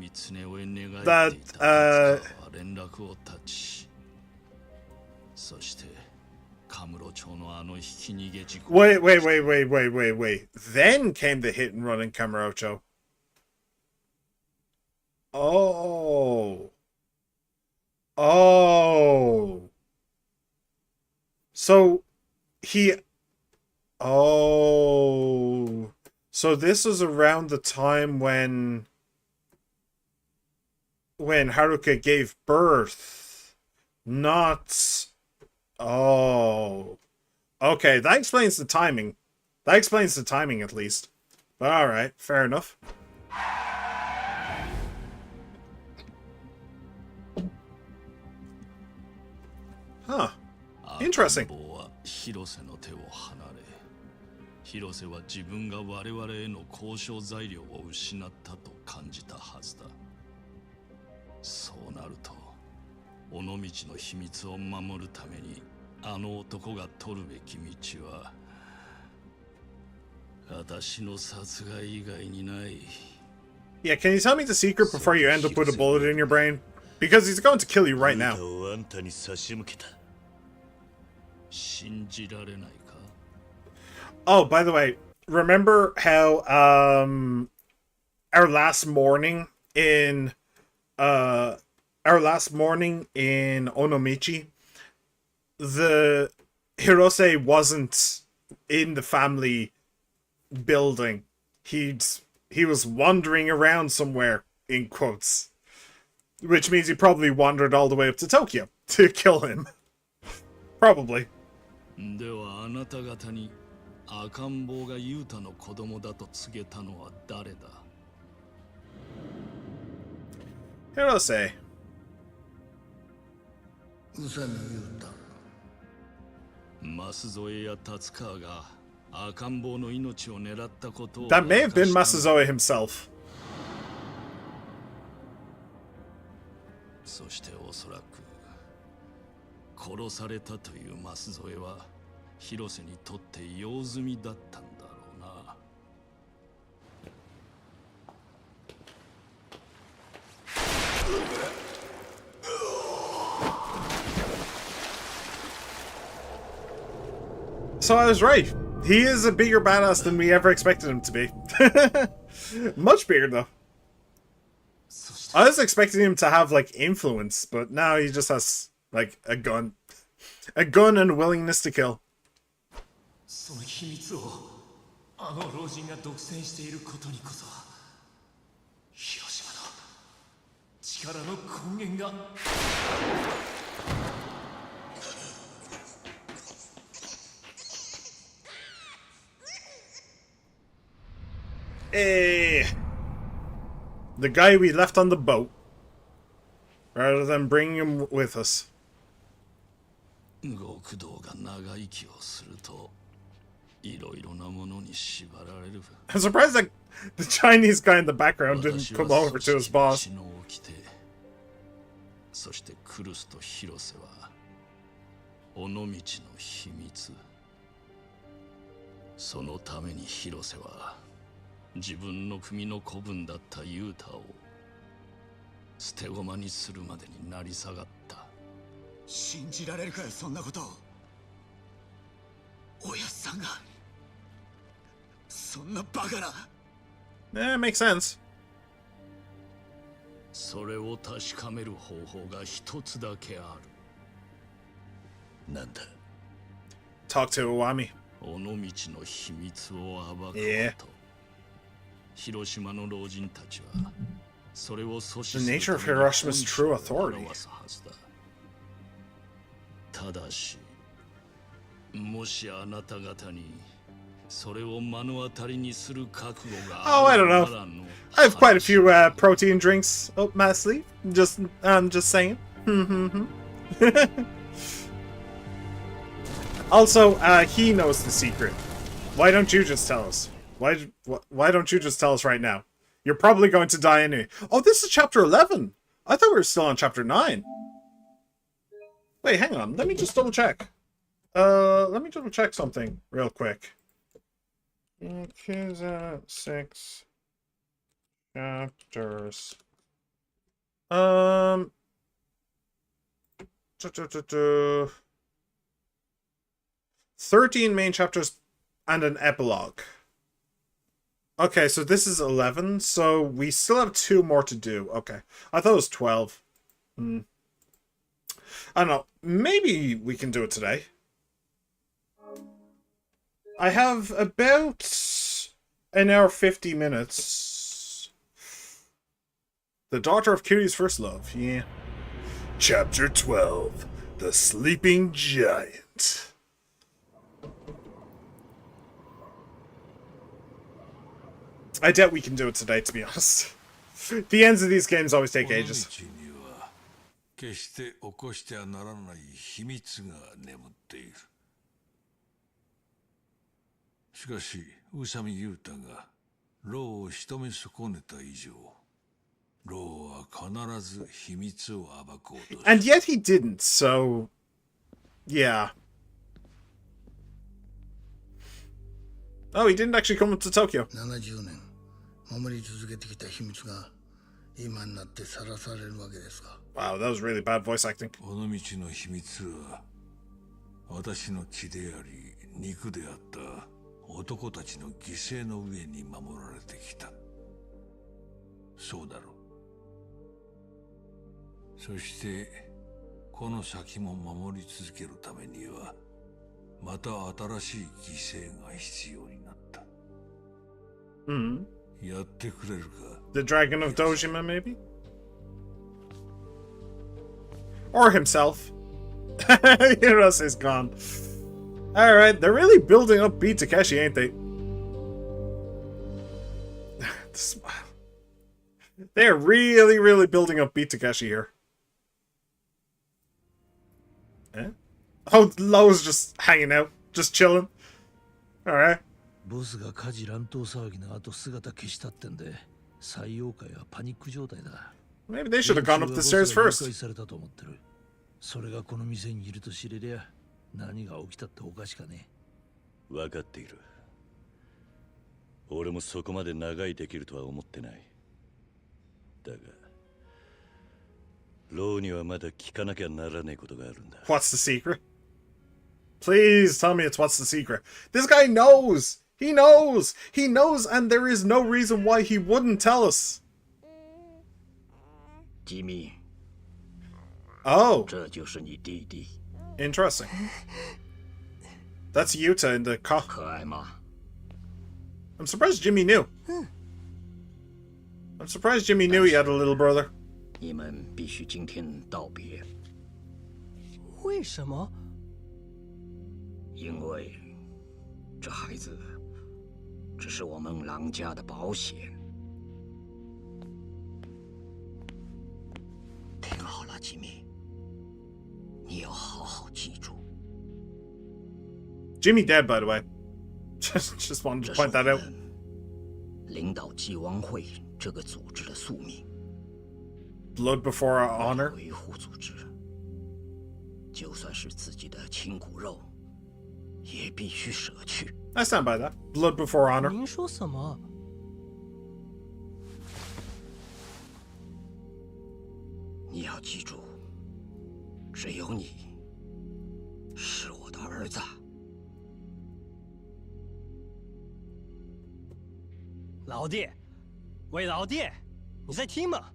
連絡を断ち、そしてカムロ町のあのひき逃げ事故。Wait. Then came the hit and run in Camarocho. Oh. So he. Oh. So this was around the time when Haruka gave birth. Not. Oh. Okay, that explains the timing. That explains the timing, at least. But alright, fair enough. Huh. Interesting. 広瀬の手を離れ、広瀬は自分が我々への交渉材料を失ったと感じたはずだ。そうなると、尾道の秘密を守るためにあの男が取るべき道は私の殺害以外にない。 Yeah, can you tell me the secret before you end up with a bullet in your brain? Because he's going to kill you right now. 信じられないか? Oh, by the way, remember how our last morning in Onomichi, the Hirose wasn't in the family building. He was wandering around somewhere, in quotes. Which means he probably wandered all the way up to Tokyo to kill him. Probably. ではあなた方に赤ん坊がユータの子供だと告げたのは誰だ? Hirose. 宇佐美優太。舛添や達川が赤ん坊の命を狙ったことを That may have been Masuzoe himself. そしておそらく殺されたという舛添は広瀬にとって用済みだったんだろうな。So I was right. He is a bigger badass than we ever expected him to be. Much bigger, though. I was expecting him to have, like, influence, but now he just has, like, a gun. A gun and willingness to kill. その秘密をあの老人が独占していることにこそ広島の力の根源が。Hey, the guy we left on the boat, rather than bringing him with us. 極道が長生きをするといろいろなものに縛られる。 I'm surprised that the Chinese guy in the background didn't come over to his boss. そしてクルスと広瀬は尾道の秘密。そのために広瀬は自分の組の子分だったユータを捨て駒にするまでになり下がった。信じられるかよ、そんなことを。おやっさんがそんなバカな。Makes sense. それを確かめる方法が一つだけある。なんだ。 Talk to Uwami. 尾道の秘密を暴くこと。Yeah. 広島の老人たちはそれを阻止する The nature of Hiroshima's true authority. 表すはずだ。ただし、もしあなた方にそれを目の当たりにする覚悟が Oh, I don't know. I have quite a few protein drinks up my sleeve. I'm just saying. Also, he knows the secret. Why don't you just tell us? Why don't you just tell us right now? You're probably going to die anyway. Oh, this is chapter 11. I thought we were still on chapter 9. Wait, hang on. Let me just double check. Let me double check something real quick. Yakuza 6 chapters. 13 main chapters and an epilogue. Okay, so this is 11, so we still have 2 more to do. Okay, I thought it was 12. I don't know. Maybe we can do it today. I have about an hour 50 minutes. The daughter of Kiryu's first love, yeah. Chapter 12, The Sleeping Giant. I doubt we can do it today, to be honest. The ends of these games always take ages. 決して起こしてはならない秘密が眠っている。しかし、宇佐美優太がローを仕留め損ねた以上、ローは必ず秘密を暴こうとした。 And yet he didn't, so yeah. Oh, he didn't actually come up to Tokyo. 70年守り続けてきた秘密が今になってさらされるわけですか。 Wow, that was really bad voice acting. 尾道の秘密は私の血であり肉であった男たちの犠牲の上に守られてきた。そうだろう。そしてこの先も守り続けるためにはまた新しい犠牲が必要になった。やってくれるか。 The Dragon of Dojima, maybe? Or himself. Hirose's gone. Alright, they're really building up Beat Takeshi, ain't they? The smile. They're really, really building up Beat Takeshi here. Eh? Oh, Lowe's just hanging out, just chilling. Alright. ボスが火事乱闘騒ぎの後姿消したってんで、採用会はパニック状態だ。 Maybe they should have gone up the stairs first. 誘拐されたと思ってる。それがこの店にいると知れりゃ、何が起きたっておかしかね。分かっている。俺もそこまで長居できるとは思ってない。だが、ローにはまだ聞かなきゃならねえことがあるんだ。What's the secret? Please tell me it's what's the secret. This guy knows! He knows! He knows, and there is no reason why he wouldn't tell us. Jimmy. Oh. 这就是你弟弟。 Interesting. That's Yuta in the car. 可爱吗？ I'm surprised Jimmy knew. I'm surprised Jimmy knew he had a little brother. 你们必须今天道别。为什么？因为这孩子只是我们狼家的保险。听好了，吉米，你要好好记住。 Jimmy dead, by the way. Just wanted to point that out. 领导纪王会这个组织的宿命。 Blood before our honor. 维护组织，就算是自己的亲骨肉，也必须舍去。 I stand by that. Blood before honor. 您说什么？你要记住，只有你是我的儿子。老弟，喂，老弟，你在听吗？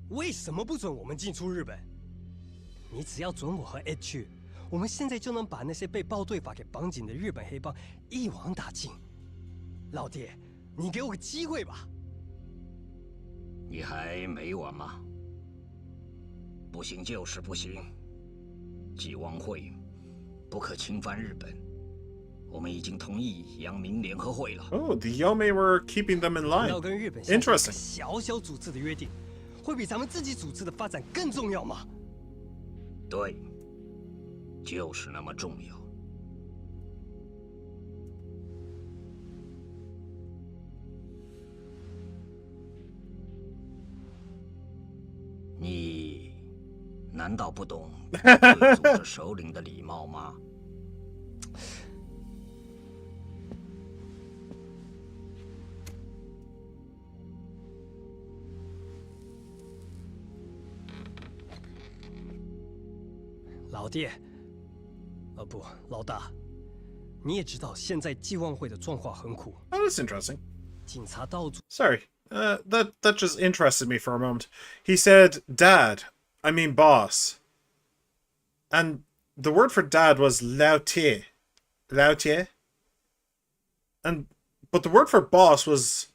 为什么不准我们进出日本？你只要准我和 Ed 去，我们现在就能把那些被暴队法给绑紧的日本黑帮一网打尽。老弟，你给我个机会吧。你还没完吗？不行就是不行，纪王会不可侵犯日本。我们已经同意阳明联合会了。Oh, the Yome were keeping them in line. 要跟日本 Interesting. 小小组织的约定，会比咱们自己组织的发展更重要吗？对，就是那么重要。你难道不懂对组织首领的礼貌吗？老弟，不，老大，你也知道现在纪望会的状况很苦。 Oh, that's interesting. 警察到处 Sorry, that just interested me for a moment. He said dad, I mean boss. And the word for dad was Lao-tie. Lao-tie? But the word for boss was...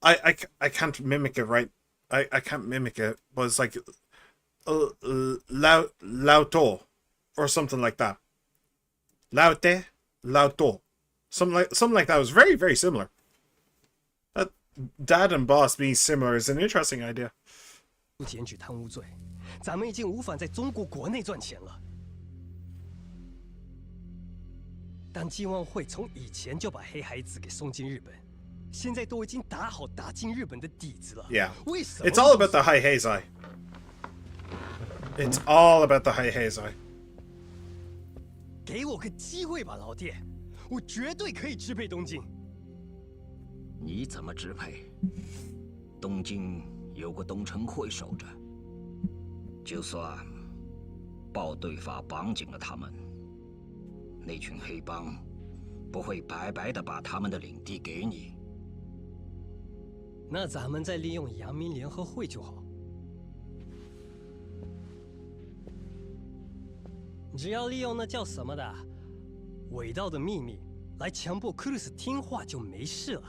I can't mimic it, right? I can't mimic it, but it's like... Lao-to, or something like that. Lao-te, Lao-to. Something like that. It was very, very similar. That dad and boss being similar is an interesting idea. 检举贪污罪，咱们已经无法在中国国内赚钱了。但纪望会从以前就把黑孩子给送进日本，现在都已经打好打进日本的底子了。 Yeah. 为什么 It's all about the high Heisei. It's all about the high Heisei. 给我个机会吧，老弟，我绝对可以支配东京。你怎么支配？东京有个东城会守着，就算暴队法绑紧了他们，那群黑帮不会白白的把他们的领地给你。那咱们再利用阳明联合会就好。只要利用那叫什么的伪道的秘密来强迫克鲁斯听话就没事了。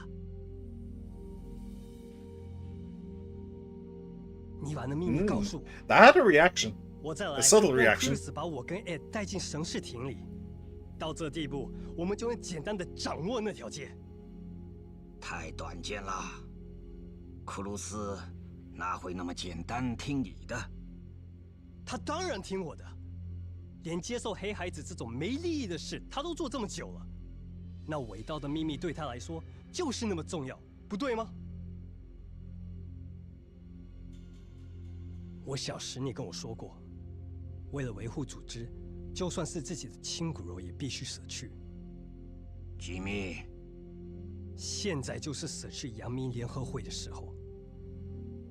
你把那秘密告诉我。 That had a reaction. 我再来 A subtle 让克 reaction. 鲁斯把我跟 Ed 带进神视亭里。到这地步，我们就能简单的掌握那条街。太短见了。克鲁斯哪会那么简单听你的？他当然听我的，连接受黑孩子这种没利益的事，他都做这么久了。那伟道的秘密对他来说就是那么重要，不对吗？我小时你跟我说过，为了维护组织，就算是自己的亲骨肉也必须舍去。吉米，现在就是舍去阳明联合会的时候，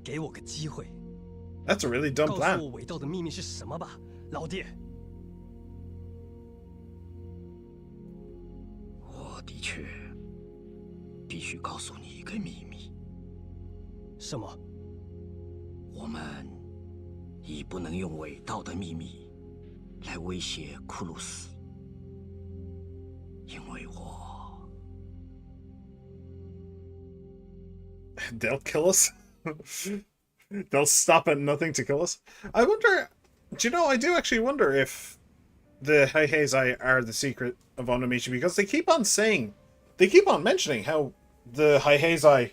给我个机会。That's a really dumb 告 plan. 诉我伟道的秘密是什么吧，老爹。我的确必须告诉你一个秘密。什么？我们已不能用伟道的秘密来威胁库鲁斯，因为我 They'll kill us. They'll stop at nothing to kill us. I wonder. Do you know? I do actually wonder if the Heihei are the secret of Onomichi, because they keep on mentioning how the Heihei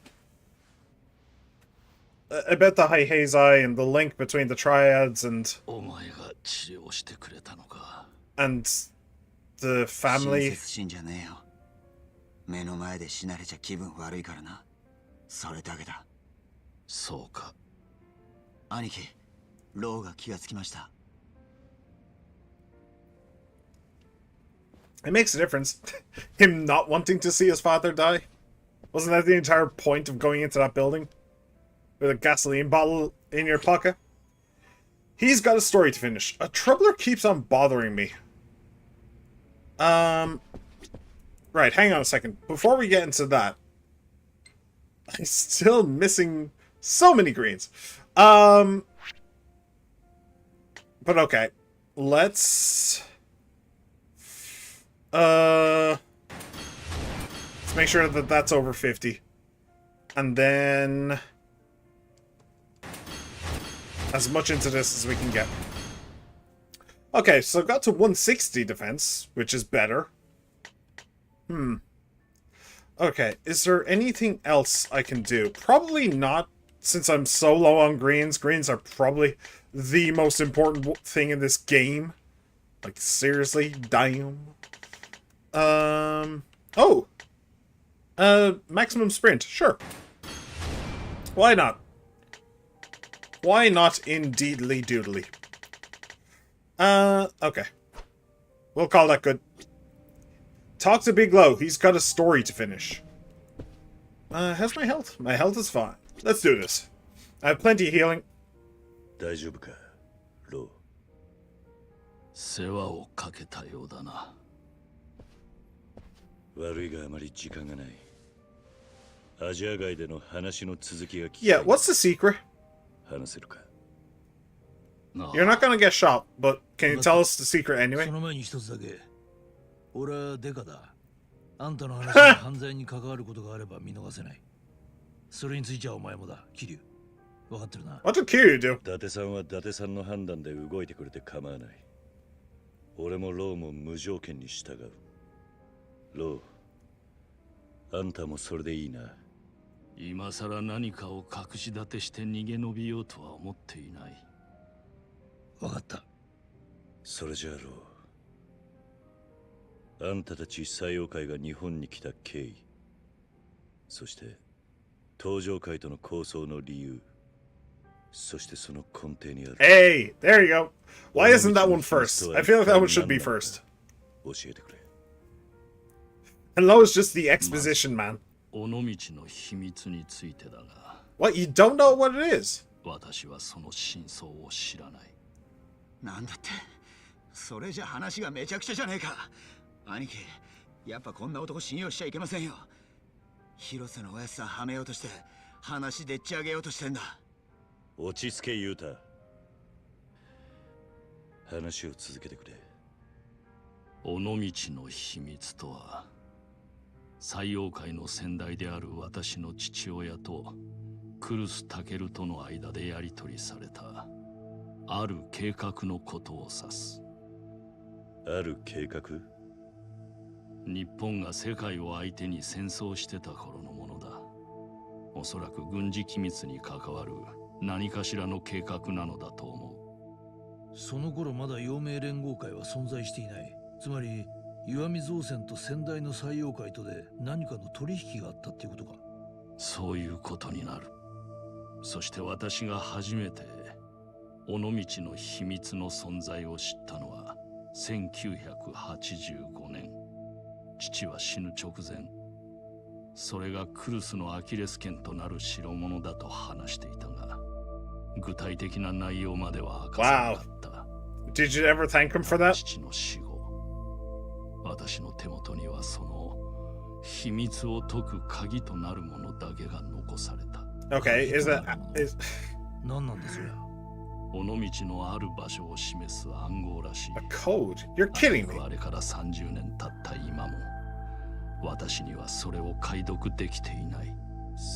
about the Heihei and the link between the triads and the family. 目の前で死なれちゃ気分悪いからな。それだけだ。そうか。兄貴、ローが気がつきました。It makes a difference. Him not wanting to see his father die. Wasn't that the entire point of going into that building? With a gasoline bottle in your pocket? He's got a story to finish. A troubler keeps on bothering me. Right, hang on a second. Before we get into that, I'm still missing so many greens. But okay. Let's make sure that that's over 50. And then as much into this as we can get. Okay, so I've got to 160 defense, which is better. Okay, is there anything else I can do? Probably not, since I'm so low on greens. Greens are probably the most important thing in this game. Like, seriously? Damn. Maximum sprint. Sure. Why not? Why not indeedly doodly? Okay. We'll call that good. Talk to Big Low. He's got a story to finish. How's my health? My health is fine. Let's do this. I have plenty of healing. 大丈夫か、ロー。世話をかけたようだな。悪いがあまり時間がない。アジア外での話の続きが聞き Yeah, what's the secret? 話せるか。You're not gonna get shot, but can you tell us the secret anyway? その前に一つだけ。俺はデカだ。あんたの話に犯罪に関わることがあれば見逃せない。それについてはお前もだ、キリュウ。わかってるな。What did Kiryu do? 伊達さんは伊達さんの判断で動いてくれて構わない。俺もローも無条件に従う。ロー、あんたもそれでいいな。今さら何かを隠し立てして逃げ延びようとは思っていない。わかった。それじゃあロー、あんたたち採用会が日本に来た経緯、そして登場会との構想の理由、そしてその根底にある。Hey, there you go. Why isn't that one first? I feel like that one should be first. 教えてくれ。And Low is just the exposition man. 尾道の秘密についてだが。What? You don't know what it is? 私はその真相を知らない。なんだって、それじゃ話がめちゃくちゃじゃねえか。兄貴、やっぱこんな男信用しちゃいけませんよ。広瀬のおやつさんはめようとして話でっち上げようとしてんだ。落ち着けユータ。話を続けてくれ。尾道の秘密とは、採用会の先代である私の父親とクルス・タケルとの間でやり取りされたある計画のことを指す。ある計画？日本が世界を相手に戦争してた頃のものだ。おそらく軍事機密に関わる何かしらの計画なのだと思う。その頃まだ陽明連合会は存在していない。つまり石見造船と先代の採用会とで何かの取引があったっていうことか。そういうことになる。そして私が初めて尾道の秘密の存在を知ったのは1985年。父は死ぬ直前、それがクルスのアキレス腱となる代物だと話していたが、具体的な内容までは明かさなかった。Did you ever thank him for that? 父の死後、私の手元にはその秘密を解く鍵となるものだけが残された。Okay, is that... is... 何なんですよ。尾道のある場所を示す暗号らしい。A code? You're kidding me. あれから30年経った今も、私にはそれを解読できていない。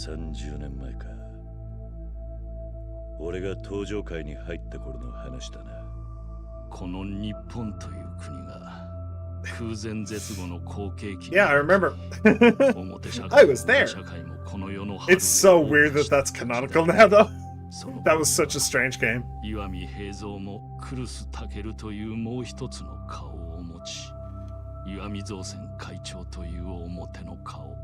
30年前か。俺が登場界に入った頃の話だな。この日本という国が空前絶後の好景気。Yeah, I remember. 表社 I 会 was there. 社会もこの世の It's so weird that that's canonical now, though. That was such a strange game. 岩見平蔵もクルスタケルというもう一つの顔を持ち、石見造船会長という表の顔、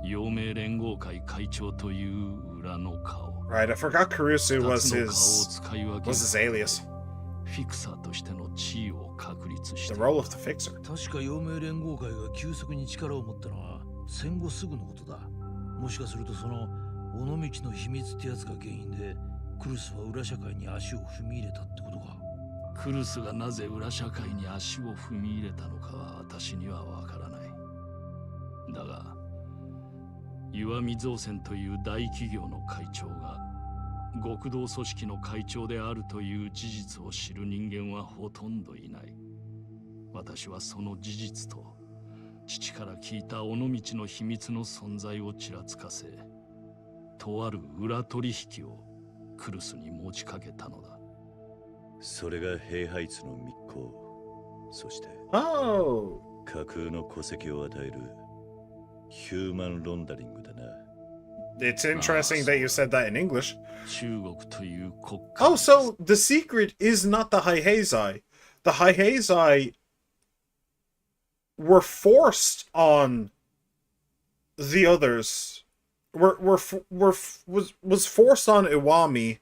陽明連合会会長という裏の顔。Right, I forgot Kurusu was his alias. フィクサーとしての地位を確立して。 The role of the fixer. 確か陽明連合会が急速に力を持ったのは戦後すぐのことだ。もしかするとその尾道の秘密ってやつが原因でクルスは裏社会に足を踏み入れたってことか。クルスがなぜ裏社会に足を踏み入れたのかは私にはわからない。だが石見造船という大企業の会長が極道組織の会長であるという事実を知る人間はほとんどいない。私はその事実と父から聞いた尾道の秘密の存在をちらつかせ、とある裏取引をクルスに持ちかけたのだ。それがヘイハイツの密航、そして架空の戸籍を与えるヒューマンロンダリングだな。It's interesting that you said that in English. 中国という国家。 Oh, so the secret is not the Haihazai. The Haihazai were forced on the others. Was forced on Iwami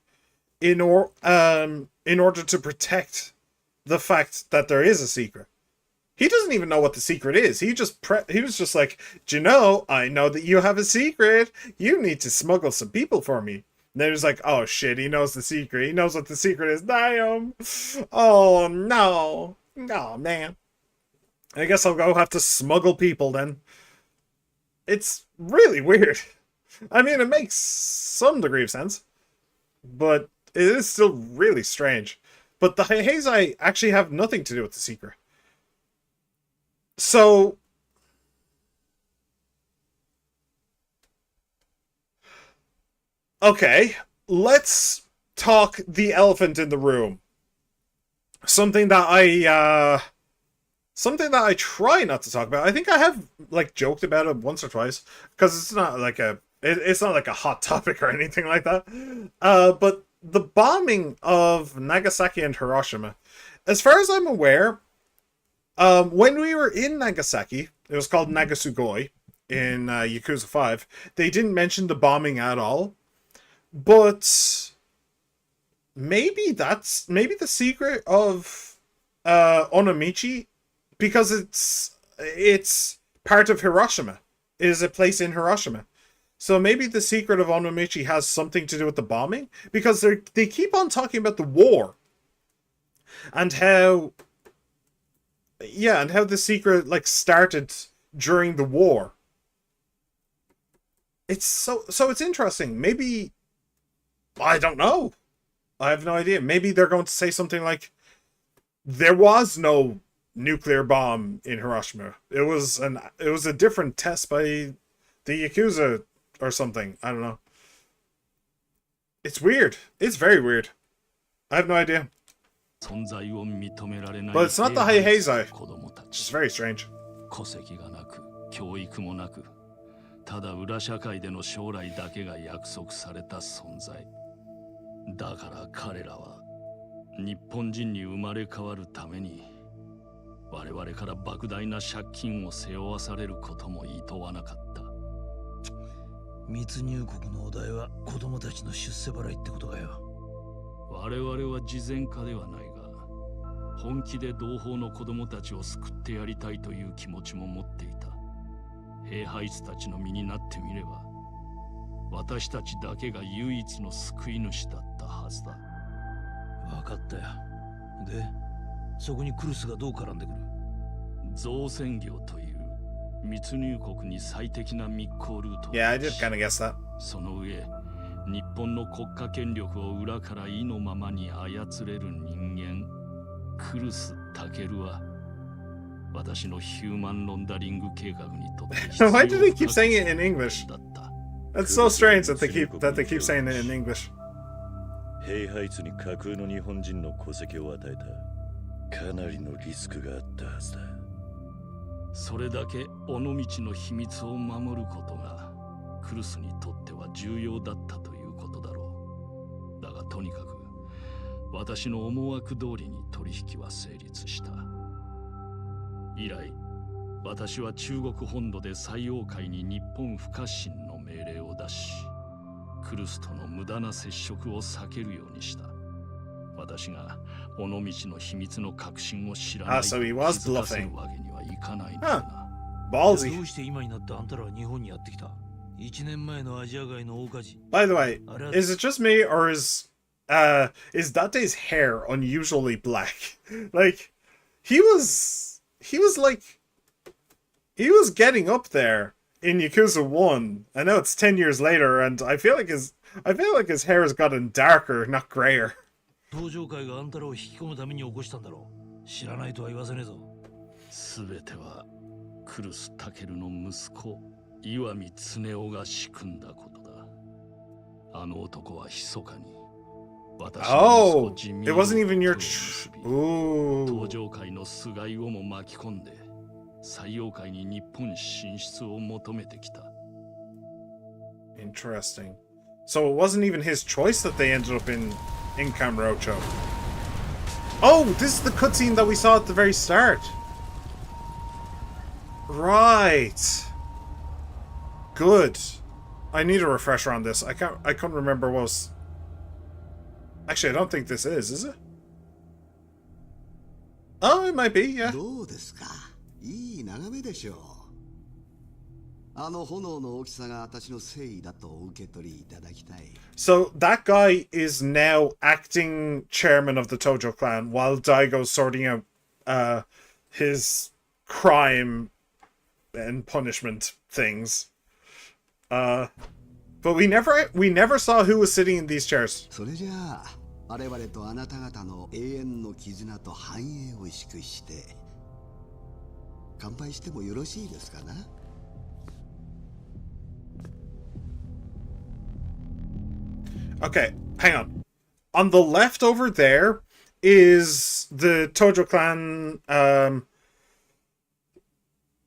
in order to protect the fact that there is a secret. He doesn't even know what the secret is. He was just like, do you know, I know that you have a secret. You need to smuggle some people for me. And then he was like, oh shit, he knows the secret. He knows what the secret is. Damn. Oh no. Oh man. I guess I'll go have to smuggle people then. It's really weird. I mean, it makes some degree of sense, but it is still really strange. But the Heizai actually have nothing to do with the secret. So, okay, let's talk the elephant in the room. Something that I try not to talk about. I think I have like joked about it once or twice because it's not like it's not like a hot topic or anything like that. But the bombing of Nagasaki and Hiroshima, as far as I'm aware, when we were in Nagasaki, it was called Nagasugoi in Yakuza 5. They didn't mention the bombing at all, but maybe the secret of Onomichi, because it's part of Hiroshima. It is a place in Hiroshima. So maybe the secret of Onomichi has something to do with the bombing, because they keep on talking about the war and how the secret like started during the war. It's it's interesting. Maybe, I don't know. I have no idea. Maybe they're going to say something like there was no nuclear bomb in Hiroshima. It was a different test by the Yakuza or something. I don't know. It's weird. It's very weird. I have no idea. But it's not the Heihazai. It's very strange. ただ裏社会での将来だけが約束された存在。だから彼らは日本人に生まれ変わるために我々から莫大な借金を背負わされることも厭わなかった。密入国のお題は子供たちの出世払いってことかよ。我々は慈善家ではないが、本気で同胞の子供たちを救ってやりたいという気持ちも持っていた。兵輩たちの身になってみれば、私たちだけが唯一の救い主だったはずだ。分かったよ。で、そこにクルスがどう絡んでくる？造船業という密入国に最適な密航ルート。Yeah, I did kind of guess that. その上、日本の国家権力を裏から意のままに操れる人間、クルス・タケルは私のヒューマンロンダリング計画にとって必要 Why do they keep saying it in English? だった。That's so strange that they keep saying it in English. ヘイハイツに架空の日本人の戸籍を与えた。かなりのリスクがあったはずだ。それだけ尾道の秘密を守ることがクルスにとっては重要だったということだろう。だがとにかく私の思惑通りに取引は成立した。以来私は中国本土で最王会に日本不可侵の命令を出し、クルスとの無駄な接触を避けるようにした。私が尾道の秘密の核心を知らないと気づかせるわけにはいかないのだな。Ballsy. どうして今になってあんたらは日本にやってきた？1年前のアジア街の大火事。By the way, is it just me or is Date's hair unusually black? Like he was getting up there in Yakuza 1. I know it's 10 years later and I feel like his hair has gotten darker, not grayer. 登場会があんたらを引き込むために起こしたんだろう。知らないとは言わせねえぞ。すべてはクルス・タケルの息子岩見恒夫が仕組んだことだ。あの男は密かに私の息子ジミーを手を結び、登場会の菅井をも巻き込んで最王会に日本進出を求めてきた。Interesting. So it wasn't even his choice that they ended up in Kamurocho. Oh, this is the cutscene that we saw at the very start. Right. Good. I need a refresher on this. I couldn't remember what was... Actually, I don't think this is it? Oh, it might be, yeah. どうですか？いい眺めでしょう。あの炎の大きさが私の誠意だとお受け取りいただきたい。 So that guy is now acting chairman of the Tojo clan while Daigo's sorting out his crime and punishment things. But we never saw who was sitting in these chairs. それじゃあ我々とあなた方の永遠の絆と繁栄を祝して乾杯してもよろしいですかな？ Okay, hang on. On the left over there is the Tojo clan.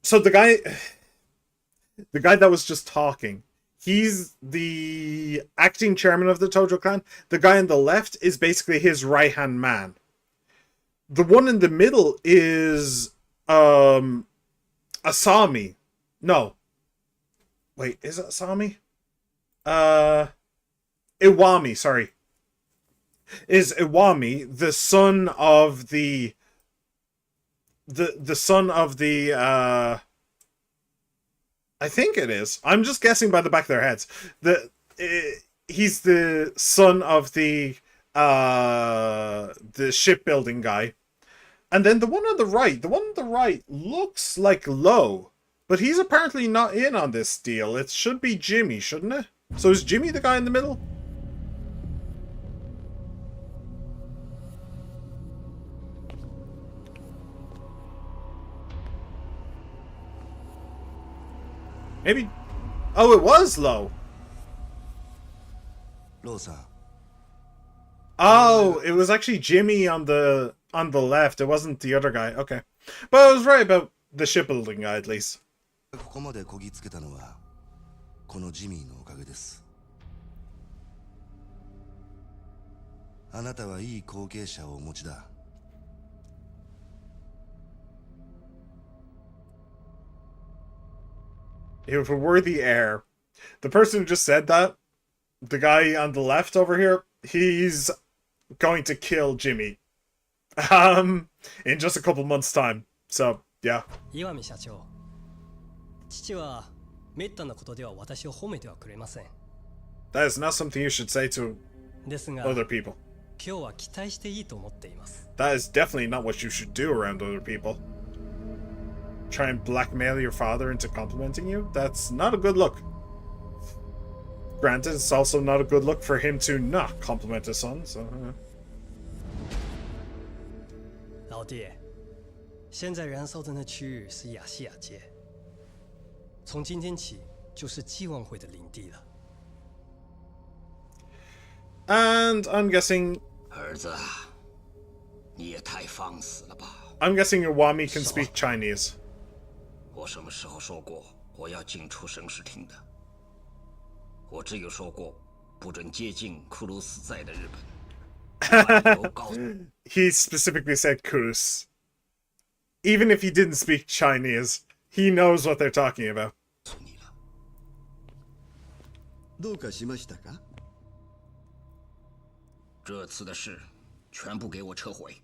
So the guy that was just talking, he's the acting chairman of the Tojo clan. The guy on the left is basically his right-hand man. The one in the middle is Asami. No. Wait, is it Asami? Iwami, sorry. Is Iwami the son of the son of the I think it is. I'm just guessing by the back of their heads. He's the son of the shipbuilding guy. And then the one on the right looks like Lo, but he's apparently not in on this deal. It should be Jimmy, shouldn't it? So is Jimmy the guy in the middle? Maybe. Oh, it was Lo. Rosa. Oh, it was actually Jimmy on the left. It wasn't the other guy. Okay, but I was right about the shipbuilding guy at least. ここまでこぎつけたのはこのジミーのおかげです。あなたはいい後継者をお持ちだ。You have a worthy heir. The person who just said that, the guy on the left over here, he's going to kill Jimmy. In just a couple months' time. So, yeah. 岩見社長、父はめったなことでは私を褒めてはくれません。 That is not something you should say to ですが、 other people. 今日は期待していいと思っています。 That is definitely not what you should do around other people. Try and blackmail your father into complimenting you? That's not a good look. Granted, it's also not a good look for him to not compliment his son, so... 老弟，现在燃烧的那区域是亚细亚街，从今天起就是继望会的领地了。 And I'm guessing... 儿子，你也太放肆了吧！ I'm guessing Iwami can speak Chinese. 我什么时候说过我要进出省视厅的？我只有说过不准接近库鲁斯在的日本。He specifically said Kurus. Even if he didn't speak Chinese, he knows what they're talking about. どうかしましたか？这次的事全部给我撤回。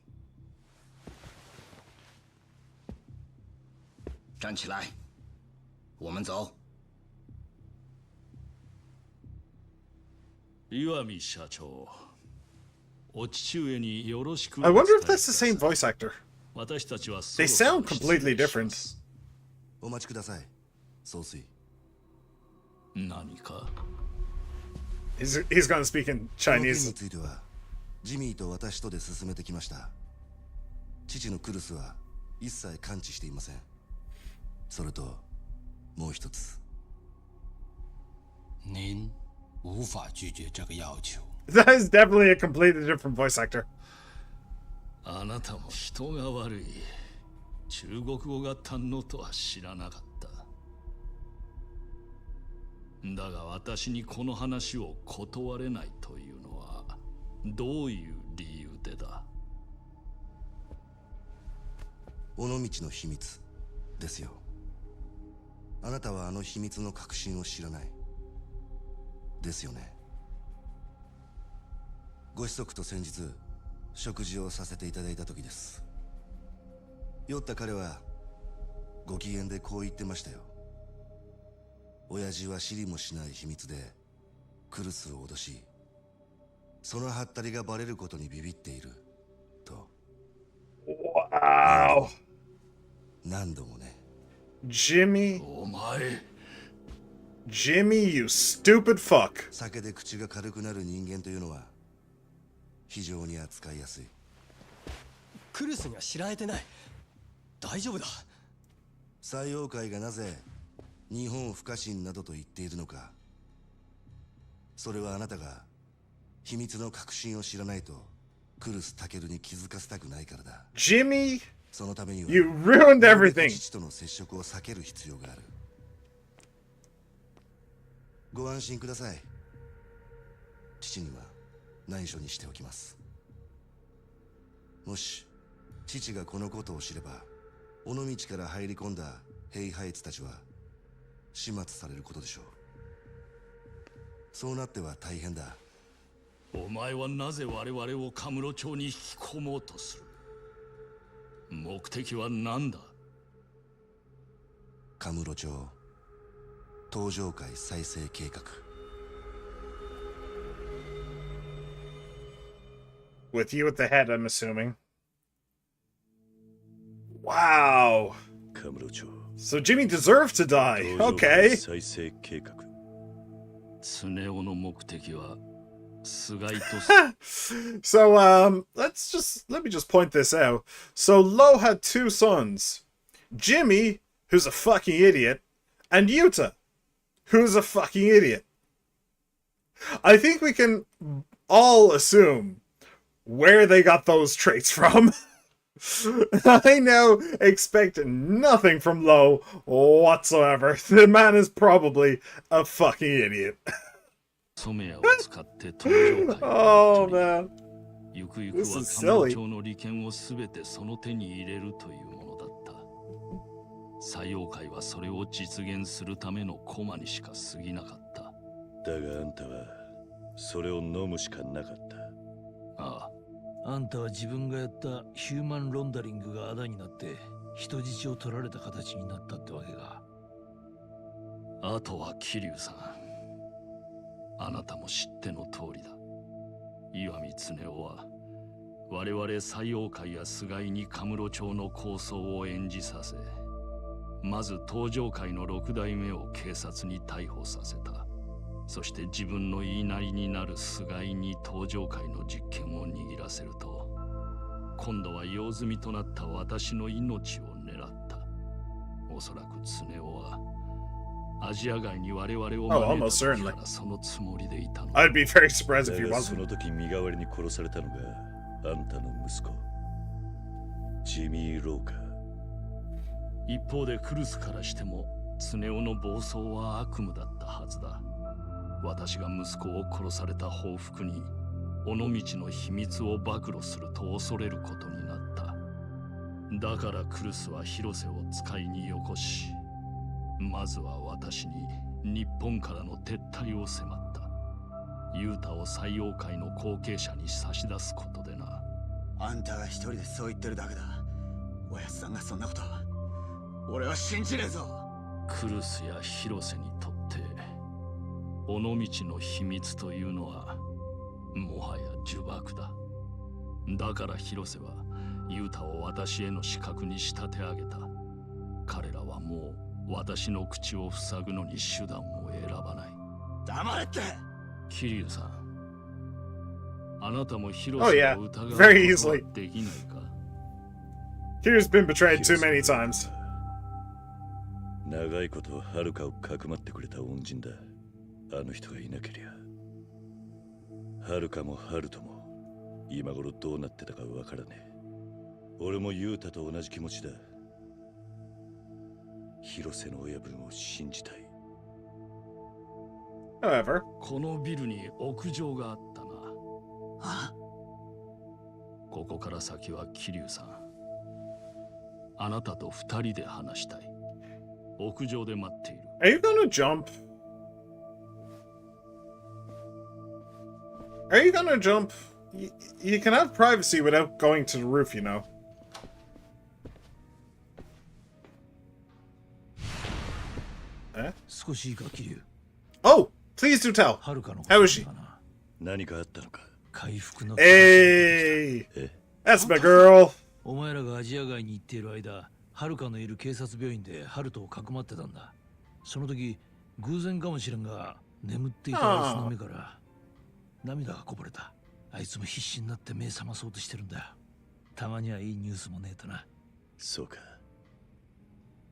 站起来，我们走。岩見社長、お父上によろしく。 I wonder if that's the same voice actor. 私たちは They sound completely different. お待ちください、総帥。何か？ He's gonna speak in この件 Chinese. についてはジミーと私とで進めてきました。父のクルスは一切関知していません。それともう一つ。您无法拒绝这个要求。 That is definitely a completely different voice actor. あなたも人が悪い。中国語が堪能とは知らなかった。だが私にこの話を断れないというのはどういう理由でだ？尾道の秘密ですよ。あなたはあの秘密の核心を知らない。ですよね。ご子息と先日食事をさせていただいた時です。酔った彼はご機嫌でこう言ってましたよ。親父は知りもしない秘密でクルスを脅し、そのハッタリがバレることにビビっていると。Wow. 何度もね。Jimmy. お前。Jimmy, you stupid fuck. 酒で口が軽くなる人間というのは非常に扱いやすい。クルスには知られてない。大丈夫だ。採用会がなぜ日本不可侵などと言っているのか。それはあなたが秘密の核心を知らないとクルスタケルに気づかせたくないからだ。Jimmy, そのためには you ruined everything. 父との接触を避ける必要がある。ご安心ください。父には内緒にしておきます。もし父がこのことを知れば、尾道から入り込んだヘイハイツたちは始末されることでしょう。そうなっては大変だ。お前はなぜ我々をカムロ町に引き込もうとする？目的は何だ？カムロ町登場界再生計画。With you at the head, I'm assuming. Wow. So Jimmy deserved to die. Okay. 再生計画。スネ夫の目的は菅井と。So let me just point this out. So Lo had two sons. Jimmy, who's a fucking idiot, and Yuta, who's a fucking idiot. I think we can all assume where they got those traits from. I now expect nothing from Lo whatsoever. The man is probably a fucking idiot. 染谷を使って登場会 Oh man. ゆくゆく This は is カムロ silly. 町の利権をすべてその手に入れるというものだった。採用会はそれを実現するための駒にしか過ぎなかった。だがあんたはそれを飲むしかなかった。ああ、あんたは自分がやったヒューマンロンダリングがあだになって人質を取られた形になったってわけか。あとは桐生さん、あなたも知っての通りだ。岩見恒夫は我々採用会や菅井にカムロ町の構想を演じさせ、まず東上会の6代目を警察に逮捕させた。そして自分の言いなりになる菅井に東上会の実権を握らせると、今度は用済みとなった私の命を狙った。おそらく恒夫はアジア外に我々を招いた時からそのつもりでいたの。I'd be very surprised if he だが wasn't. その時身代わりに殺されたのがあんたの息子ジミー・ローカー。一方でクルスからしても恒夫の暴走は悪夢だったはずだ。私が息子を殺された報復に尾道の秘密を暴露すると恐れることになった。だからクルスは広瀬を使いによこし、まずは私に日本からの撤退を迫った。ユータを採用会の後継者に差し出すことでな。あんたが一人でそう言ってるだけだ。おやつさんがそんなこと俺は信じねえぞ。クルスや広瀬にとって尾道の秘密というのはもはや呪縛だ。だから広瀬はユータを私への刺客に仕立て上げた。彼らはもう私の口を塞ぐのに手段を選ばない。黙れって。桐生さん、あなたも Oh 広 yeah, 瀬を疑うこと very は easily. できないか。 Here's been betrayed too many times. 長いことはるかをかくまってくれた恩人だ。あの人がいなけりゃはるかもハルトも今頃どうなってたかわからねえ。俺もユータと同じ気持ちだ。広瀬の親分を信じたい。However, このビルに屋上があったな。ここから先は桐生さん、あなたと二人で話したい。屋上で待っている。 are you gonna jump? Are you gonna jump? You can have privacy without going to the roof, you know. Eh? 少しいいか、桐生。 Oh, please do tell. はるかの How is she? 何かあったのか。回復の Hey, that's my girl. お前らがアジア外に行っている間、はるかのいる警察病院でハルトをかくまってたんだ。その時、偶然かもしれんが、眠っていたあいつの目から涙がこぼれた。あいつも必死になって目覚まそうとしてるんだ。たまにはいいニュースもねえとな。そうか。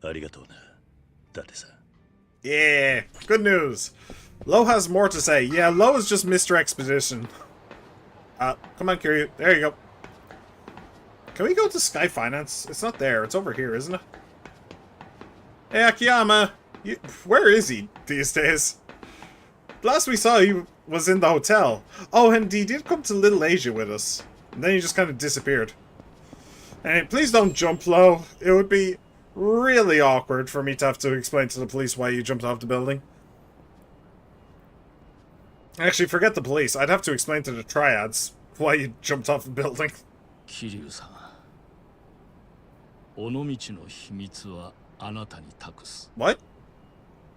ありがとうな、伊達さん。 Yeah, good news. Lo has more to say. Yeah, Lo is just Mr. Expedition. Come on, Kiryu. There you go. Can we go to Sky Finance? It's not there. It's over here, isn't it? Hey, Akiyama. Where is he these days? Last we saw, he was in the hotel. Oh, and he did come to Little Asia with us. And then he just kind of disappeared. And please don't jump, Lo. It would be really awkward for me to have to explain to the police why you jumped off the building. Actually, forget the police. I'd have to explain to the triads why you jumped off the building. 桐生さん、尾道の秘密はあなたに託す。 What?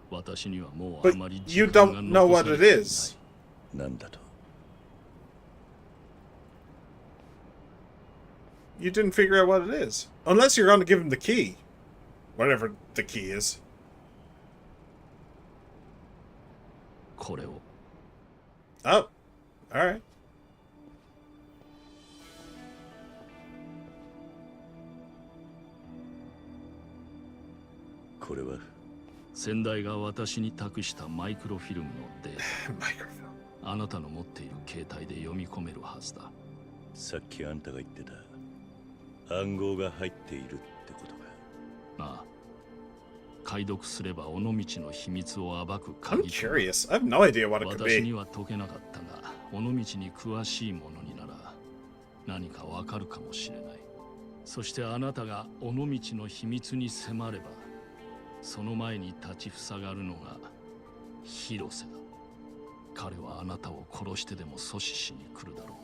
私にはもうあまり But 時 you 間が don't know 残さ what れ it ていない。 is. なんだと。 You didn't figure out what it is. Unless you're going to give him the key. Whatever the key is. これを。 Oh. Alright. これは先代が私に託したマイクロフィルムのデータ。あなたの持っている携帯で読み込めるはずだ。さっきあんたが言ってた暗号が入っているってことか。ああ。解読すれば尾道の秘密を暴く I'm 鍵。 curious. I have no idea what it could 私 be. には解けなかったが、尾道に詳しい者になら何かわかるかもしれない。そしてあなたが尾道の秘密に迫れば、その前に立ちふさがるのが広瀬だ。彼はあなたを殺してでも阻止しに来るだろ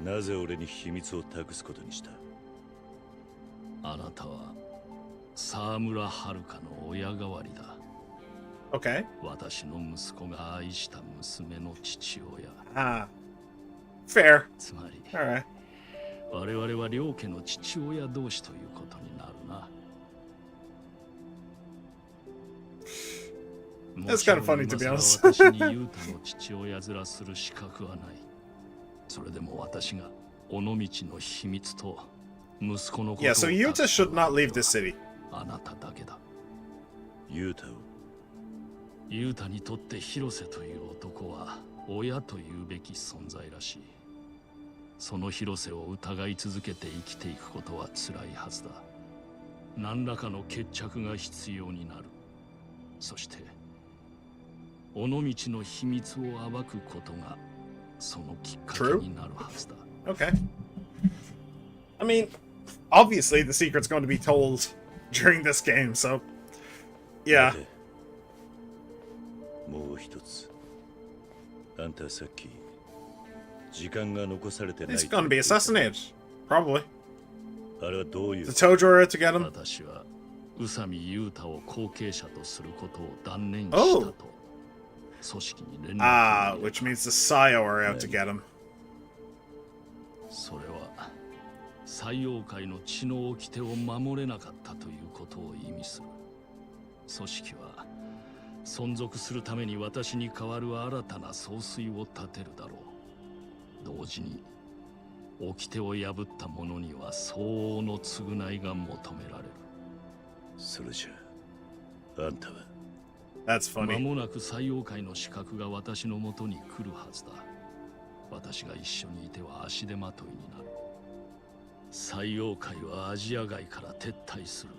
う。なぜ俺に秘密を託すことにした？あなたは沢村遥の親代わりだ。Okay. 私の息子が愛した娘の父親。Ah. Fair. つまり、Alright. 我々は両家の父親同士ということになるな。That's kind of funny to be honest. 私にユータの父親面する資格はない。それでも私が尾道の秘密と息子のことを。Yeah, so Yuta should not leave this city. あなただけだ。ユータを。ユータにとって広瀬という男は親というべき存在らしい。その広瀬を疑い続けて生きていくことは辛いはずだ。何らかの決着が必要になる。そして尾道の秘密を暴くことがそのきっかけになるはずだ。Okay. I mean, obviously the secret's going to be told during this game, so yeah. もう一つ。あんたさっき時間が残されてない。 He's going to be assassinated, probably. あれはどういう The Tojo are out to get him. 私は宇佐美優太を後継者とすることを断念したと組織に連絡。Ah, which means the Sayo are out to get him. それは西洋界の血の掟を守れなかったということを意味する。組織は存続するために私に代わる新たな総帥を立てるだろう。同時に掟を破った者には相応の償いが求められる。それじゃあんたは That's funny. 間もなく西洋界の資格が私のもとに来るはずだ。私が一緒にいては足手まといになる。西洋界はアジア外から撤退する。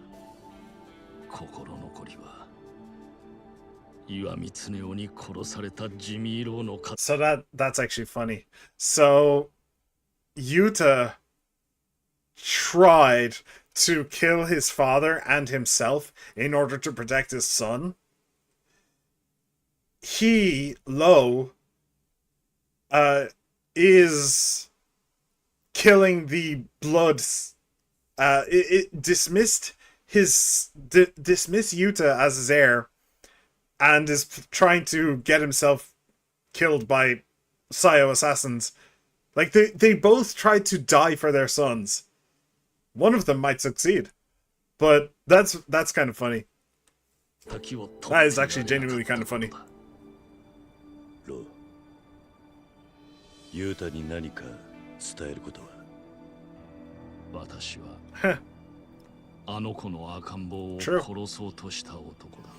心残りは岩見恒夫に殺された地味色の So that's actually funny. So Yuta tried to kill his father and himself in order to protect his son. He, Lo, is killing the blood. It dismissed dismiss Yuta as his heir, and is trying to get himself killed by Sayo assassins. Like they both tried to die for their sons. One of them might succeed, but that's kind of funny. That is actually genuinely kind of funny. ロー、ユータに何か伝えることは？私はあの子の赤ん坊を殺そうとした男だ。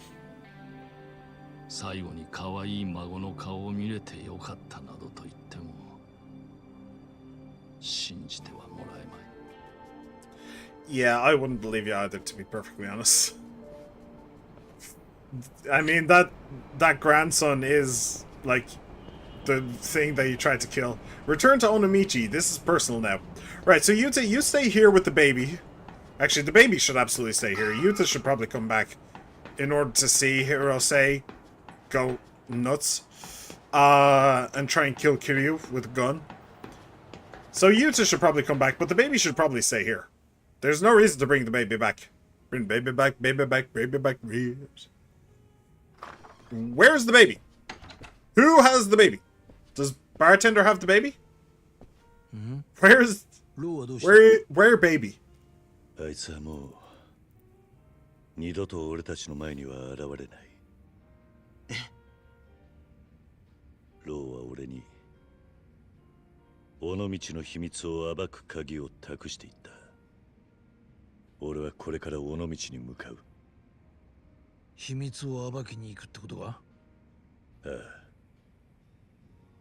最後に可愛い孫の顔を見れてよかったなどと言っても信じてはもらえまい。Yeah, I wouldn't believe you either, to be perfectly honest. I mean, that grandson is, like, the thing that you tried to kill. Return to Onomichi. This is personal now. Right, so Yuta, you stay here with the baby. Actually, the baby should absolutely stay here. Yuta should probably come back in order to see Hirose go nuts. And try and kill Kiryu with a gun. So Yuta should probably come back, but the baby should probably stay here. There's no reason to bring the baby back. Bring the baby back, baby back, baby back. Where's the baby? Who has the baby? Does bartender have the baby? Where baby? あいつはもう二度と俺たちの前には現れない。ローは俺に尾道の秘密を暴く鍵を託していった。俺はこれから尾道に向かう。秘密を暴きに行くってことか？ああ。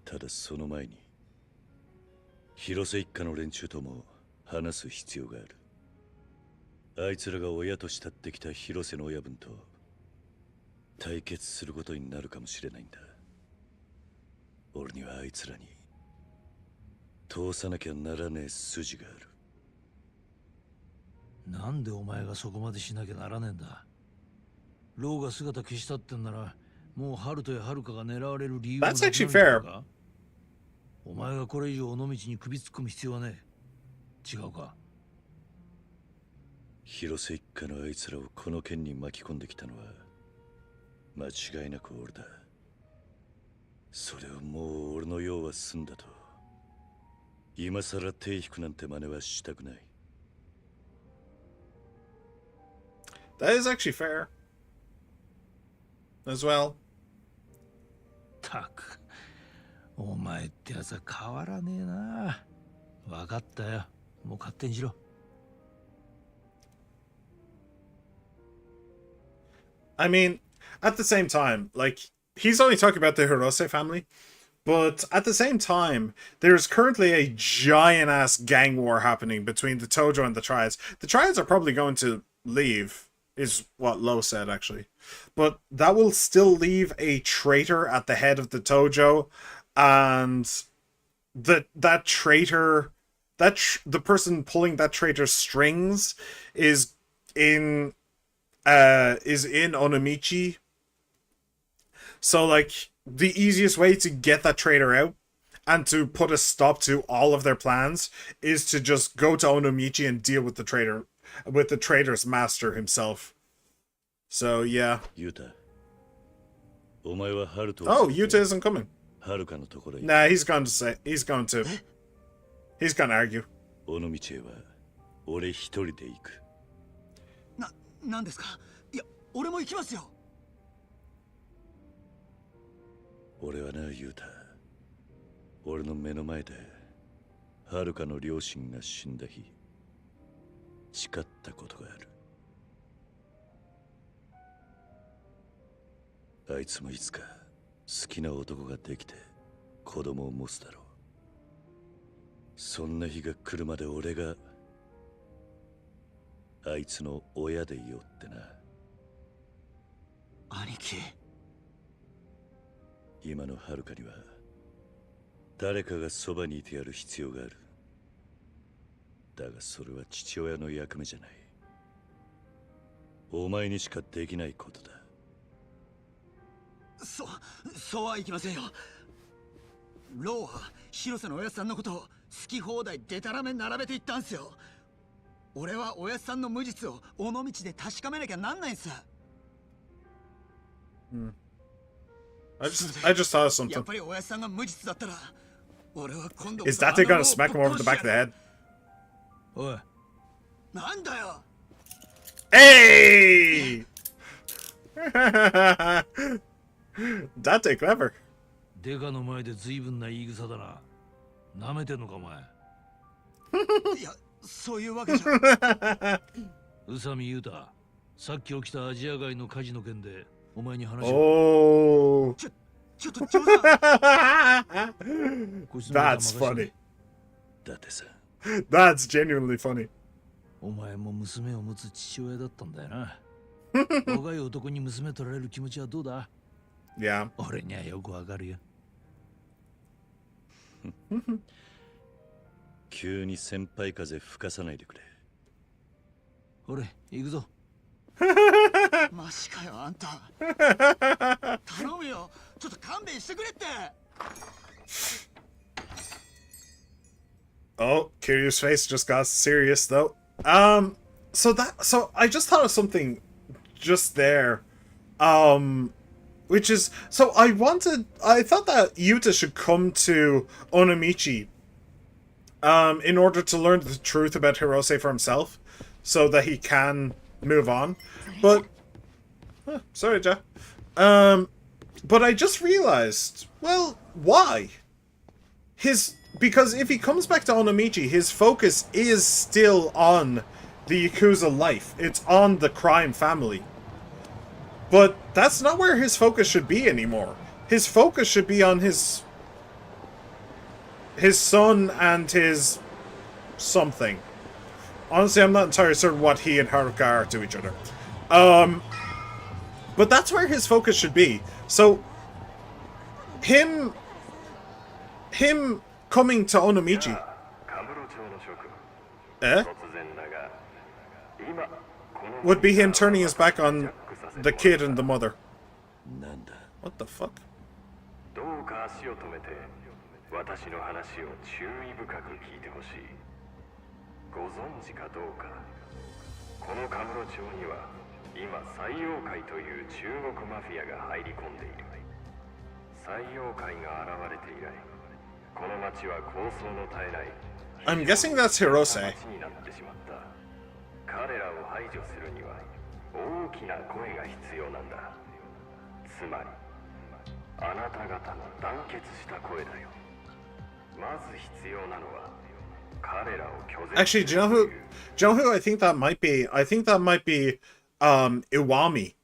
ただその前に広瀬一家の連中とも話す必要がある。あいつらが親と慕ってきた広瀬の親分と対決することになるかもしれないんだ。俺にはあいつらに通さなきゃならねえ筋がある。なんでお前がそこまでしなきゃならねえんだ。ローが姿消したってんなら、もうハルトやハルカが狙われる理由はなくなるんじゃないか。お前がこれ以上尾道に首突っ込む必要はねえ。違うか。広瀬一家のあいつらをこの件に巻き込んできたのは間違いなく俺だ。それをもう俺の用は済んだと今さら手引くなんて真似はしたくない。 That is actually fair. As well. たく、お前ってやつは変わらねえな。分かったよ。もう勝手にしろ。I mean, at the same time, like, he's only talking about the Hirose family, but at the same time, there's currently a giant-ass gang war happening between the Tojo and the Triads. The Triads are probably going to leave, is what Lo said, actually. But that will still leave a traitor at the head of the Tojo, and that traitor, the person pulling that traitor's strings is in Onomichi. So, like, the easiest way to get that traitor out and to put a stop to all of their plans is to just go to Onomichi and deal with the traitor's master himself. So, yeah. Yuta. Oh, Yuta isn't coming. Nah, he's going to argue. なんですか。いや、俺も行きますよ。俺はな、ユータ。俺の目の前で、はるかの両親が死んだ日、誓ったことがある。あいつもいつか好きな男ができて子供を持つだろう。そんな日が来るまで俺があいつの親でいようってな。兄貴。今のはるかには誰かがそばにいてやる必要がある。だがそれは父親の役目じゃない。お前にしかできないことだ。そうはいきませんよ。ローは広瀬のおやつさんのことを好き放題デタラメ並べていったんすよ。俺はおやつさんの無実を尾道で確かめなきゃなんないんす。I just thought of something. やっぱりおやつさんが無実だったら、俺は今度 Is that they gonna smack him over the back of the head? おい。なんだよ。Hey! Date clever. デカの前で随分な言い草だな。舐めてんのかお前。いや、そういうわけじゃ。宇佐美優太、さっき起きたアジア街の火事の件でお前に話を。ちょっと冗談。That's funny. だってさ。That's genuinely funny. お前も娘を持つ父親だったんだよな。若い男に娘取られる気持ちはどうだ？ Yeah. 俺にはよくわかるよ。急に先輩風吹かさないでくれ。俺、行くぞ。マジかよ、あんた。頼むよ。ちょっと勘弁してくれって。Oh, Kiryu's face just got serious though. So I just thought of something just there. Which is, so I thought that Yuta should come to Onomichi in order to learn the truth about Hirose for himself, so that he can move on. But sorry, Ja. But I just realized, well, why? Because if he comes back to Onomichi, his focus is still on the Yakuza life. It's on the crime family. But that's not where his focus should be anymore. His focus should be on his son and his something. Honestly, I'm not entirely certain what he and Haruka are to each other. But that's where his focus should be. So, him coming to Onomichi. Would be him turning his back on the kid and the mother. What the fuck? どうか足を止めて私の話を注意深く聞いてほしい。ご存知かどうか、このカムロ町には今採用会という中国マフィアが入り込んでいる。採用会が現れて以来、この町は抗争の絶えない I'm guessing that's Hirose. 町になってしまった。彼らを排除するには大きな声が必要なんだ。つまりあなた方の団結した声だよ。まず必要なのは彼らを拒絶。 Actually, do you know who I think that might be? I think that might be Iwami.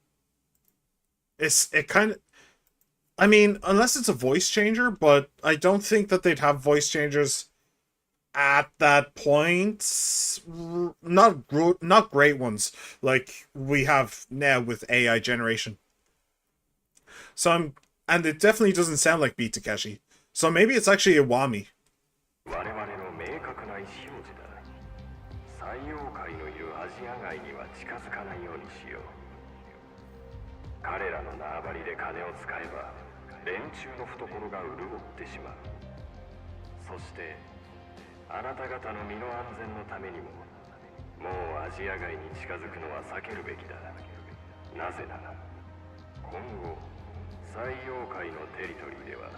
It kind of, I mean, unless it's a voice changer, but I don't think that they'd have voice changers at that point. Not great ones like we have now with AI generation. So and it definitely doesn't sound like Beat Takeshi. So maybe it's actually Iwami. 我々の明確な意思表示だ。採用会のいるアジア街には近づかないようにしよう。彼らの縄張りで金を使えば連中の懐が潤ってしまう。そしてあなた方の身の安全のためにももうアジア街に近づくのは避けるべきだ。なぜなら今後採用会のテリトリーでは、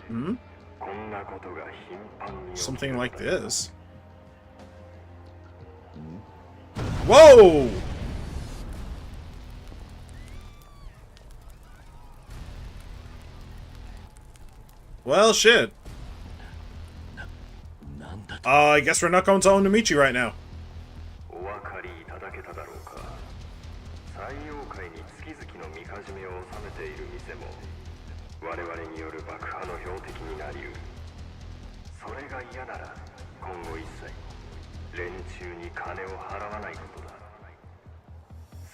こんなことが頻繁に起きる。 Something like this. Whoa! Well, shit. I guess we're not going to Onomichi right now. お分かりいただけただろうか。採用会に月々のみかじめを納めている店も我々による爆破の標的になりうる。それが嫌なら今後一切連中に金を払わないことだ。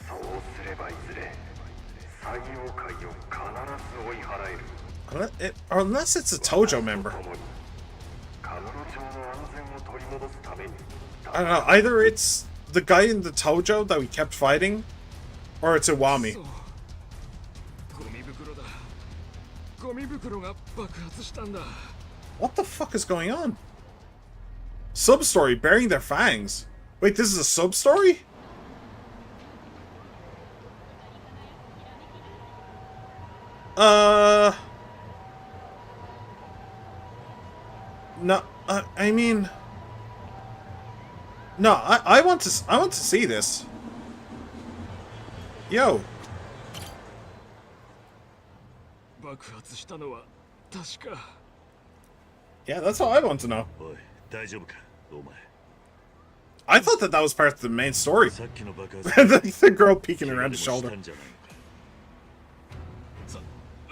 そうすればいずれ採用会を必ず追い払える。Unless it's a Tojo member. I don't know, either it's the guy in the Tojo that we kept fighting, or it's Iwami. What the fuck is going on? Sub-story, burying their fangs. Wait, this is a sub-story? No, I mean... No, I want to see this. Yo. Yeah, that's all I want to know. I thought that was part of the main story. The girl peeking around his shoulder.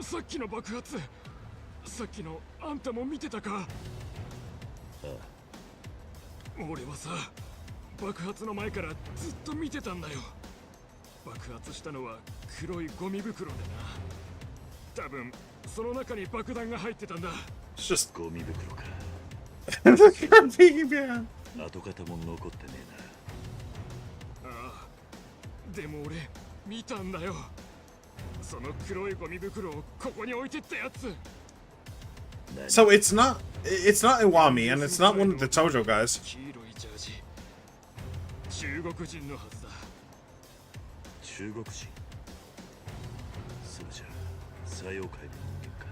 さっきの爆発、さっきのあんたも見てたか？俺はさ、爆発の前からずっと見てたんだよ。爆発したのは黒いゴミ袋でな。多分その中に爆弾が入ってたんだ。It's just ゴミ袋か。Look at your piggy man. 跡形も残ってねえな。ああ、でも俺見たんだよ。その黒いゴミ袋をここに置いてったやつ。So it's not Iwami and it's not one of the Tojo guys. 黄色いジャージ。中国人のはずだ。中国人。それじゃ採用会の人間か。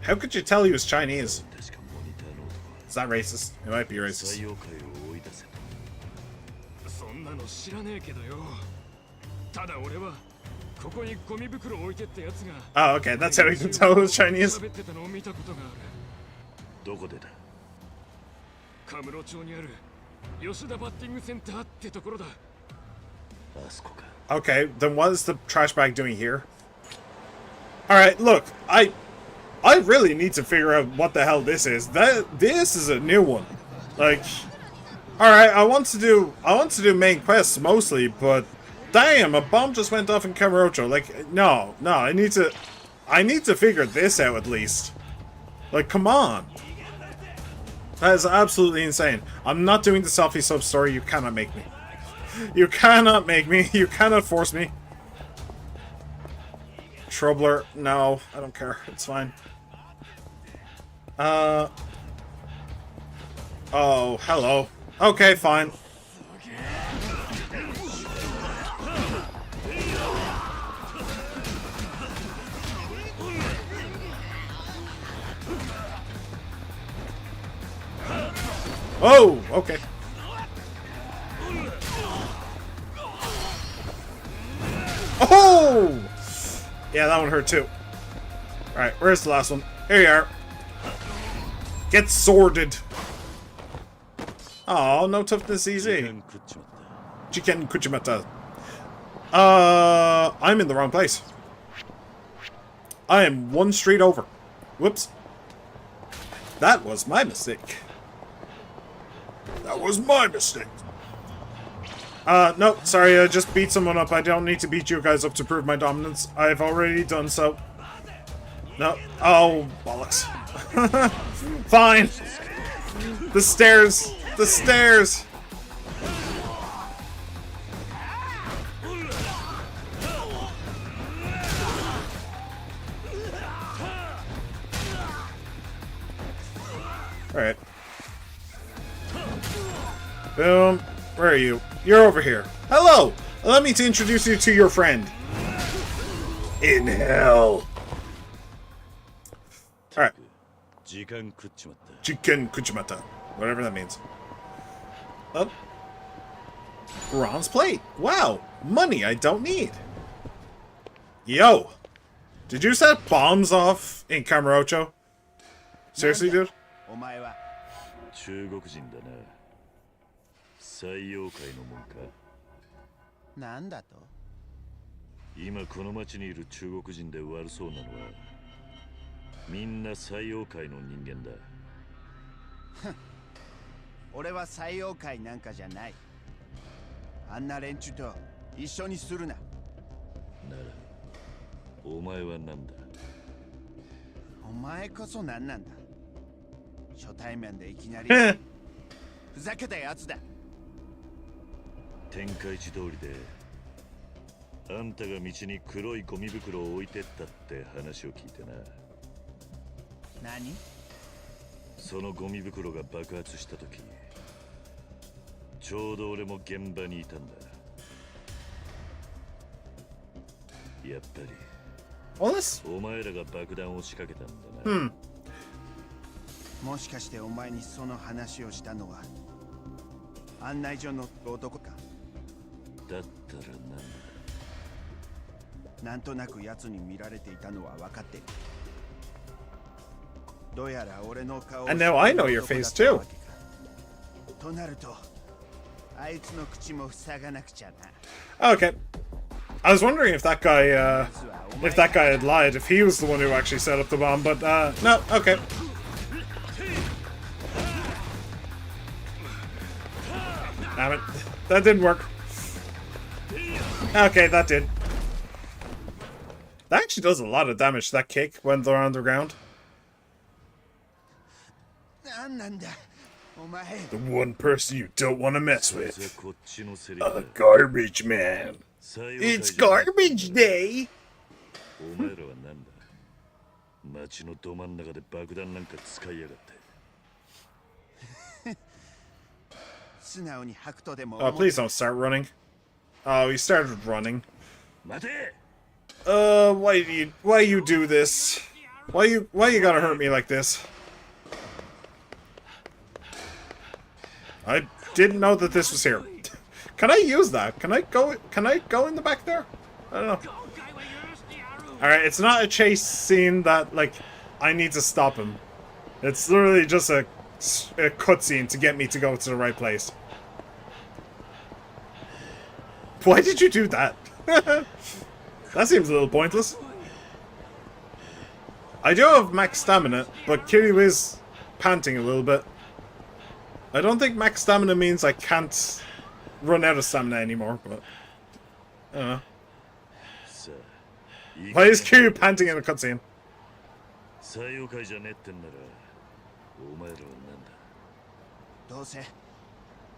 How could you tell he was Chinese? Is that racist? It might be racist. 採用会を追い出せと。そんなの知らねえけどよ。ただ俺は。 Oh, okay, that's how we can tell who's Chinese. どこでだ？カムロ町にある吉田バッティングセンターってところだ。あそこか。 Okay, then what is the trash bag doing here? Alright, look, I really need to figure out what the hell this is. This is a new one. Like, Alright, I want to do main quests mostly, but damn, a bomb just went off in Kamurocho. Like, no, I need to figure this out at least. Like, come on. That is absolutely insane. I'm not doing the selfie sub story. You cannot make me. You cannot make me. You cannot force me. Troubler. No, I don't care. It's fine. Oh, hello. Okay, fine. Oh, okay. Oh! Yeah, that one hurt too. Alright, where's the last one? Here you are. Get sworded. Oh, no toughness easy. Chicken Kuchimata. I'm in the wrong place. I am one street over. Whoops. That was my mistake. That was my mistake. No, sorry, I just beat someone up. I don't need to beat you guys up to prove my dominance. I've already done so. No. Oh, bollocks. Fine. The stairs. The stairs. Alright. Boom. Where are you? You're over here. Hello! Allow me to introduce you to your friend. In hell. Alright. Chicken Kuchimata. Whatever that means. Oh. Bronze plate. Wow. Money I don't need. Yo. Did you set bombs off in Kamurocho? Seriously, dude? 中国人だな。最妖怪のもんか。なんだと？今この町にいる中国人で悪そうなのはみんな最妖怪の人間だ。俺は最妖怪なんかじゃない。あんな連中と一緒にするな。ならお前は何だ？お前こそ何なんだ？初対面でいきなりふざけたやつだ。天下一通りであんたが道に黒いゴミ袋を置いてったって話を聞いてな。何？そのゴミ袋が爆発した時ちょうど俺も現場にいたんだ。やっぱりお前らが爆弾を仕掛けたんだな。もしかしてお前にその話をしたのは案内所の男か？だったらなんとなく奴に見られていたのは分かっている。どうやら俺の顔を And now I know your face too. となるとあいつの口も塞がなくちゃな。 Okay. I was wondering if that guy had lied, if he was the one who actually set up the bomb, but no, okay. Damn it. That didn't work. Okay, that did. That actually does a lot of damage, that kick, when they're on the ground. The one person you don't want to mess with. A garbage man. It's garbage day! お前らは何だ？街のど真ん中で爆弾なんか使いやがって。Oh, please don't start running. Oh, he started running. Why you do this? Why you gotta hurt me like this? I didn't know that this was here. Can I use that? Can I go in the back there? I don't know. Alright, it's not a chase scene that, like, I need to stop him. It's literally just a cutscene to get me to go to the right place. Why did you do that? That seems a little pointless. I do have max stamina, but Kiryu is panting a little bit. I don't think max stamina means I can't run out of stamina anymore, but I don't know. Why is Kiryu panting in a cutscene? 採用会じゃねえってんならお前らはなんだ。どうせ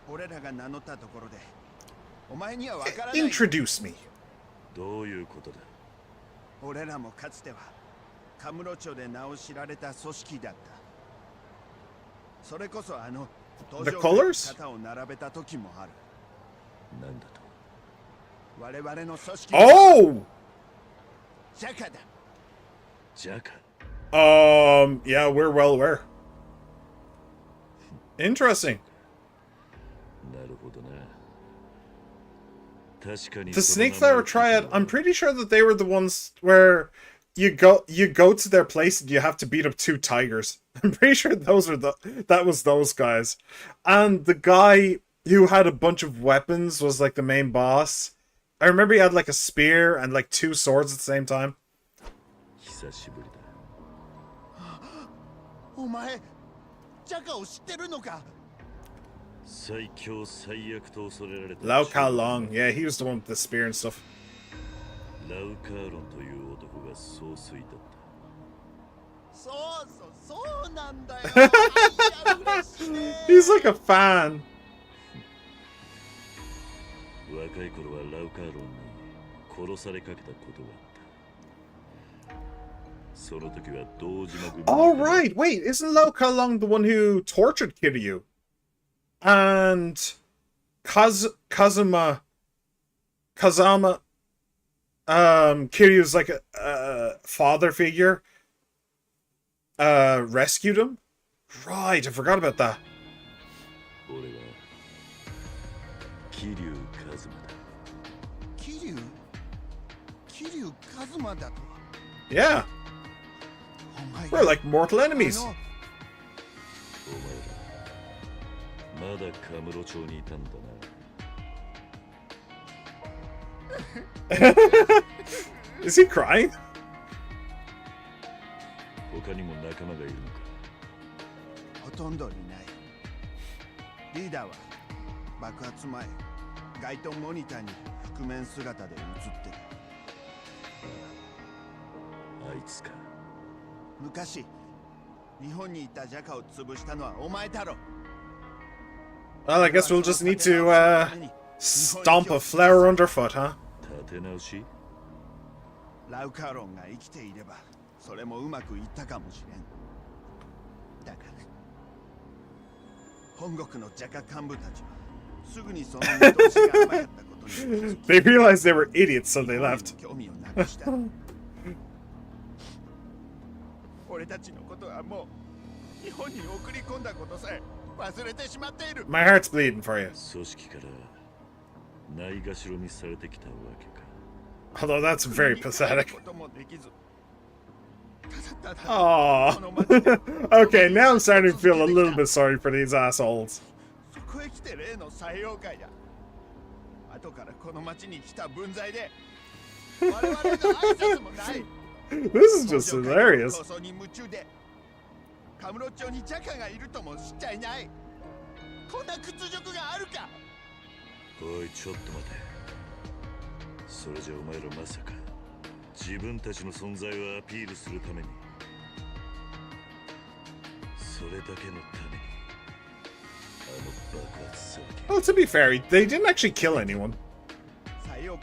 俺らが名乗ったところでお前にはわからない。 Introduce me. どういうことだ。俺らもかつてはカムロ町で名を知られた組織だった。それこそThe colors? 肩を並べた時もある。なんだと。我々の組織。Oh! ジャカだ。ジャカ。Yeah, we're well aware. Interesting. なるほどな。確かに The Snakeflower Triad, I'm pretty sure that they were the ones where you go to their place and you have to beat up 2 tigers. I'm pretty sure that was those guys. And the guy who had a bunch of weapons was like the main boss. I remember he had like a spear and like 2 swords at the same time. 久しぶりだ。お前ジャカを知ってるのか。最強最悪と恐れられた Lao Kalong, yeah, he was the one with the spear and stuff. ラウカーロンという男が総帥だった。そうなんだよ。He's like a fan. 若い頃はラウカーロンに殺されかけたことがあった。その時は同時の組。 Oh right, wait, isn't Lao Kalong the one who tortured Kiryu? And Kazama, Kiryu's like a father figure, rescued him? Right, I forgot about that. 俺は桐生一馬だ。桐生一馬だと。 Yeah. We're like mortal enemies. お前らまだカムロ町にいたんだな。Is he crying? 他にも仲間がいるのか。ほとんどいない。リーダーは爆発前街頭モニターに覆面姿で映ってる。あいつか。昔日本にいたジャカを潰したのはお前だろ。 Well, I guess we'll just need to stomp a flower underfoot, huh? 立て直し？ラウカーロンが生きていればそれもうまくいったかもしれん。だが本国のジャカ幹部たちはすぐにその見通しが甘かったことに They realized they were idiots, so they left. 興味をなくした。俺たちのことはもう日本に送り込んだことさえ忘れてしまっている。 My heart's bleeding for you. 組織からないがしろにされてきたわけか。 Although that's very pathetic. Aww. Okay, now I'm starting to feel a little bit sorry for these assholes. そこへ来て例の採用会だ。後からこの町に来た分際で我々の挨拶もない。 This is just hilarious. 構想に夢中でカムロ町にジャカがいるとも知っちゃいない。こんな屈辱があるか。おい、ちょっと待て。それじゃお前らまさか自分たちの存在をアピールするために、それだけのためにあの爆発騒ぎ。 Well, to be fair, they didn't actually kill anyone.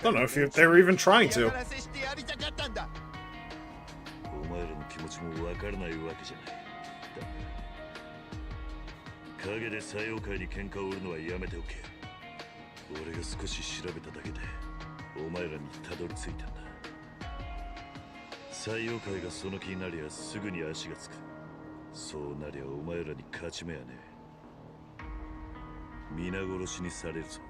Don't know if they were even trying to. お前らの気持ちもわからないわけじゃない。だ陰で採用会に喧嘩を売るのはやめておけ。俺が少し調べただけでお前らにたどり着いたんだ。採用会がその気になりゃすぐに足がつく。そうなりゃお前らに勝ち目はねえ。皆殺しにされるぞ。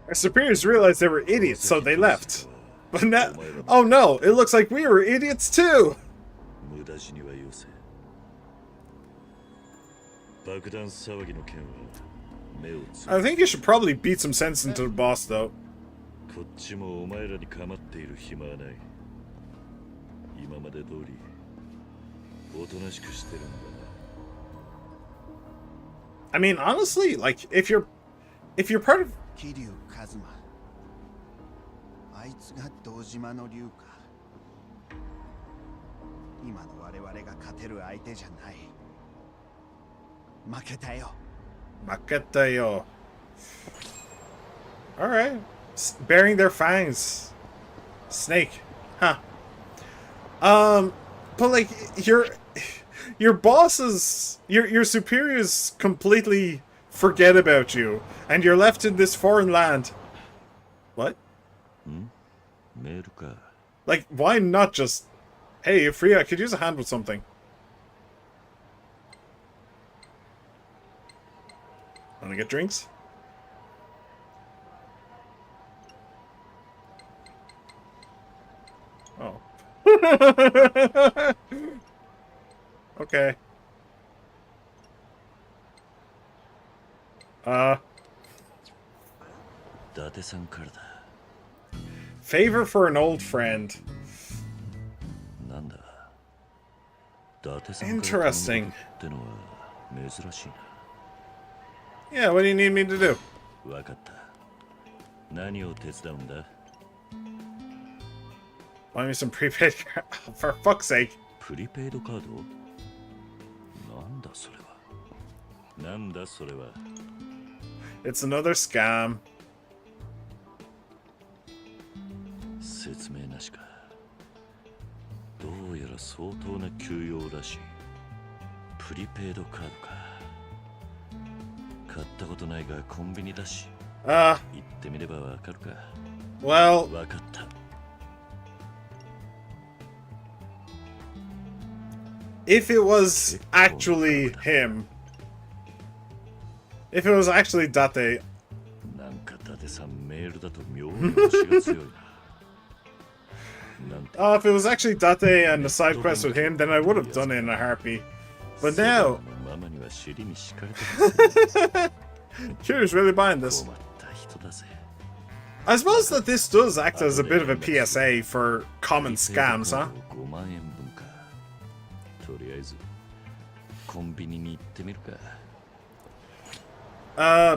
Our superiors realized they were idiots, so they left. But now, oh no, it looks like we were idiots too. 無駄死にはよせ。爆弾騒ぎの件は目をつぶ。 I think you should probably beat some sense into the boss, though. こっちもお前らに構っている暇はない。今まで通りおとなしくしてるんだな。 I mean, honestly, like if you're part of 桐生一馬、あいつが堂島の竜か。今の我々が勝てる相手じゃない。負けたよ。Makatayo. Alright. Bearing their fangs. Snake. Huh. But like your bosses, your superiors completely forget about you, and you're left in this foreign land. What? Like, why not just, hey, Freya, I could use a hand with something. Wanna get drinks? Oh. Okay. Favor for an old friend. Interesting. Yeah, what do you need me to do? Buy me some prepaid card. For fuck's sake. It's another scam. Well, if it was actually him, if it was actually Date, if it was actually Date and the side quest with him, then I would have done it in a heartbeat. But now, Kira's really buying this. I suppose that this does act as a bit of a PSA for common scams, huh?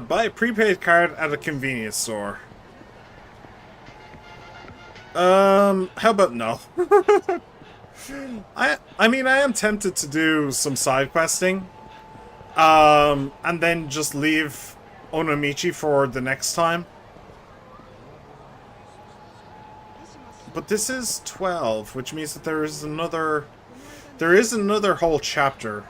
Buy a prepaid card at a convenience store. How about no? I mean, I am tempted to do some side questing. And then just leave Onomichi for the next time. But this is 12, which means that there is another whole chapter.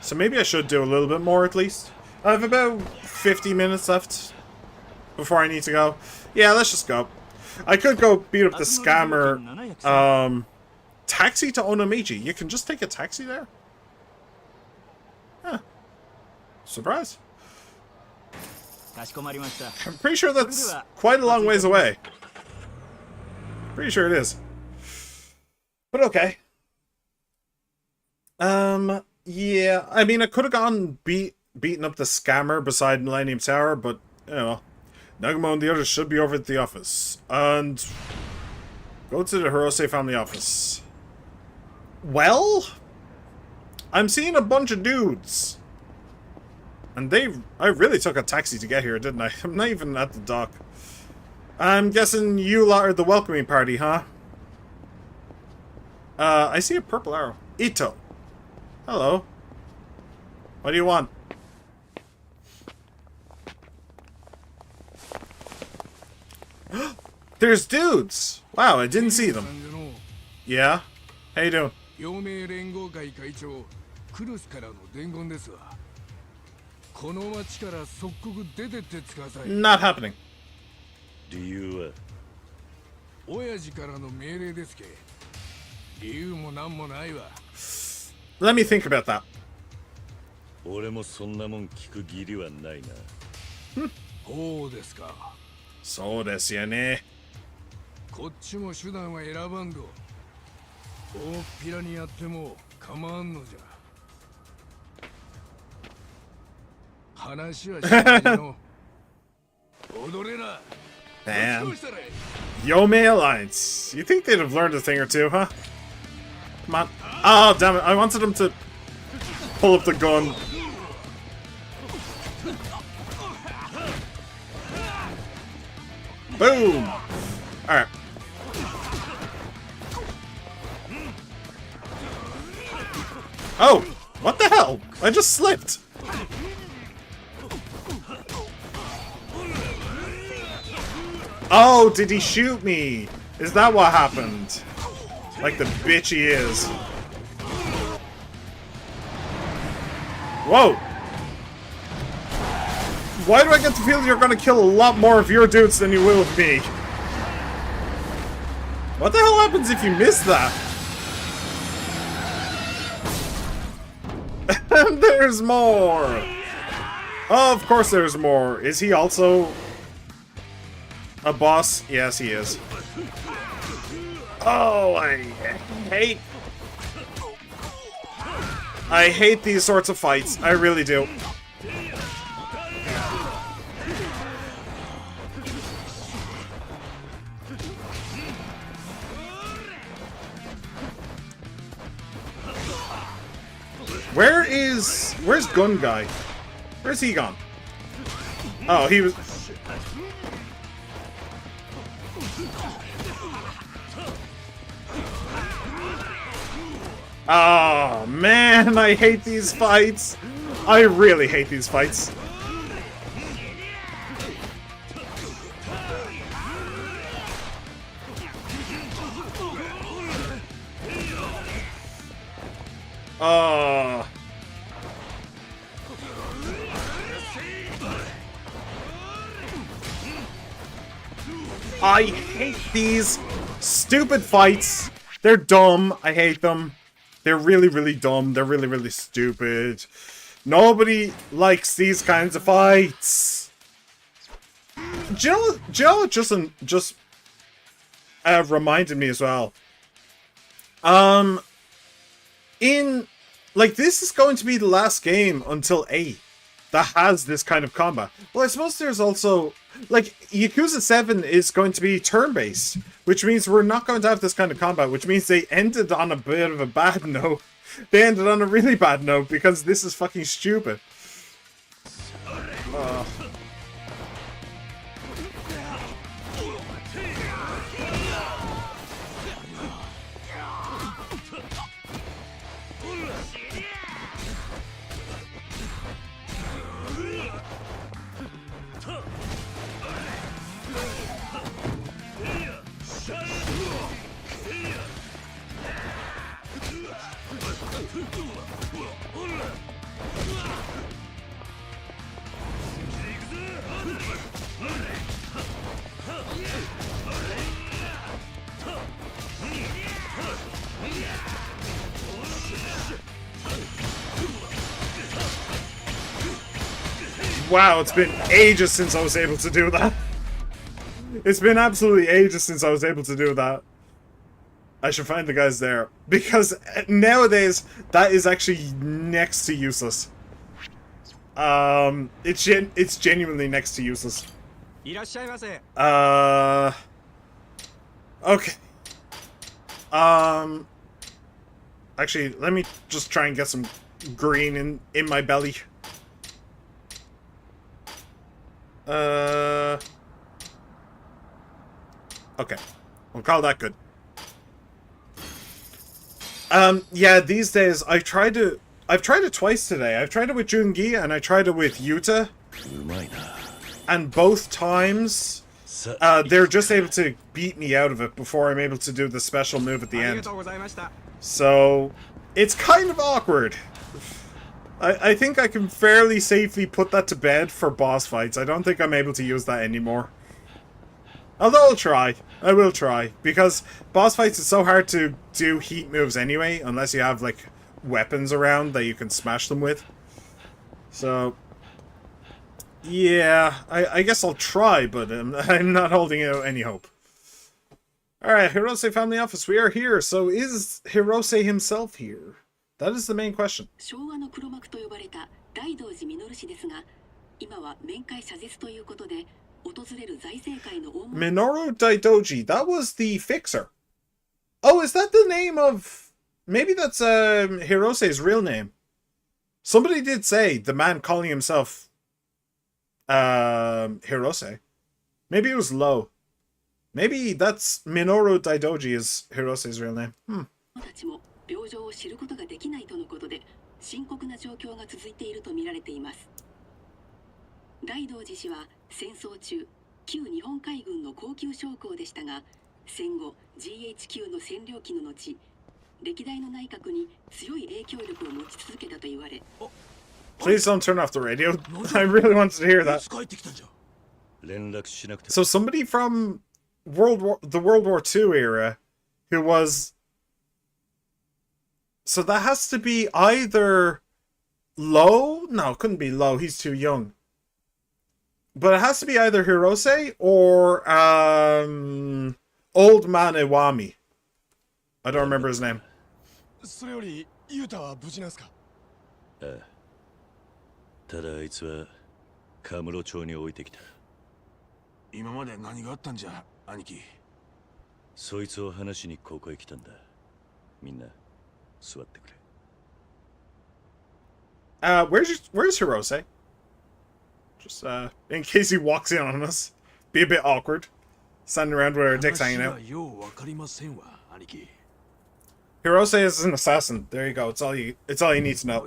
So maybe I should do a little bit more at least. I have about 50 minutes left before I need to go. Yeah, let's just go. I could go beat up the scammer. Taxi to Onomichi. You can just take a taxi there? Huh. Surprise. I'm pretty sure that's quite a long ways away. Pretty sure it is. But okay. Yeah, I mean, I could have gone beaten up the scammer beside Millennium Tower, but, you know, Nagumo and the others should be over at the office. And go to the Hirose family office. Well, I'm seeing a bunch of dudes. And I really took a taxi to get here, didn't I? I'm not even at the dock. I'm guessing you lot are the welcoming party, huh? I see a purple arrow. Ito. Hello. What do you want? There's dudes! Wow, I didn't see them. Yeah? How you doing? Not happening. Let me think about that. So desu yo ne. こっちも手段は選ばんど。大っぴらにやっても構わんのじゃ。話はしないの。踊れな。 Damn. Yomei Alliance. You think they'd have learned a thing or two, huh? Come on. Oh, damn it. I wanted him to pull up the gun. Boom! Alright. Oh! What the hell? I just slipped! Oh, did he shoot me? Is that what happened? Like the bitch he is. Whoa! Why do I get the feeling you're gonna kill a lot more of your dudes than you will of me? What the hell happens if you miss that? And there's more! Oh, of course there's more. Is he also a boss? Yes, he is. Oh, I hate these sorts of fights. I really do. Where's Gun Guy? Where's he gone? Oh, he was... Oh, man, I hate these fights. I really hate these fights. I hate these stupid fights. They're dumb. I hate them. They're really, really dumb. They're really, really stupid. Nobody likes these kinds of fights. Do you know what just reminded me as well? This is going to be the last game until 8 that has this kind of combat. Well, I suppose there's also, Yakuza 7 is going to be turn-based, which means we're not going to have this kind of combat, which means they ended on a bit of a bad note. They ended on a really bad note because this is fucking stupid. Wow, it's been ages since I was able to do that. It's been absolutely ages since I was able to do that. I should find the guys there. Because nowadays, that is actually next to useless. It's genuinely next to useless. Okay. Actually, let me just try and get some green in my belly. Okay. We'll call that good. Yeah, these days I've tried it twice today. I've tried it with Jungi and I tried it with Yuta. And both times they're just able to beat me out of it before I'm able to do the special move at the end. So it's kind of awkward. I think I can fairly safely put that to bed for boss fights. I don't think I'm able to use that anymore. Although I'll try. I will try. Because boss fights, it's so hard to do heat moves anyway, unless you have, weapons around that you can smash them with. So, yeah, I guess I'll try, but I'm not holding out any hope. Alright, Hirose Family Office, we are here. So is Hirose himself here? That is the main question. Minoru Daidoji, that was the fixer. Oh, is that the name of maybe that's Hirose's real name. Somebody did say the man calling himself Hirose. Maybe it was Lo. Maybe that's Minoru Daidoji is Hirose's real name. たちも病状を知ることができないとのことで深刻な状況が続いていると見られています。大道寺氏は戦争中旧日本海軍の高級将校でしたが、戦後 GHQ の占領期の後歴代の内閣に強い影響力を持ち続けたと言われ。 Please don't turn off the radio. I really wanted to hear that. So somebody from the World War II era who was... So that has to be either Lo? No, it couldn't be Lo. He's too young. But it has to be either Hirose or Old Man Iwami. I don't remember his name. それよりユータは無事なんすか？ああ。ただあいつはカムロ町に置いてきた。今まで何があったんじゃ、兄貴。そいつを話しにここへ来たんだ。みんな座ってくれ。Where's Hirose? Just in case he walks in on us. Be a bit awkward. Standing around with our dicks hanging out. Hirose is an assassin. There you go. It's all you need to know.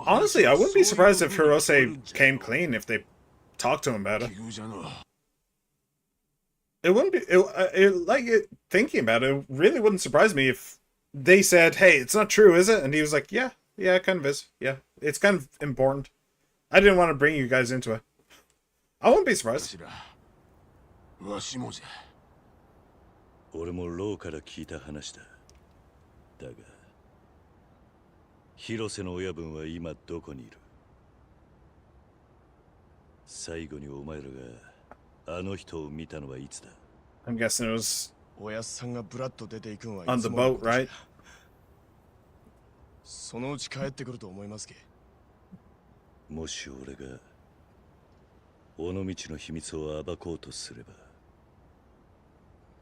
Honestly, I wouldn't be surprised if Hirose came clean if they talked to him about it. It wouldn't be thinking about it, it really wouldn't surprise me if they said, "Hey, it's not true, is it?" And he was like, "Yeah, it kind of is. Yeah, it's kind of important. I didn't want to bring you guys into it." I wouldn't be surprised. 俺もローから聞いた話だ。だが、広瀬の親分は今どこにいる？最後にお前らがあの人を見たのはいつだ？ I'm guessing it was 親さんがブラッド出ていくんは on the boat, right? そのうち帰ってくると思いますけ。もし俺が尾道の秘密を暴こうとすれば、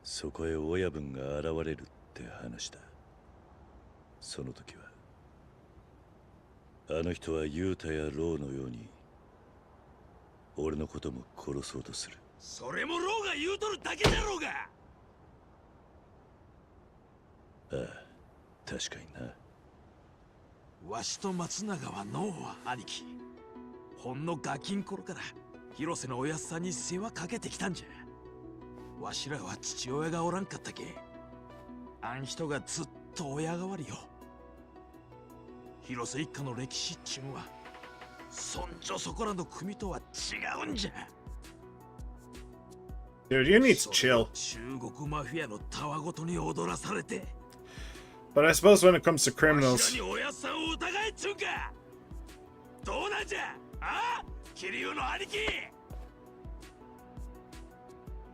そこへ親分が現れるって話だ。その時はあの人はユータやローのように俺のことも殺そうとする。それもローが言うとるだけだろうが。ああ、確かにな。わしと松永はノーは兄貴。ほんのガキン頃から広瀬のおやっさんに世話かけてきたんじゃ。わしらは父親がおらんかったけ。あん人がずっと親代わりよ。広瀬一家の歴史っちゅうんはそんじょそこらの組とは違うんじゃ。 Dude, you need to chill. 中国マフィアのたわごとに踊らされて。 But I suppose when it comes to criminals, におやっさんを疑えっちゅうんか。どうなんじゃ。ああ、桐生の兄貴。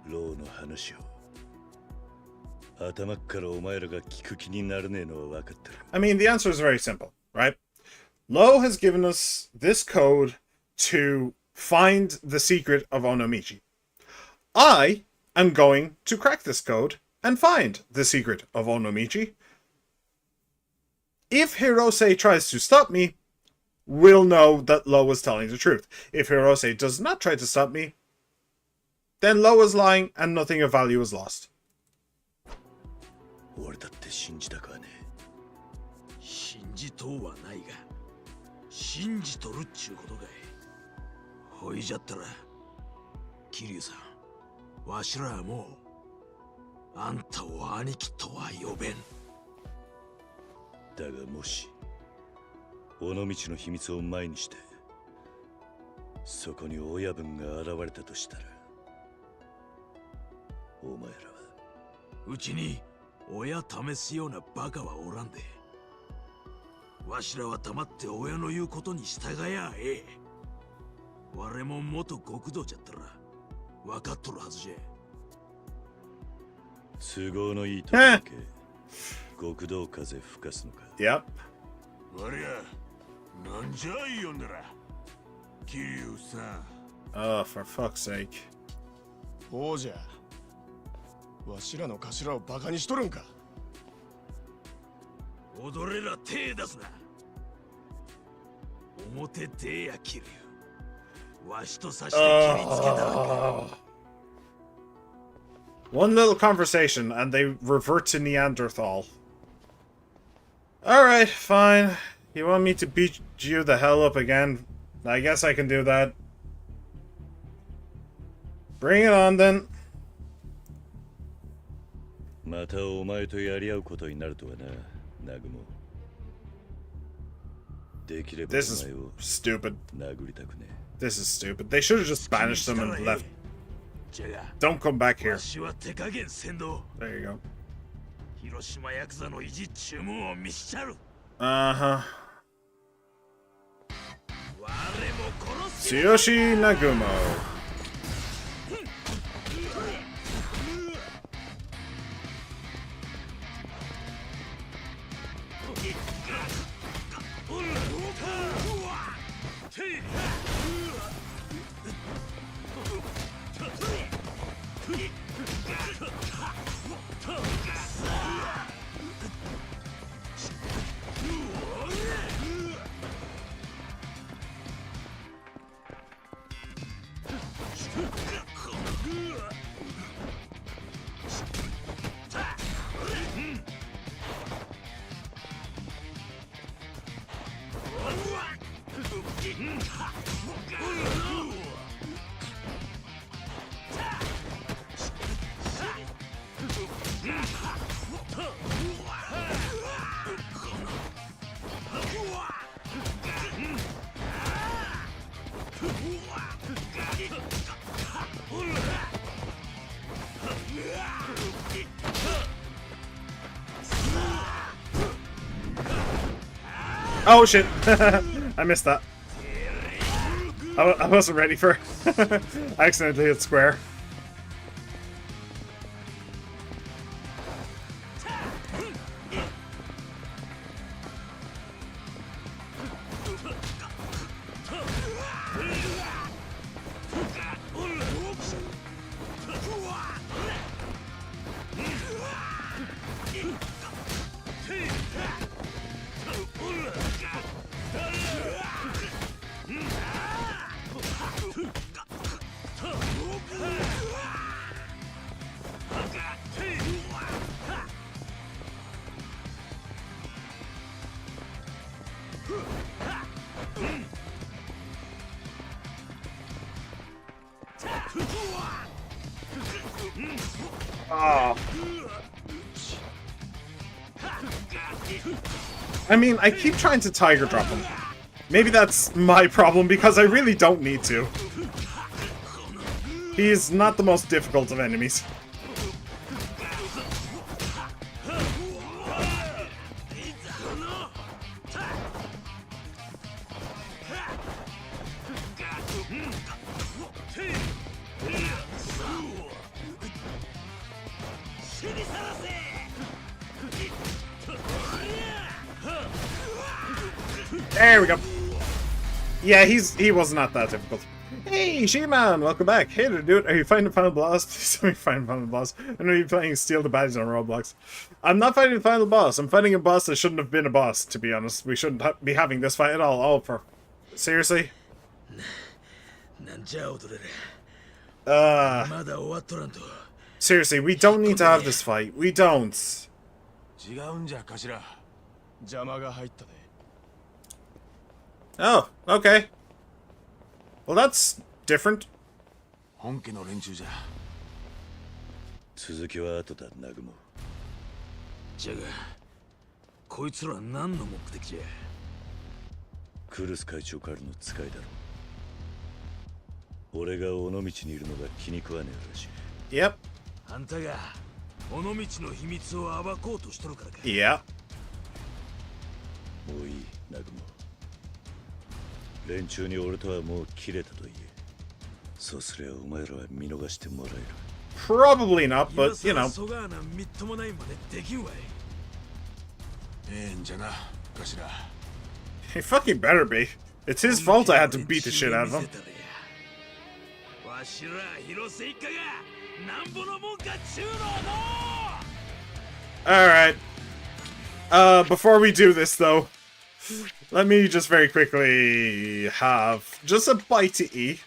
ローの話を頭っからお前らが聞く気にならねえのは分かってる。 I mean, the answer is very simple, right? Lo has given us this code to find the secret of Onomichi. I am going to crack this code and find the secret of Onomichi. If Hirose tries to stop me, we'll know that Lo was telling the truth. If Hirose does not try to stop me, then Lo is lying and nothing of value is lost. 俺だって信じたくはねえ。信じとうはないが、信じとるっちゅうことかい。ほいじゃったら、桐生さん、わしらはもう、あんたを兄貴とは呼べん。だがもし、尾道の秘密を前にして、そこに親分が現れたとしたら、お前らは。うちに、親試すようなバカはおらんで。わしらは黙って親の言うことに従やええ。我も元極道じゃったら分かっとるはずじゃ。都合のいいとだけ極道風吹かすのか。Yep. 我や、なんじゃいよんだら。桐生さん。Oh, for fuck's sake. 王者わしらの頭をバカにしとるんか。踊れら手出すな。表手や切るよ。わしとさして切りつけたのか。One little conversation and they revert to Neanderthal. Alright, fine. You want me to beat you the hell up again? I guess I can do that. Bring it on then. またお前とやり合うことになるとはな、ナグモ。できればお前を stupid. 殴りたくね。This is stupid. They should have just banished them and left. Don't come back here. There you go. 広島ヤクザの意地注文を見しちゃる。Uh-huh. Tsuyoshi Nagumo. Oh shit! I missed that. I wasn't ready for it. I accidentally hit square. Oh. I mean, I keep trying to tiger drop him. Maybe that's my problem because I really don't need to. He's not the most difficult of enemies. There we go. Yeah, he was not that difficult. Hey, She-Man, welcome back. Hey there, dude. Are you fighting the final boss? Please let me find the final boss. I know you're playing Steal the Badges on Roblox. I'm not fighting the final boss. I'm fighting a boss that shouldn't have been a boss, to be honest. We shouldn't be having this fight at all. Oh, for... Seriously? Seriously, we don't need to have this fight. We don't. Oh, okay. Well, that's different. 本家の連中じゃ。続きは後だ、ナグモ。じゃが、こいつら何の目的じゃ。クルス会長からの使いだろう。俺が尾道にいるのが気に食わねえらしい。Yep. あんたが尾道の秘密を暴こうとしとるからか。Yep. もういい、ナグモ。連中に俺とはもう切れたと言え。そうすりゃお前らは見逃してもらえる。Probably not, but you know. そがなみっともないまでできんわい。んじゃな、頭。He fucking better be. It's his fault I had to beat the shit out of him. Alright. Before we do this, though, let me just very quickly have just a bite to eat.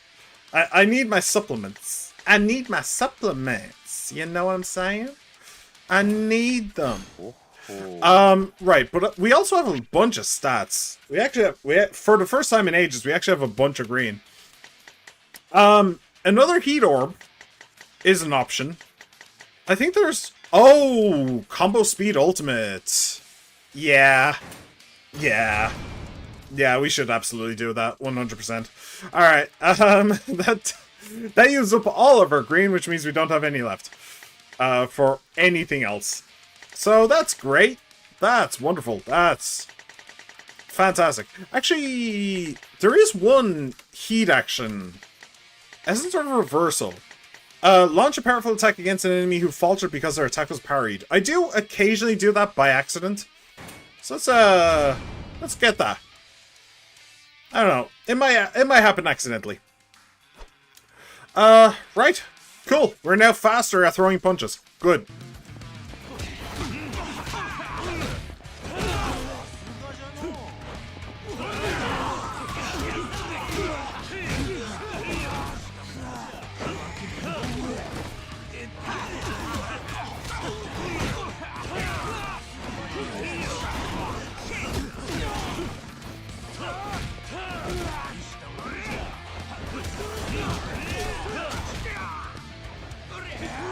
I need my supplements. I need my supplements. You know what I'm saying? I need them. Right, but we also have a bunch of stats. We actually have, for the first time in ages, we actually have a bunch of green. Another heat orb is an option. I think there's... Oh! Combo speed ultimate. Yeah. Yeah. Yeah, we should absolutely do that. 100%. Alright, that uses up all of our green, which means we don't have any left. For anything else. So that's great. That's wonderful. That's fantastic. Actually, there is one heat action. Essence of Reversal. Launch a powerful attack against an enemy who faltered because their attack was parried. I do occasionally do that by accident. So let's get that. I don't know. It might happen accidentally. Right. Cool. We're now faster at throwing punches. Good.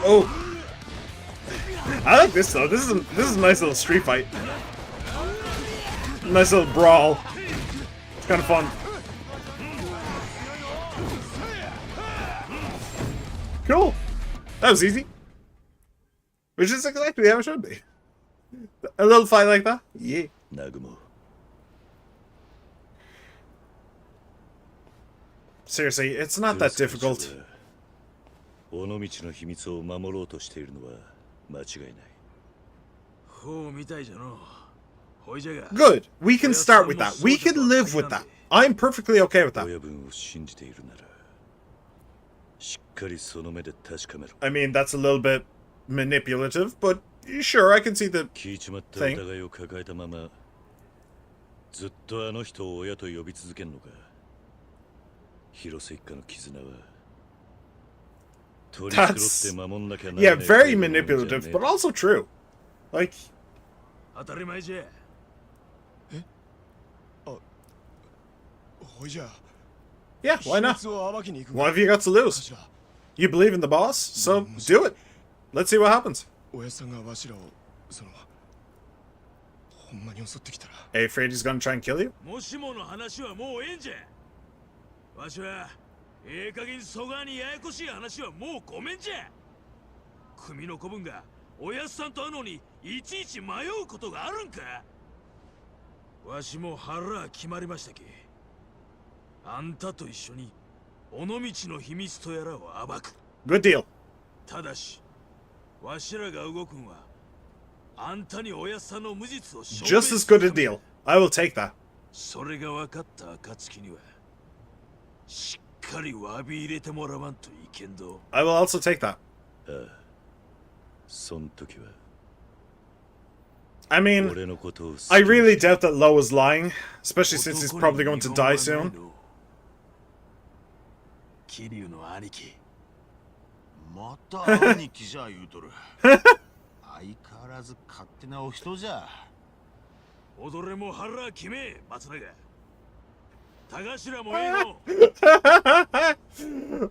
Oh, I like this though. This is a nice little street fight. Nice little brawl. It's kind of fun. Cool. That was easy. Which is exactly how it should be. A little fight like that. Yeah. Seriously, it's not that difficult. 尾道の秘密を守ろうとしているのは間違いない。ほうみたいじゃの。ほいじゃが。Good. We can start with that. We can live with that. I'm perfectly okay with that. 親分を信じているなら、しっかりその目で確かめろ。I mean, that's a little bit manipulative, but sure, I can see the 聞いちまった疑いを抱えたまま、ずっとあの人を親と呼び続けるのか。広瀬一家の絆は。That's, yeah, very manipulative, but also true. Like, yeah, why not? What have you got to lose? You believe in the boss, so do it. Let's see what happens. Are you afraid he's gonna try and kill you? ええ加減そがにややこしい話はもうごめんじゃ。組の子分がおやっさんと会うのにいちいち迷うことがあるんか。わしも腹決まりましたけ。あんたと一緒に尾道の秘密とやらを暴く。Good deal. ただし、わしらが動くんはあんたにおやっさんの無実を証明 Just as good a deal. I will take that. それが分かった暁には。I will also take that. I mean, I really doubt that Lo is lying, especially since he's probably going to die soon.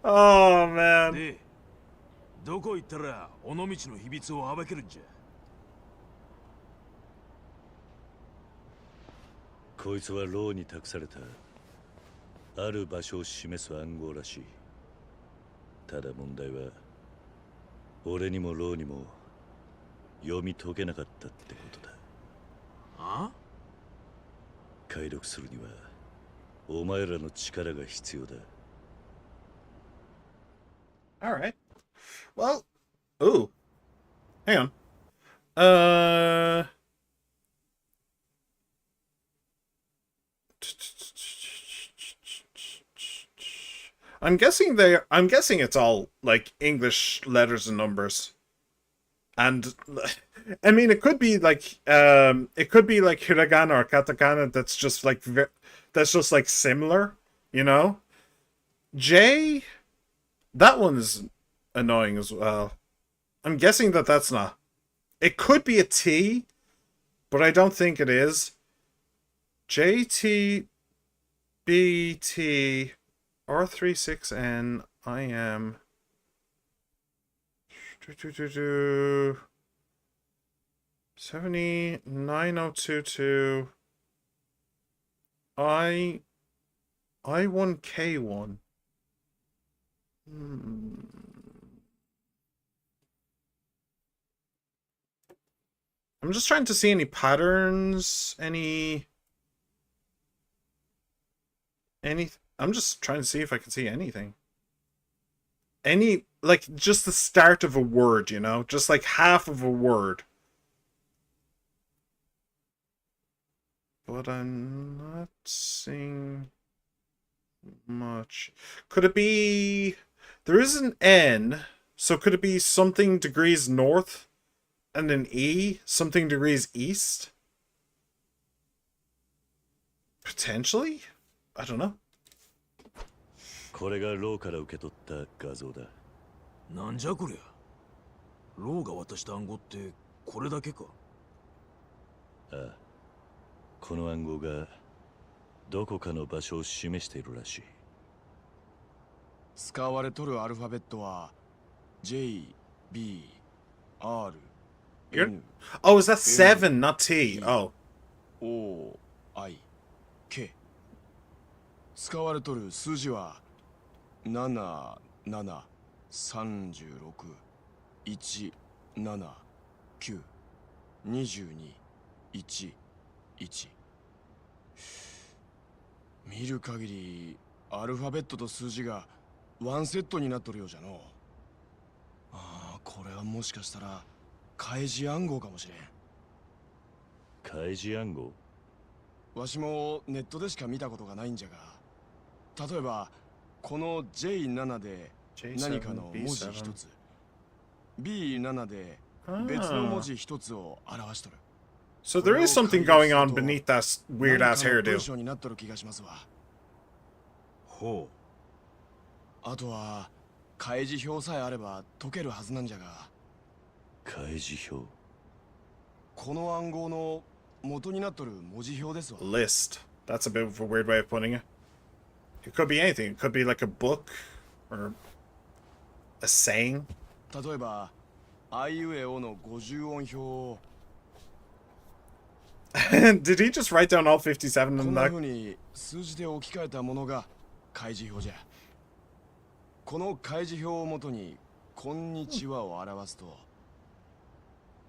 Oh man. で、どこ行ったら尾道の秘密を暴けるんじゃ。こいつはローに託されたある場所を示す暗号らしい。ただ問題は俺にもローにも読み解けなかったってことだ。あ？解読するにはお前らの力が必要だ。Alright. Well, ooh. Hang on. I'm guessing it's all like English letters and numbers. And I mean, it could be like hiragana or katakana that's just like similar, you know? J, that one's annoying as well. I'm guessing that's not. It could be a T, but I don't think it is. JT BT R36N IM 79022 I1K1. I'm just trying to see any patterns, I'm just trying to see if I can see anything. Like, just the start of a word, you know? Just like half of a word. But I'm not seeing much. Could it be... There is an N, so could it be something degrees north? And an E, something degrees east? Potentially? I don't know. これがローから受け取った画像だ。なんじゃこりゃ。ローが渡した暗号ってこれだけか。ああ。この暗号がどこかの場所を示しているらしい。使われとるアルファベットは J, B, R, N. Oh, is that 7, not T? Oh. O, I, K. 使われとる数字は7、7、36、1、7、9、22、1、1。見る限りアルファベットと数字がワンセットになっとるようじゃの。ああ、これはもしかしたら開示暗号かもしれん。開示暗号？わしもネットでしか見たことがないんじゃが、例えばこの J7 で何かの文字一つ、B7 で別の文字一つを表しとる。So there is something going on beneath that weird ass hairdo. ほう。あとは開示表さえあれば解けるはずなんじゃが。開示表。この暗号の元になっとる文字表ですわ。List. That's a bit of a weird way of putting it. It could be anything. It could be like a book or a saying. 例えば、あいうえおの50音表を。Did he just write down all 57 in that? こんな風に数字で置き換えたものが開示表じゃ。この開示表をもとに「こんにちは」を表すと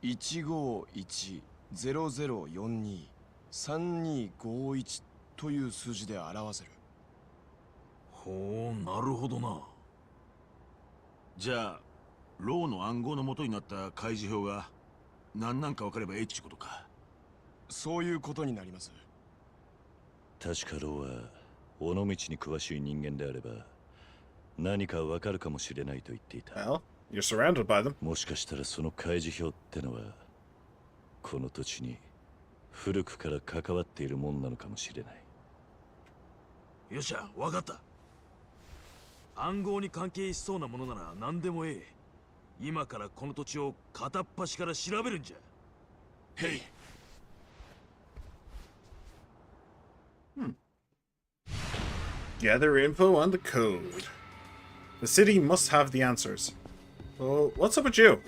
15100423251という数字で表せる。ほう、なるほどな。じゃあローの暗号の元になった開示表が何なんか分かればええっちゅうことか。そういうことになります。確かローは尾道に詳しい人間であれば何かわかるかもしれないと言っていた。Well, you're surrounded by them. もしかしたらその開示表ってのはこの土地に古くから関わっているもんなのかもしれない。よっしゃ、わかった。暗号に関係しそうなものなら何でもええ。今からこの土地を片っ端から調べるんじゃ。へい。Gather info on the code. The city must have the answers. Well, what's up with you?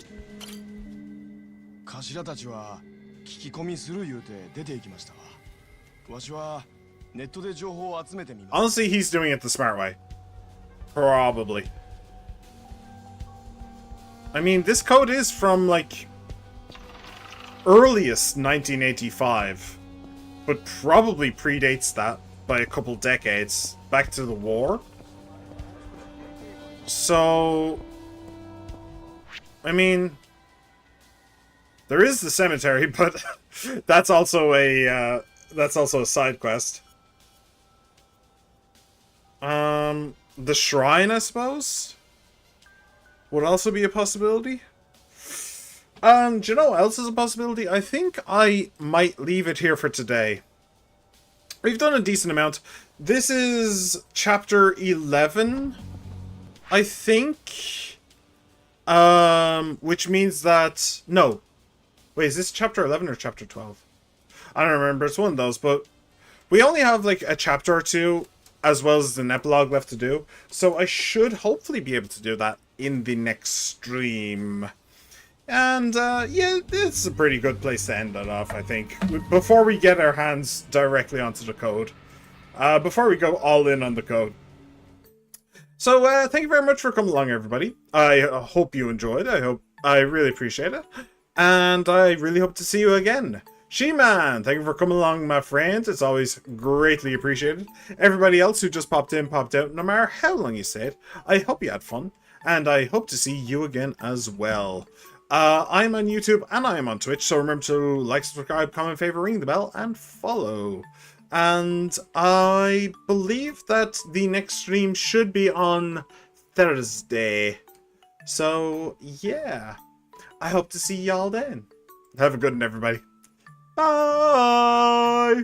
頭たちは聞き込みする言うて出て行きましたわ。わしはネットで情報を集めてみます。Honestly, he's doing it the smart way. Probably. I mean, this code is from, like, earliest 1985, but probably predates that by a couple decades, back to the war. So, I mean, there is the cemetery, but that's also a side quest. the shrine, I suppose, would also be a possibility. Do you know what else is a possibility? I think I might leave it here for today. We've done a decent amount. This is chapter 11, I think. Which means that... No. Wait, is this chapter 11 or chapter 12? I don't remember. It's one of those, but we only have like a chapter or two as well as an epilogue left to do. So I should hopefully be able to do that in the next stream. And, yeah, it's a pretty good place to end it off, I think. Before we get our hands directly onto the code. Before we go all in on the code. So, thank you very much for coming along, everybody. I hope you enjoyed. I really appreciate it. And I really hope to see you again. She-Man, thank you for coming along, my friends. It's always greatly appreciated. Everybody else who just popped in, popped out, no matter how long you stayed, I hope you had fun. And I hope to see you again as well. I'm on YouTube and I am on Twitch, so remember to like, subscribe, comment, favorite, ring the bell, and follow. And I believe that the next stream should be on Thursday. So, yeah. I hope to see y'all then. Have a good one, everybody. Bye!